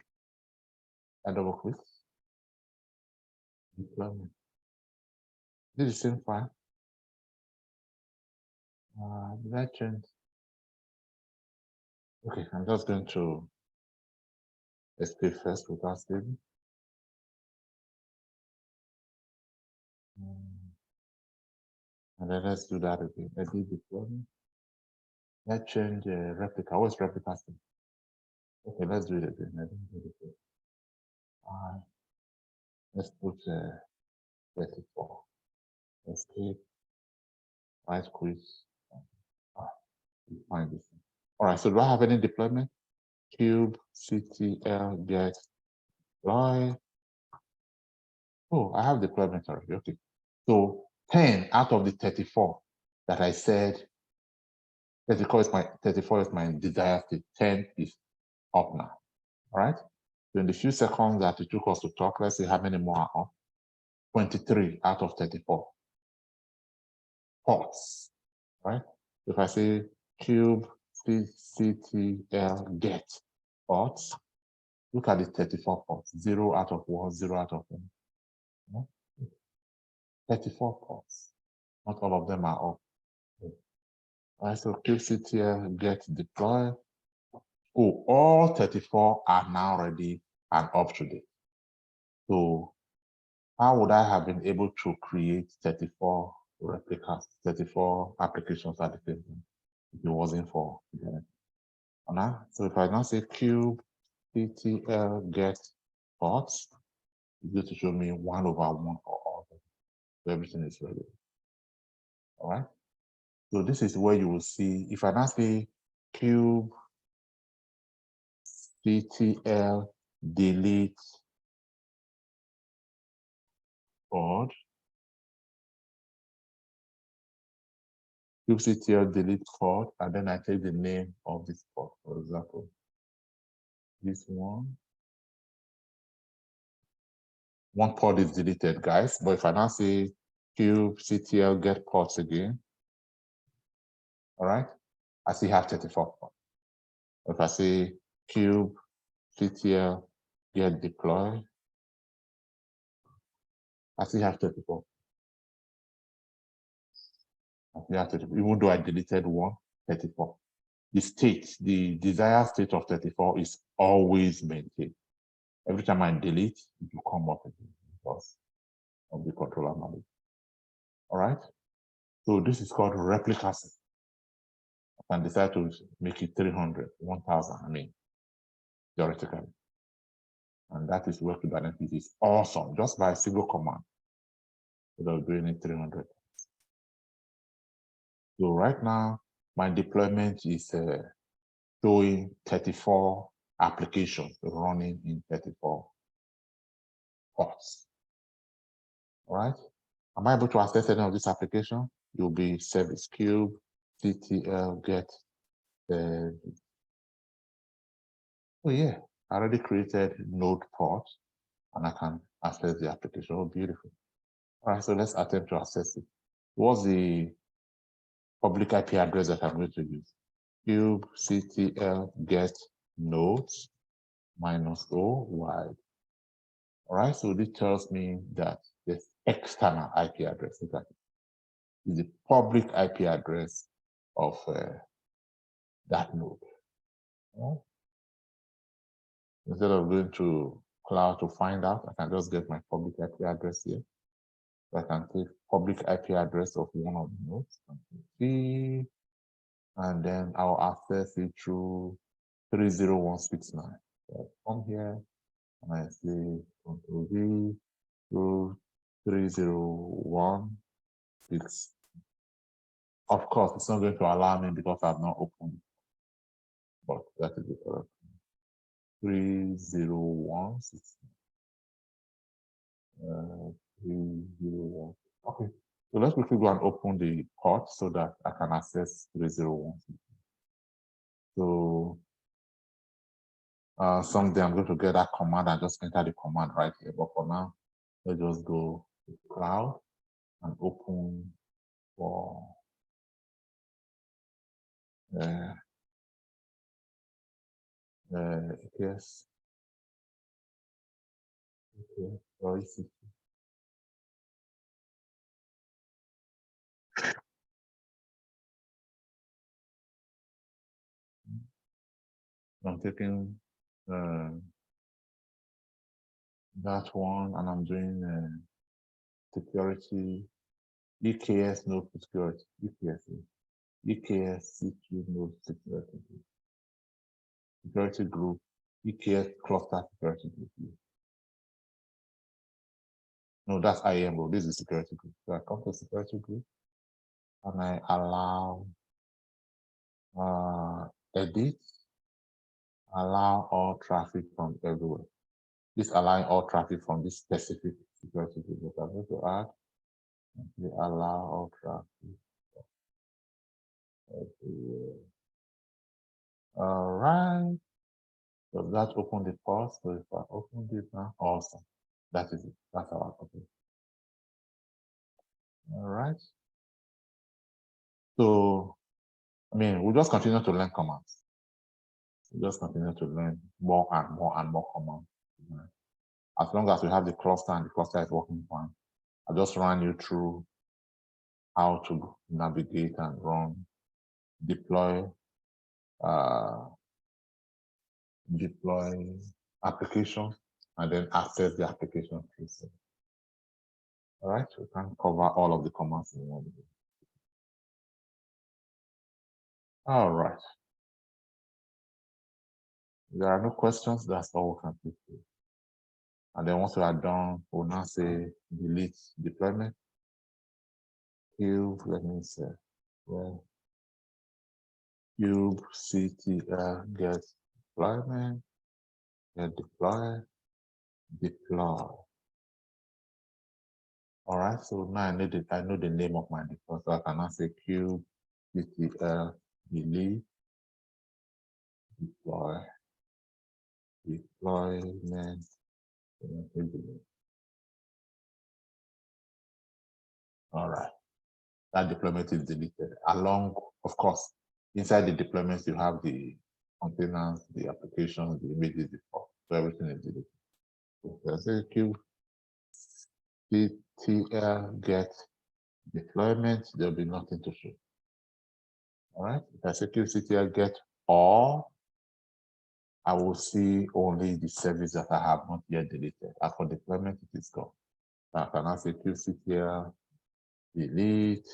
I double click. Deployment. This is the same file. Did I change? Okay, I'm just going to escape first without saving. And then let's do that again. Edit deployment. Let's change replica. What's replica state? Okay, let's do it again. I didn't do it again. Let's put 34. Escape. Right quit. Find this. All right, so do I have any deployment? kubectl get deploy. Oh, I have deployment already. Okay. So 10 out of the 34 that I said, 34 is my desired state. 10 is up now. All right. So in the few seconds that it took us to talk, let's see how many more are up. 23 out of 34 ports. Right. If I say kubectl get ports, look at the 34 ports. 0 out of 1, 0 out of 1. 34 ports. Not all of them are up. All right, so kubectl get deploy. Oh, all 34 are now ready and up to date. So how would I have been able to create 34 replicas, 34 applications at the same time if it wasn't for Kubernetes? So if I now say kubectl get ports, it's going to show me 1/1 for all of them. So everything is ready. All right. So this is where you will see, if I now say kubectl delete pod, kubectl delete pod, and then I take the name of this pod, for example, this one. One pod is deleted, guys, but if I now say kubectl get pods again, all right, I still have 34 pods. If I say kubectl get deploy, I still have 34. Even though I deleted 34. The state, the desired state of 34 is always maintained. Every time I delete, it will come up again because of the controller manager. All right. So this is called replicas. I can decide to make it 300, 1000, I mean, theoretically. And that is where Kubernetes is awesome, just by a single command, without doing it 300. So right now, my deployment is showing 34 applications running in 34 ports. All right. Am I able to access any of this application? You'll be service cube, CTL, get. Oh yeah, I already created node port and I can access the application. Oh, beautiful. All right, so let's attempt to access it. What's the public IP address that I'm going to use? Cube CTL get nodes -o wide. All right, so this tells me that this external IP address is the public IP address of that node. Right? Instead of going to cloud to find out, I can just get my public IP address here. So I can take public IP address of one of the nodes, and then I'll access it through 30169. So I come here and I say Ctrl V through 30169. Of course, it's not going to allow me because I've not opened it. But that is the correct 30169. 301. Okay, so let's quickly go and open the port so that I can access 301. So someday I'm going to get that command and just enter the command right here. But for now, let's just go to cloud and open for yes. Okay, or EC2. I'm taking that one and I'm doing security, EKS node security, EKS C2 node security, security group, EKS cluster security group. No, that's IAM role. This is security group. So I come to security group and I allow Edit, allow all traffic from everywhere. This allowing all traffic from this specific security that I'm going to add. We allow all traffic everywhere. All right. So that open the pause. So if I open this now, awesome. That is it. That's our copy. All right. So, I mean, we'll just continue to learn commands. We'll just continue to learn more and more and more commands. As long as we have the cluster and the cluster is working fine, I'll just run you through how to navigate and run, deploy application, and then access the application itself. All right, we can cover all of the commands in one video. All right. If there are no questions, that's all we can take. And then once we are done, we'll now say delete deployment. Cube, let me say, well, cube CTL get deployment, get deploy. All right, so now I know the name of my deploy, so I can now say cube CTL delete deployment. All right, that deployment is deleted. Along, of course, inside the deployments, you have the containers, the applications, the images, so everything is deleted. So I say cube CTL get deployment, there'll be nothing to show. All right, if I say cube CTL get all, I will see only the service that I have not yet deleted. As for deployment, it is gone. I can now say qctl delete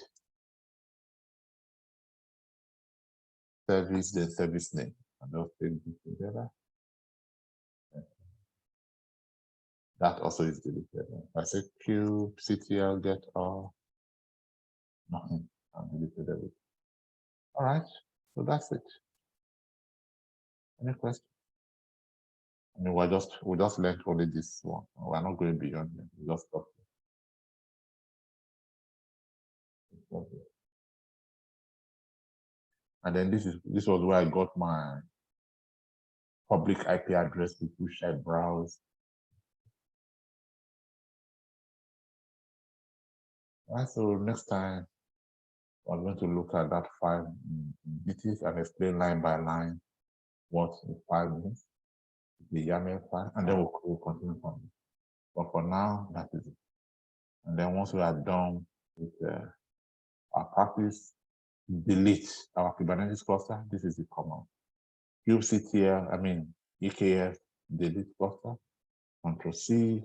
service, the service name, and those things together. That also is deleted. I say qctl get all, nothing. I deleted everything. All right, so that's it. Any questions? I mean, we just learned only this one. We're not going beyond it. We just talked. And then this was where I got my public IP address with which I browse. All right, so next time we're going to look at that file details and explain line by line what the file means, the YAML file, and then we'll continue from it. But for now, that is it. And then once we are done with our practice, delete our Kubernetes cluster. This is the command. kubectl, I mean EKS delete cluster, Control C.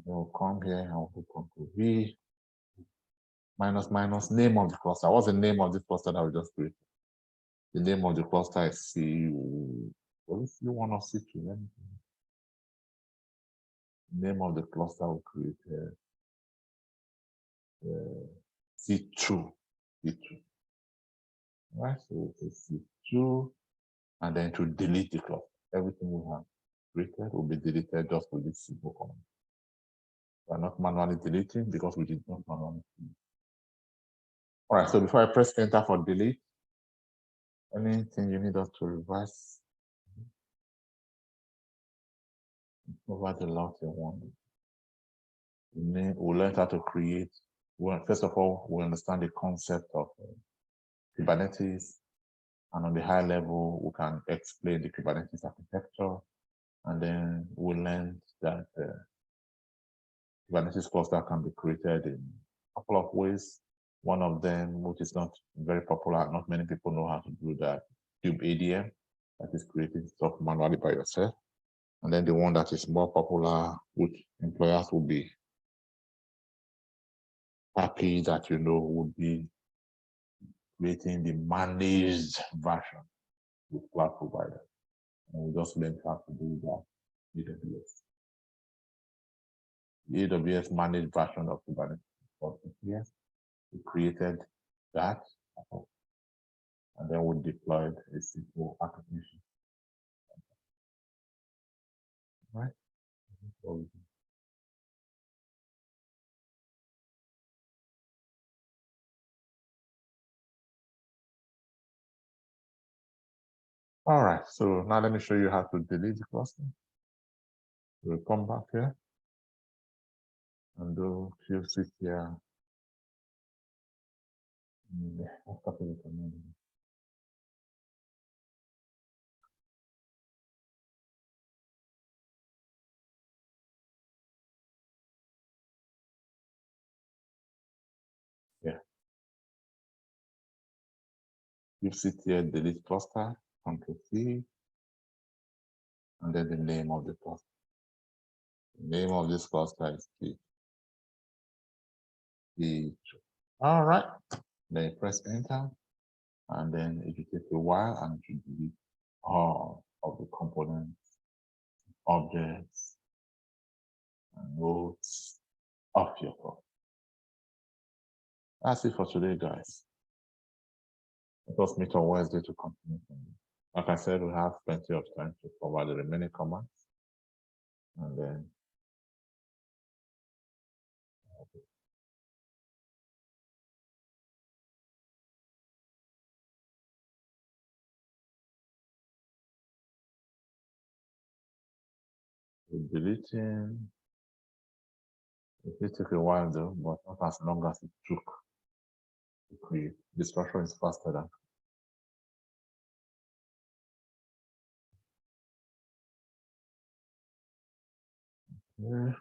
We'll come here and we'll do Control V. Minus name of the cluster. What's the name of the cluster that we just created? The name of the cluster is C1 or C2. Name of the cluster we created C2. Right, so it's C2, and then to delete the cluster. Everything we have created will be deleted just with this simple command. We are not manually deleting because we did not manually delete. All right, so before I press enter for delete, anything you need us to revise over the lot you want. We'll learn how to create. First of all, we understand the concept of Kubernetes, and on the high level, we can explain the Kubernetes architecture, and then we learn that Kubernetes cluster can be created in a couple of ways. One of them, which is not very popular, not many people know how to do that, kubeadm, that is creating stuff manually by yourself. And then the one that is more popular, which employers will be happy that you know would be creating the managed version with cloud provider. And we just learned how to do that AWS. The AWS managed version of Kubernetes. Yes, we created that. And then we deployed a SQL application. Right? All right, so now let me show you how to delete the cluster. We'll come back here and do QC here. Yeah. QC here, delete cluster, Control C, and then the name of the cluster. The name of this cluster is P. All right, then you press enter, and then it will take a while and it will delete all of the components, objects, and nodes of your code. That's it for today, guys. Let us meet on Wednesday to continue. Like I said, we have plenty of time to cover the remaining commands, and then deleting. It will take a while though, but not as long as it took to create. The structure is faster than. Yeah.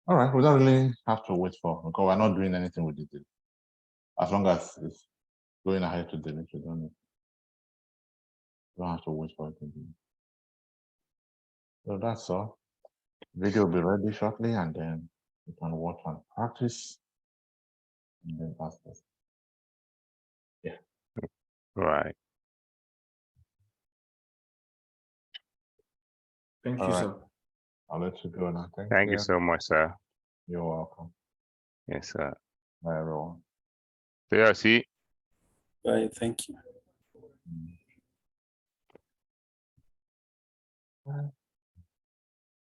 All right, we don't really have to wait for, because we're not doing anything with it. As long as it's going ahead to delete, we don't have to wait for it to do. So that's all. Video will be ready shortly, and then you can watch and practice, and then ask us. Yeah. Right. Thank All you, right. sir. I'll let you go now. Thank you so much, sir. You're welcome. Yes, sir. Bye, everyone. See. Bye. Thank you. Bye.